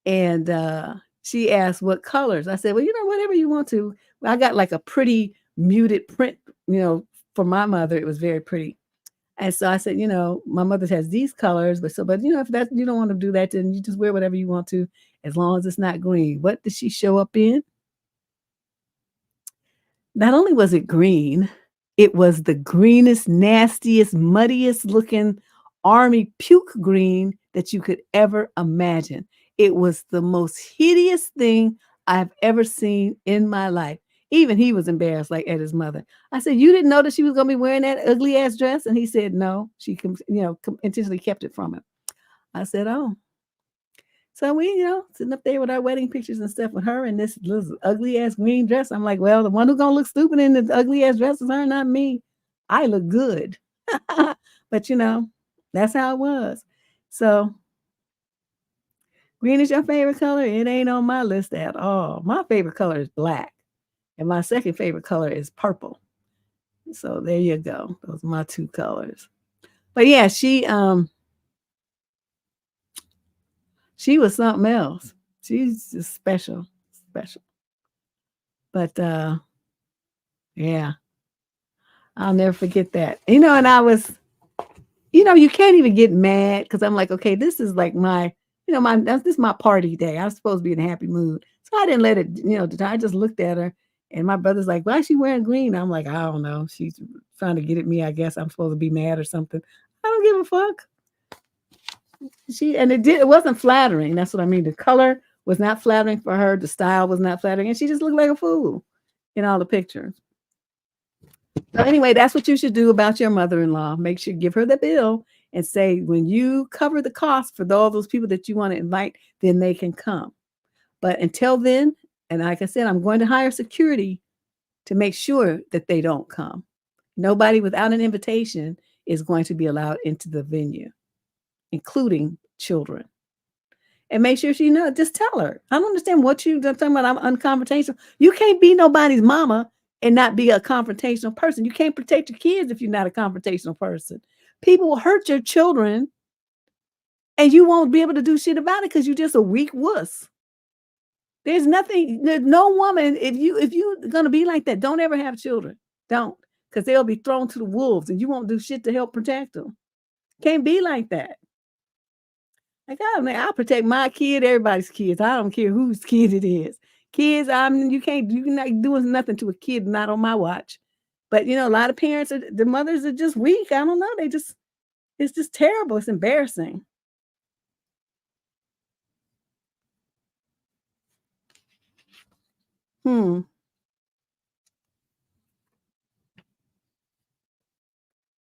And she asked what colors. I said, well, whatever you want to. I got like a pretty muted print, for my mother. It was very pretty. And so I said, my mother has these colors, but if that you don't want to do that, then you just wear whatever you want to, as long as it's not green. What did she show up in? Not only was it green, it was the greenest, nastiest, muddiest looking army puke green that you could ever imagine. It was the most hideous thing I've ever seen in my life. Even he was embarrassed, like at his mother. I said, "You didn't know that she was going to be wearing that ugly ass dress?" And he said, "No, she, intentionally kept it from him." I said, "Oh." So we, sitting up there with our wedding pictures and stuff with her in this little ugly ass green dress. I'm like, well, the one who's gonna look stupid in the ugly ass dress is her, not me. I look good. But that's how it was. So green is your favorite color? It ain't on my list at all. My favorite color is black. And my second favorite color is purple. So there you go. Those are my two colors. But yeah, she was something else. She's just special. But yeah, I'll never forget that. And I was, you can't even get mad because I'm like, okay, this is like my, this is my party day. I'm supposed to be in a happy mood. So I didn't let it, I just looked at her and my brother's like, why is she wearing green? I'm like, I don't know. She's trying to get at me. I guess I'm supposed to be mad or something. I don't give a fuck. It wasn't flattering. That's what I mean. The color was not flattering for her. The style was not flattering. And she just looked like a fool in all the pictures. So anyway, that's what you should do about your mother-in-law. Make sure give her the bill and say, when you cover the cost for all those people that you want to invite, then they can come. But until then, and like I said, I'm going to hire security to make sure that they don't come. Nobody without an invitation is going to be allowed into the venue, including children. And make sure she knows. Just tell her. I don't understand what you're talking about. I'm unconfrontational. You can't be nobody's mama and not be a confrontational person. You can't protect your kids if you're not a confrontational person. People will hurt your children and you won't be able to do shit about it because you're just a weak wuss. There's no woman, if you're gonna be like that, don't ever have children. Don't, because they'll be thrown to the wolves and you won't do shit to help protect them. Can't be like that. Like, oh man, I'll protect my kid, everybody's kids. I don't care whose kid it is. Kids, you're not doing nothing to a kid, not on my watch. But a lot of parents, the mothers are just weak. I don't know. It's just terrible. It's embarrassing.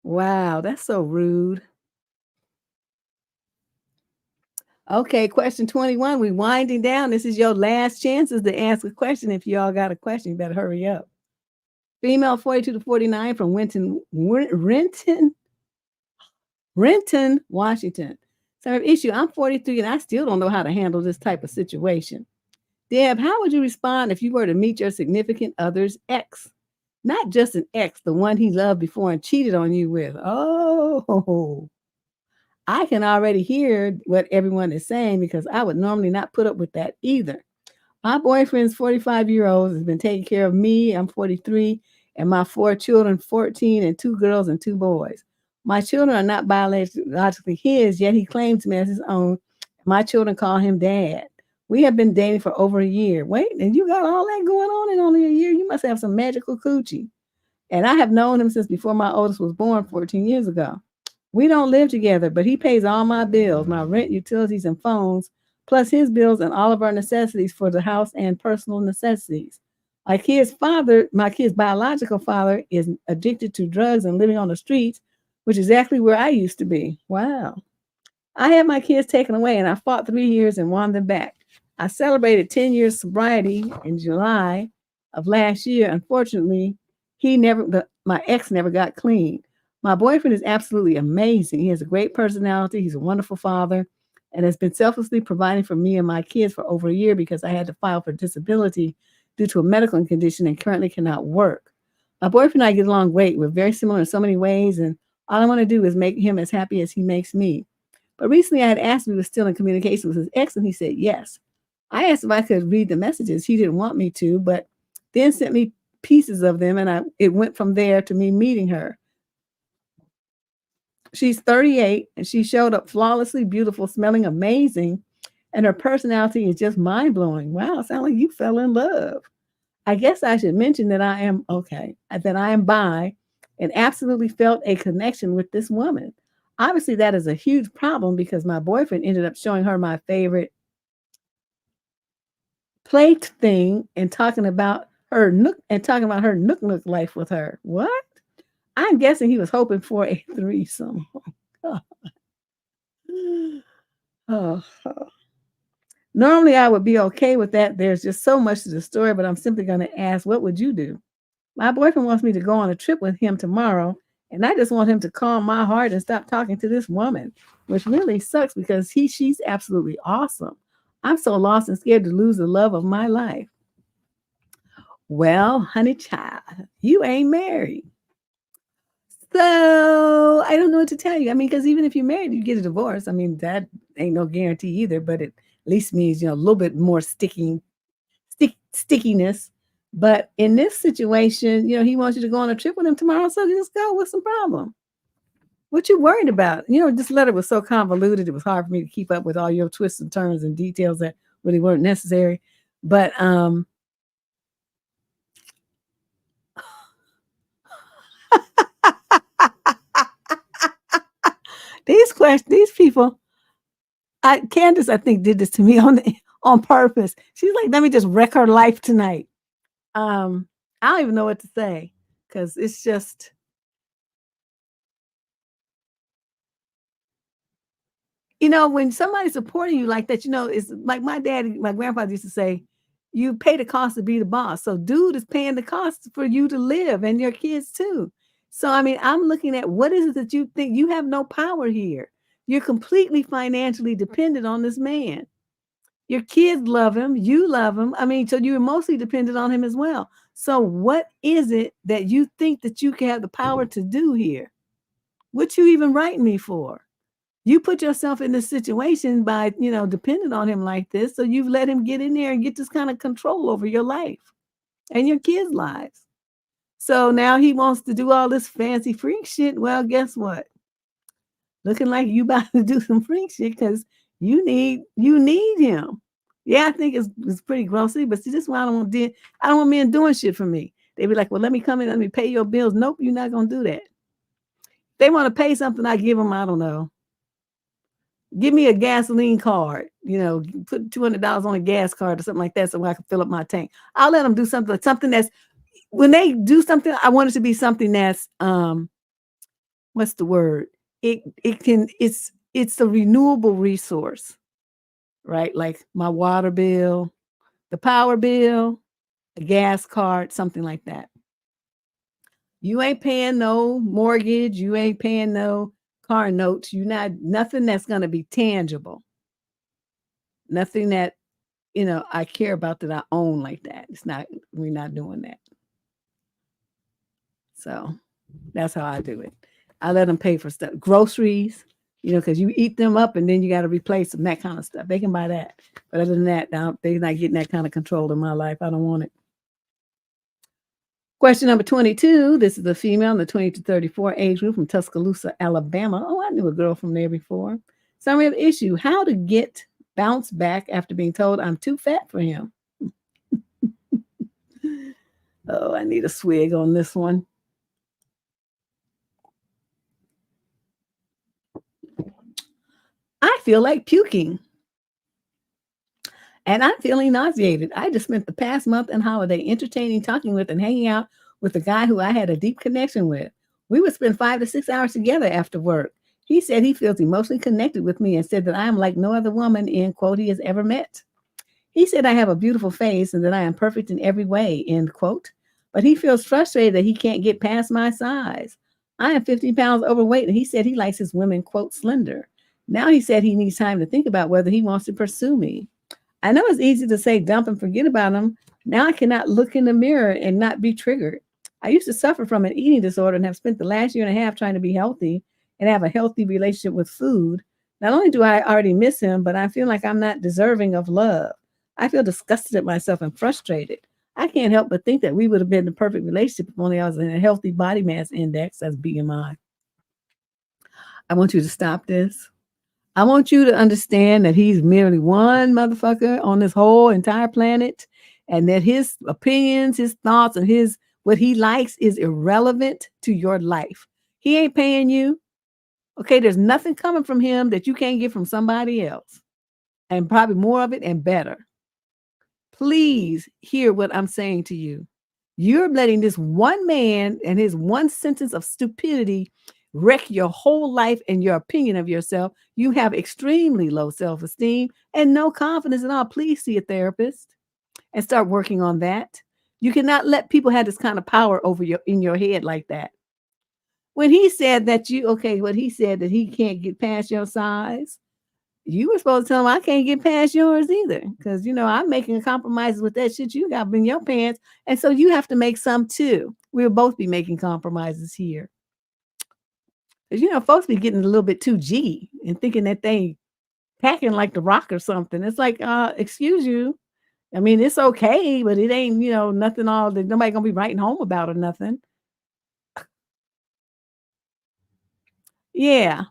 Wow, that's so rude. Okay, question 21. We're winding down. This is your last chances to ask a question. If y'all got a question, you better hurry up. Female 42 to 49 from Renton, Washington. So issue, I'm 43 and I still don't know how to handle this type of situation. Deb, how would you respond if you were to meet your significant other's ex? Not just an ex, the one he loved before and cheated on you with. Oh, I can already hear what everyone is saying because I would normally not put up with that either. My boyfriend's 45-year-old has been taking care of me. I'm 43, and my 4 children, 14, and 2 girls and 2 boys. My children are not biologically his, yet he claims me as his own. My children call him dad. We have been dating for over a year. Wait, and you got all that going on in only a year? You must have some magical coochie. And I have known him since before my oldest was born 14 years ago. We don't live together, but he pays all my bills, my rent, utilities, and phones, plus his bills and all of our necessities for the house and personal necessities. My kid's biological father is addicted to drugs and living on the streets, which is exactly where I used to be. Wow. I had my kids taken away and I fought 3 years and won them back. I celebrated 10 years sobriety in July of last year. Unfortunately, my ex never got clean. My boyfriend is absolutely amazing. He has a great personality. He's a wonderful father and has been selflessly providing for me and my kids for over a year because I had to file for disability due to a medical condition and currently cannot work. My boyfriend and I get along great. We're very similar in so many ways, and all I want to do is make him as happy as he makes me. But recently I had asked if he was still in communication with his ex, and he said yes. I asked if I could read the messages. He didn't want me to, but then sent me pieces of them, and it went from there to me meeting her. She's 38, and she showed up flawlessly beautiful, smelling amazing, and her personality is just mind-blowing. Wow, sounds like you fell in love. I guess I should mention that I am bi and absolutely felt a connection with this woman. Obviously, that is a huge problem because my boyfriend ended up showing her my favorite plate thing and talking about her nook life with her. What? I'm guessing he was hoping for a threesome. Oh. Normally, I would be okay with that. There's just so much to the story, but I'm simply going to ask, what would you do? My boyfriend wants me to go on a trip with him tomorrow, and I just want him to calm my heart and stop talking to this woman, which really sucks because she's absolutely awesome. I'm so lost and scared to lose the love of my life. Well, honey child, you ain't married. So I don't know what to tell you. I mean, because even if you're married, you get a divorce. I mean, that ain't no guarantee either, but it at least means, a little bit more stickiness. But in this situation, he wants you to go on a trip with him tomorrow, so just go. What's the problem? What you worried about? This letter was so convoluted, it was hard for me to keep up with all your twists and turns and details that really weren't necessary. But these people, Candace, I think, did this to me on purpose. She's like, let me just wreck her life tonight. I don't even know what to say because it's just, when somebody's supporting you like that, it's like my grandfather used to say, you pay the cost to be the boss. So dude is paying the cost for you to live and your kids too. So, I mean, I'm looking at what is it that you think you have no power here. You're completely financially dependent on this man. Your kids love him. You love him. I mean, so you're mostly dependent on him as well. So what is it that you think that you can have the power to do here? What you even writing me for? You put yourself in this situation by, depending on him like this. So you've let him get in there and get this kind of control over your life and your kids' lives. So now he wants to do all this fancy freak shit. Well, guess what? Looking like you about to do some freak shit because you need him. Yeah, I think it's pretty grossy, but see, this is why I don't want men doing shit for me. They be like, well, let me come in, let me pay your bills. Nope, you're not gonna do that. They want to pay something, I give them, I don't know. Give me a gasoline card, put $200 on a gas card or something like that so I can fill up my tank. I'll let them do something that's, when they do something, I want it to be something that's, what's the word? It's a renewable resource, right? Like my water bill, the power bill, a gas card, something like that. You ain't paying no mortgage. You ain't paying no car notes. Nothing that's going to be tangible. Nothing that, I care about that I own like that. We're not doing that. So that's how I do it. I let them pay for stuff, groceries, because you eat them up and then you got to replace them, that kind of stuff. They can buy that. But other than that, now they're not getting that kind of control in my life. I don't want it. Question number 22. This is a female in the 20 to 34 age group from Tuscaloosa, Alabama. Oh, I knew a girl from there before. Summary of the issue: how to get bounce back after being told I'm too fat for him. Oh, I need a swig on this one. I feel like puking. And I'm feeling nauseated. I just spent the past month and holiday entertaining, talking with, and hanging out with a guy who I had a deep connection with. We would spend 5 to 6 hours together after work. He said he feels emotionally connected with me and said that I am like no other woman, end quote, he has ever met. He said I have a beautiful face and that I am perfect in every way, end quote. But he feels frustrated that he can't get past my size. I am 50 pounds overweight, and he said he likes his women, quote, slender. Now he said he needs time to think about whether he wants to pursue me. I know it's easy to say dump and forget about them. Now I cannot look in the mirror and not be triggered. I used to suffer from an eating disorder and have spent the last year and a half trying to be healthy and have a healthy relationship with food. Not only do I already miss him, but I feel like I'm not deserving of love. I feel disgusted at myself and frustrated. I can't help but think that we would have been the perfect relationship if only I was in a healthy body mass index, that's BMI. I want you to stop this. I want you to understand that he's merely one motherfucker on this whole entire planet, and that his opinions, his thoughts, and his what he likes is irrelevant to your life. He ain't paying you. Okay, there's nothing coming from him that you can't get from somebody else, and probably more of it and better. Please hear what I'm saying to you. You're letting this one man and his one sentence of stupidity wreck your whole life and your opinion of yourself. You have extremely low self-esteem and no confidence at all. Please see a therapist and start working on that. You cannot let people have this kind of power over your in your head like that. When he said that what he said that he can't get past your size, you were supposed to tell him I can't get past yours either. Because I'm making compromises with that shit you got in your pants. And so you have to make some too. We'll both be making compromises here. Because folks be getting a little bit too G and thinking that they packing like the Rock or something. It's like, excuse you. I mean, it's okay, but it ain't, nothing all that nobody gonna be writing home about or nothing. Yeah.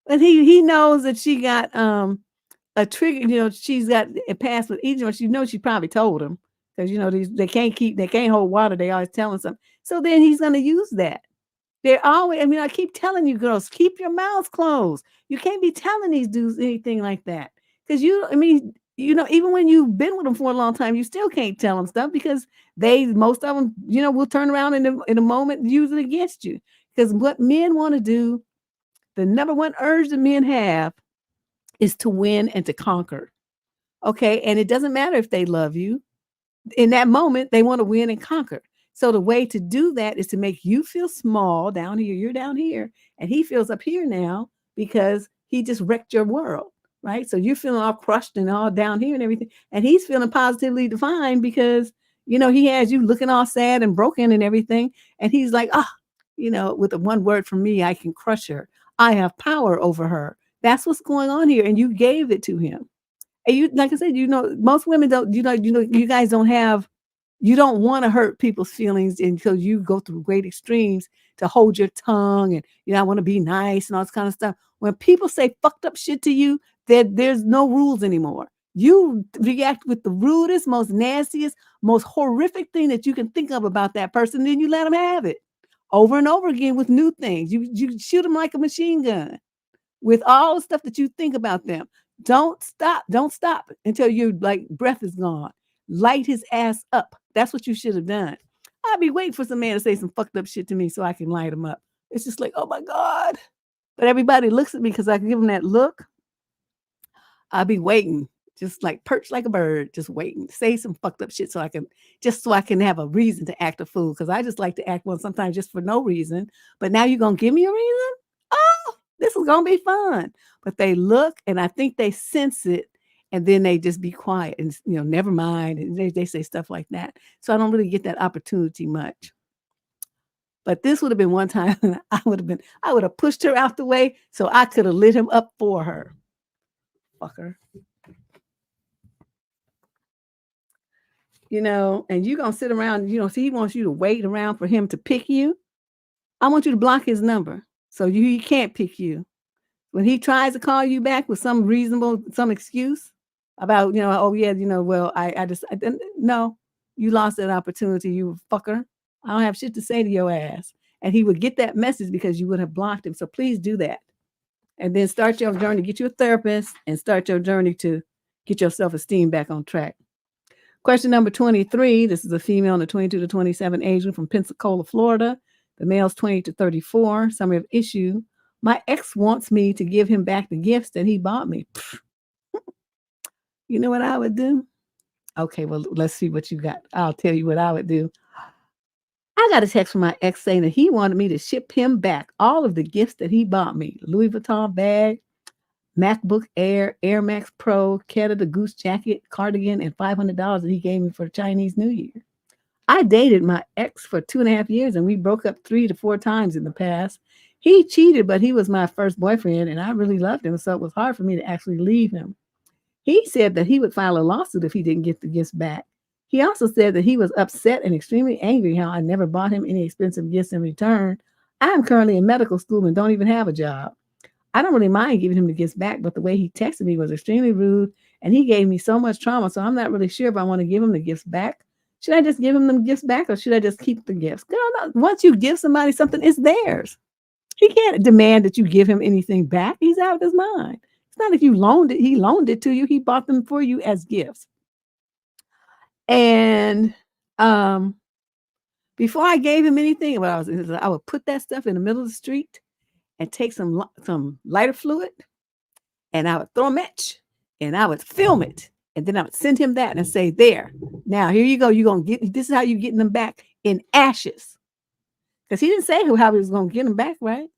But he knows that she got a trigger, she's got a past with each one. She probably told him because they can't hold water. They always telling something. So then he's gonna use that. They're always, I keep telling you girls, keep your mouths closed. You can't be telling these dudes anything like that. Because even when you've been with them for a long time, you still can't tell them stuff because most of them, will turn around in a moment and use it against you. Because what men want to do, the number one urge that men have is to win and to conquer. Okay. And it doesn't matter if they love you. In that moment, they want to win and conquer. So the way to do that is to make you feel small down here. You're down here, and he feels up here now because he just wrecked your world, right? So you're feeling all crushed and all down here and everything, and he's feeling positively defined because he has you looking all sad and broken and everything, and he's like, with the one word from me, I can crush her. I have power over her. That's what's going on here, and you gave it to him. And you, like I said, most women don't, you guys don't have, you don't want to hurt people's feelings until you go through great extremes to hold your tongue and, I want to be nice and all this kind of stuff. When people say fucked up shit to you, there's no rules anymore. You react with the rudest, most nastiest, most horrific thing that you can think of about that person, then you let them have it over and over again with new things. You shoot them like a machine gun with all the stuff that you think about them. Don't stop until your breath is gone. Light his ass up. That's what you should have done. I'd be waiting for some man to say some fucked up shit to me so I can light him up. It's just like, oh my God. But everybody looks at me because I give them that look. I'll be waiting, just like perched like a bird, just waiting. Say some fucked up shit so I can have a reason to act a fool. Because I just like to act one sometimes just for no reason. But now you're gonna give me a reason? Oh, this is gonna be fun. But they look and I think they sense it. And then they just be quiet and never mind. And they say stuff like that. So I don't really get that opportunity much. But this would have been one time I would have pushed her out the way so I could have lit him up for her. Fucker. And you're gonna sit around, see, he wants you to wait around for him to pick you. I want you to block his number so he can't pick you. When he tries to call you back with some excuse about, oh yeah, well, I didn't, no, you lost that opportunity, you fucker. I don't have shit to say to your ass. And he would get that message because you would have blocked him. So please do that. And then start your journey, get you a therapist and start your journey to get your self-esteem back on track. Question number 23. This is a female in the 22 to 27 age group from Pensacola, Florida. The male's 20 to 34. Summary of issue. My ex wants me to give him back the gifts that he bought me. You know what I would do? Okay, well, let's see what you got. I'll tell you what I would do. I got a text from my ex saying that he wanted me to ship him back all of the gifts that he bought me. Louis Vuitton bag, MacBook Air, Air Max Pro, Canada Goose jacket, cardigan, and $500 that he gave me for Chinese New Year. I dated my ex for 2.5 years, and we broke up 3 to 4 times in the past. He cheated, but he was my first boyfriend, and I really loved him, so it was hard for me to actually leave him. He said that he would file a lawsuit if he didn't get the gifts back. He also said that he was upset and extremely angry how I never bought him any expensive gifts in return. I am currently in medical school and don't even have a job. I don't really mind giving him the gifts back, but the way he texted me was extremely rude, and he gave me so much trauma, so I'm not really sure if I want to give him the gifts back. Should I just give him the gifts back, or should I just keep the gifts? Girl, no, once you give somebody something, it's theirs. He can't demand that you give him anything back. He's out of his mind. It's not if you loaned it. He loaned it to you. He bought them for you as gifts. And before I gave him anything, I would put that stuff in the middle of the street and take some lighter fluid, and I would throw a match, and I would film it, and then I would send him that and say, "There, now here you go. You're gonna get this is how you're getting them back in ashes." Because he didn't say how he was gonna get them back, right?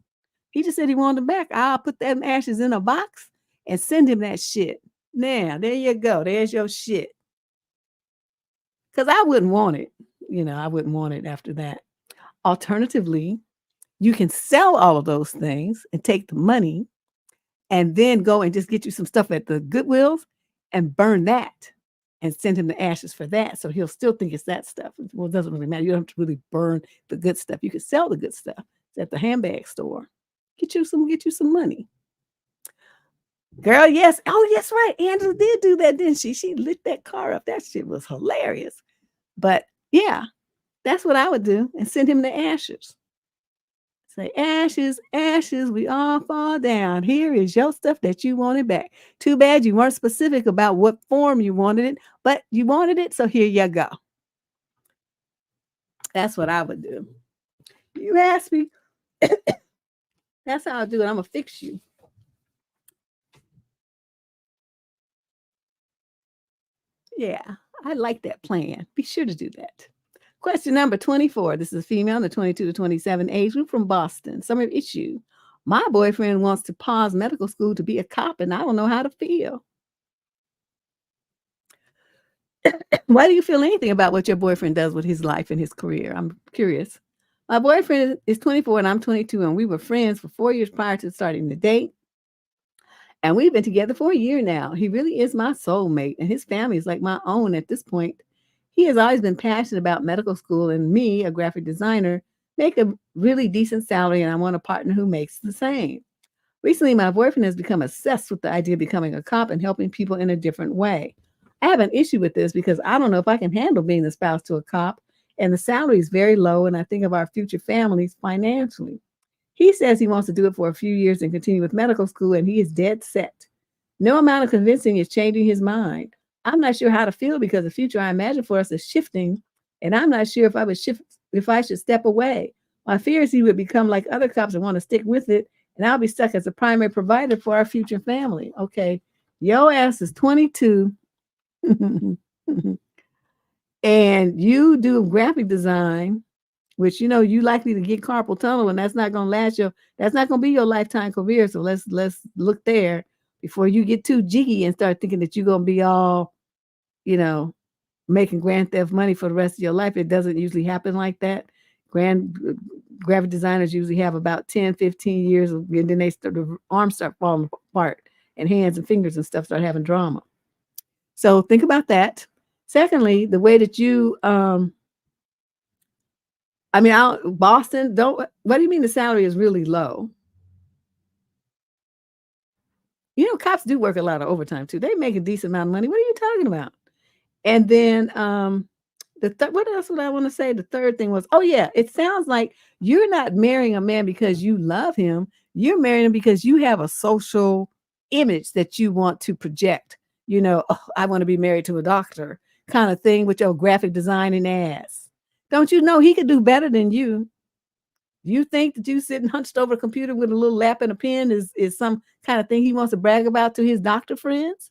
He just said he wanted them back. I'll put them ashes in a box and send him that shit. Now, there you go. There's your shit. Because I wouldn't want it. I wouldn't want it after that. Alternatively, you can sell all of those things and take the money and then go and just get you some stuff at the Goodwills and burn that and send him the ashes for that. So he'll still think it's that stuff. Well, it doesn't really matter. You don't have to really burn the good stuff. You can sell the good stuff. It's at the handbag store. Get you some money. Girl, yes. Oh, yes, right. Angela did do that, didn't she? She lit that car up. That shit was hilarious. But yeah, that's what I would do and send him the ashes. Say, ashes, ashes, we all fall down. Here is your stuff that you wanted back. Too bad you weren't specific about what form you wanted it, but you wanted it, so here you go. That's what I would do. You asked me. That's how I do it. I'm going to fix you. Yeah, I like that plan. Be sure to do that. Question number 24. This is a female in the 22 to 27 age group from Boston. Summary of issue. My boyfriend wants to pause medical school to be a cop, and I don't know how to feel. Why do you feel anything about what your boyfriend does with his life and his career? I'm curious. My boyfriend is 24 and I'm 22, and we were friends for 4 years prior to starting the date. And we've been together for a year now. He really is my soulmate, and his family is like my own at this point. He has always been passionate about medical school, and me, a graphic designer, make a really decent salary, and I want a partner who makes the same. Recently, my boyfriend has become obsessed with the idea of becoming a cop and helping people in a different way. I have an issue with this because I don't know if I can handle being the spouse to a cop, and the salary is very low, and I think of our future families financially. He says he wants to do it for a few years and continue with medical school, and he is dead set. No amount of convincing is changing his mind. I'm not sure how to feel because the future I imagine for us is shifting, and I'm not sure if I should step away. My fear is he would become like other cops and want to stick with it, and I'll be stuck as a primary provider for our future family. Okay, your ass is 22, and you do graphic design, which you likely to get carpal tunnel, and that's not going to be your lifetime career. So let's look there before you get too jiggy and start thinking that you're going to be all, making grand theft money for the rest of your life. It doesn't usually happen like that. Graphic designers usually have about 10, 15 years, and then the arms start falling apart, and hands and fingers and stuff start having drama. So think about that. Secondly, the way that you, Boston, what do you mean the salary is really low? Cops do work a lot of overtime too. They make a decent amount of money. What are you talking about? And then what else would I want to say? The third thing was, it sounds like you're not marrying a man because you love him. You're marrying him because you have a social image that you want to project. I want to be married to a doctor kind of thing with your graphic designing ass. Don't you know he could do better than you? You think that you sitting hunched over a computer with a little lap and a pen is some kind of thing he wants to brag about to his doctor friends?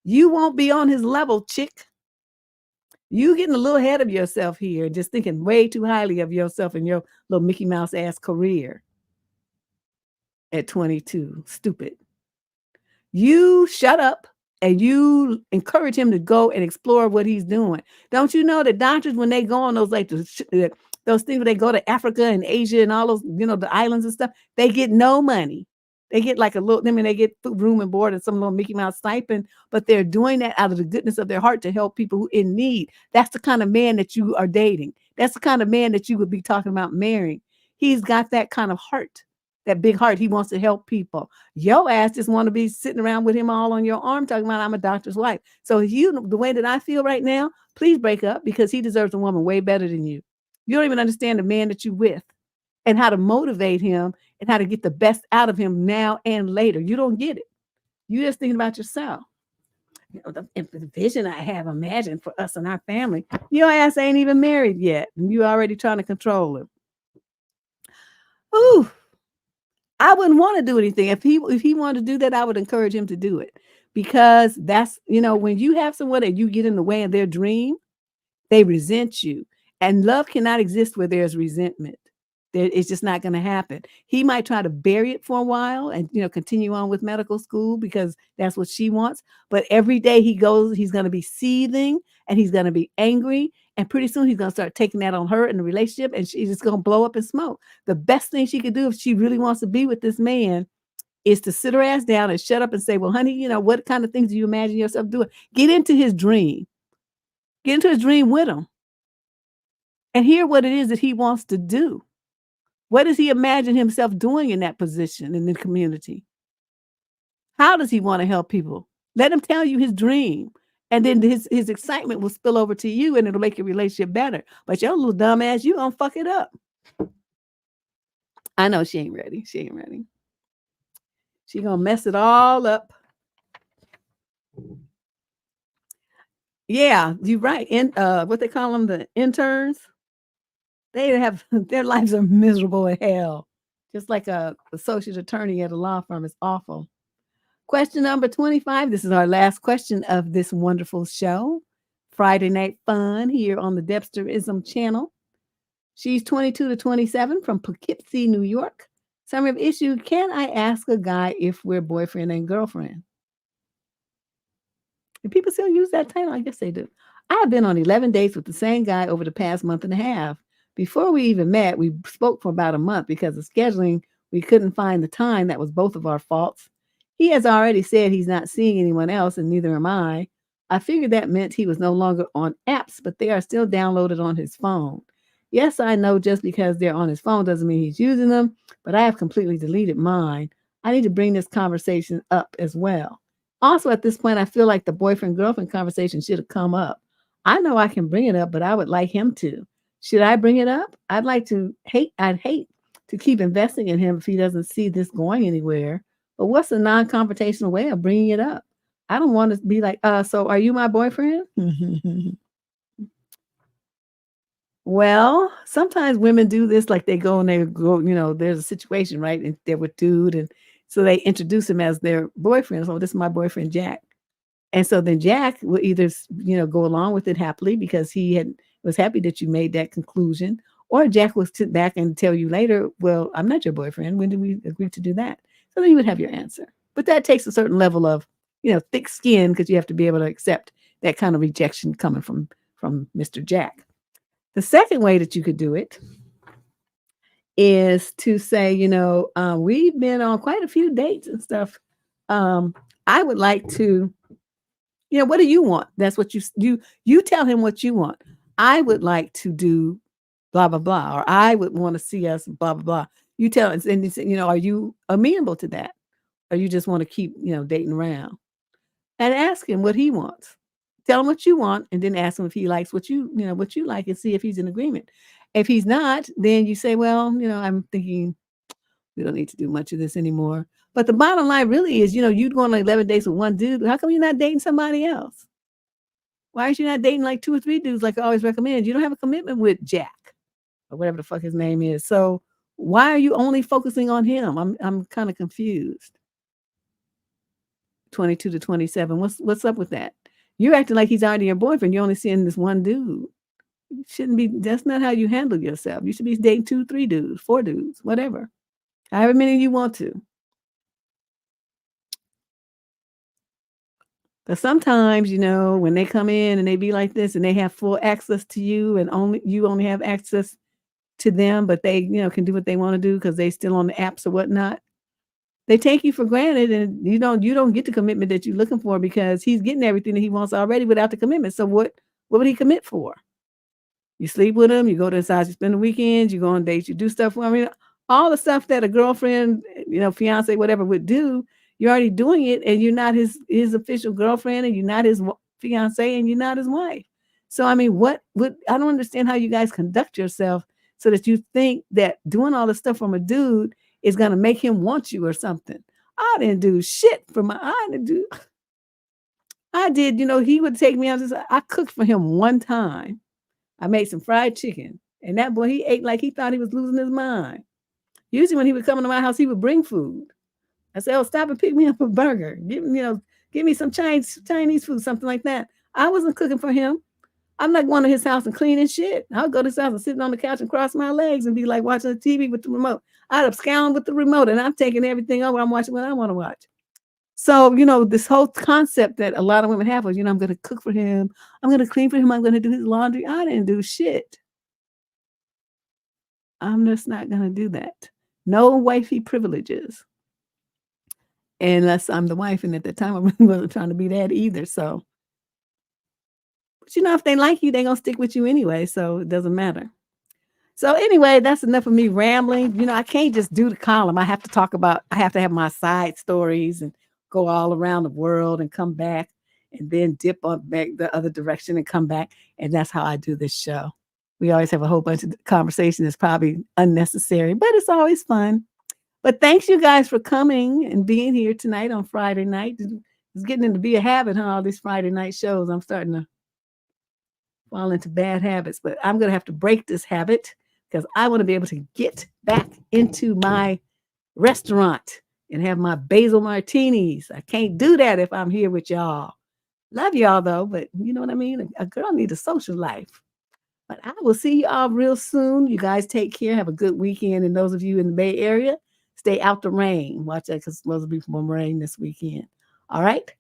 You won't be on his level, chick. You getting a little ahead of yourself here, just thinking way too highly of yourself and your little Mickey Mouse ass career at 22. Stupid. You shut up and you encourage him to go and explore what he's doing. Don't you know that doctors, when they go on those like those things where they go to Africa and Asia and all those, the islands and stuff, they get no money. They get like a little, I mean, they get food, room and board and some little Mickey Mouse stipend, but they're doing that out of the goodness of their heart to help people who in need. That's the kind of man that you are dating. That's the kind of man that you would be talking about marrying. He's got that kind of heart, that big heart. He wants to help people. Your ass just want to be sitting around with him all on your arm talking about I'm a doctor's wife. So the way that I feel right now, please break up because he deserves a woman way better than you. You don't even understand the man that you're with and how to motivate him and how to get the best out of him now and later. You don't get it. You're just thinking about yourself. The vision I have imagined for us and our family. Your ass ain't even married yet, and you already trying to control him. Ooh, I wouldn't want to do anything. If he wanted to do that, I would encourage him to do it. Because that's, when you have someone and you get in the way of their dream, they resent you. And love cannot exist where there's resentment. It's just not going to happen. He might try to bury it for a while and, continue on with medical school because that's what she wants. But every day he goes, he's going to be seething and he's going to be angry. And pretty soon he's going to start taking that on her in the relationship and she's just going to blow up in smoke. The best thing she could do if she really wants to be with this man is to sit her ass down and shut up and say, well, honey, what kind of things do you imagine yourself doing? Get into his dream. Get into his dream with him and hear what it is that he wants to do. What does he imagine himself doing in that position in the community? How does he want to help people? Let him tell you his dream. And then his excitement will spill over to you and it'll make your relationship better. But your little dumb ass, you gonna fuck it up. I know she ain't ready. She ain't ready. She gonna mess it all up. Yeah, you're right. What they call them, the interns. They have their lives are miserable as hell. Just like a associate attorney at a law firm is awful. Question number 25. This is our last question of this wonderful show. Friday Night Fun here on the Debsterism channel. She's 22 to 27 from Poughkeepsie, New York. Summary of issue: can I ask a guy if we're boyfriend and girlfriend? Do people still use that title? I guess they do. I have been on 11 dates with the same guy over the past month and a half. Before we even met, we spoke for about a month because of scheduling. We couldn't find the time. That was both of our faults. He has already said he's not seeing anyone else, and neither am I. I figured that meant he was no longer on apps, but they are still downloaded on his phone. Yes, I know just because they're on his phone doesn't mean he's using them, but I have completely deleted mine. I need to bring this conversation up as well. Also, at this point, I feel like the boyfriend-girlfriend conversation should have come up. I know I can bring it up, but I would like him to. Should I bring it up? I'd hate to keep investing in him if he doesn't see this going anywhere. But what's a non-confrontational way of bringing it up? I don't want to be like, so are you my boyfriend? Well, sometimes women do this, like they go, there's a situation, right? And they're with dude, and so they introduce him as their boyfriend. So this is my boyfriend, Jack. And so then Jack will either, go along with it happily because he was happy that you made that conclusion, or Jack will sit back and tell you later, well, I'm not your boyfriend. When did we agree to do that? So then you would have your answer. But that takes a certain level of, thick skin because you have to be able to accept that kind of rejection coming from Mr. Jack. The second way that you could do it is to say, we've been on quite a few dates and stuff. I would like to, what do you want? That's what you tell him what you want. I would like to do blah, blah, blah, or I would want to see us blah, blah, blah. You tell him, and you say, are you amenable to that? Or you just want to keep, dating around? And ask him what he wants. Tell him what you want, and then ask him if he likes what you like, and see if he's in agreement. If he's not, then you say, well, I'm thinking we don't need to do much of this anymore. But the bottom line really is, you'd go on like 11 days with one dude. How come you're not dating somebody else? Why aren't you not dating like 2 or 3 dudes like I always recommend? You don't have a commitment with Jack or whatever the fuck his name is. So why are you only focusing on him? I'm kind of confused. 22 to 27. What's up with that? You're acting like he's already your boyfriend. You're only seeing this one dude. You shouldn't be. That's not how you handle yourself. You should be dating 2, 3 dudes, 4 dudes, whatever. However many you want to. But sometimes, when they come in and they be like this and they have full access to you and you only have access to them, but they, can do what they want to do because they still on the apps or whatnot. They take you for granted and you don't get the commitment that you're looking for because he's getting everything that he wants already without the commitment. So what would he commit for? You sleep with him, you go to his house, you spend the weekends, you go on dates, you do stuff. I mean, all the stuff that a girlfriend, fiance, whatever would do, you're already doing it, and you're not his official girlfriend, and you're not his fiance, and you're not his wife. So I mean, what I don't understand how you guys conduct yourself so that you think that doing all the stuff from a dude is gonna make him want you or something. I didn't do shit for my I didn't do I did, he would take me out. I cooked for him one time. I made some fried chicken, and that boy, he ate like he thought he was losing his mind. Usually when he would come into my house, he would bring food. I said, "Oh, stop and pick me up a burger. Give me some Chinese food, something like that." I wasn't cooking for him. I'm not going to his house and cleaning shit. I'll go to his house and sitting on the couch and cross my legs and be like watching the TV with the remote. I'd abscond with the remote and I'm taking everything over. I'm watching what I want to watch. So, this whole concept that a lot of women have was, I'm going to cook for him. I'm going to clean for him. I'm going to do his laundry. I didn't do shit. I'm just not going to do that. No wifey privileges. Unless I'm the wife. And at the time, I really wasn't trying to be that either. So, but if they like you, they're going to stick with you anyway. So it doesn't matter. So anyway, that's enough of me rambling. I can't just do the column. I have to have my side stories and go all around the world and come back and then dip up back the other direction and come back. And that's how I do this show. We always have a whole bunch of conversation that's probably unnecessary, but it's always fun. But thanks you guys for coming and being here tonight on Friday night. It's getting to be a habit, huh? All these Friday night shows. I'm starting to fall into bad habits, but I'm going to have to break this habit because I want to be able to get back into my restaurant and have my basil martinis. I can't do that if I'm here with y'all. Love y'all though, but you know what I mean? A girl needs a social life. But I will see you all real soon. You guys take care. Have a good weekend. And those of you in the Bay Area, stay out the rain. Watch that because it's supposed to be some rain this weekend. All right?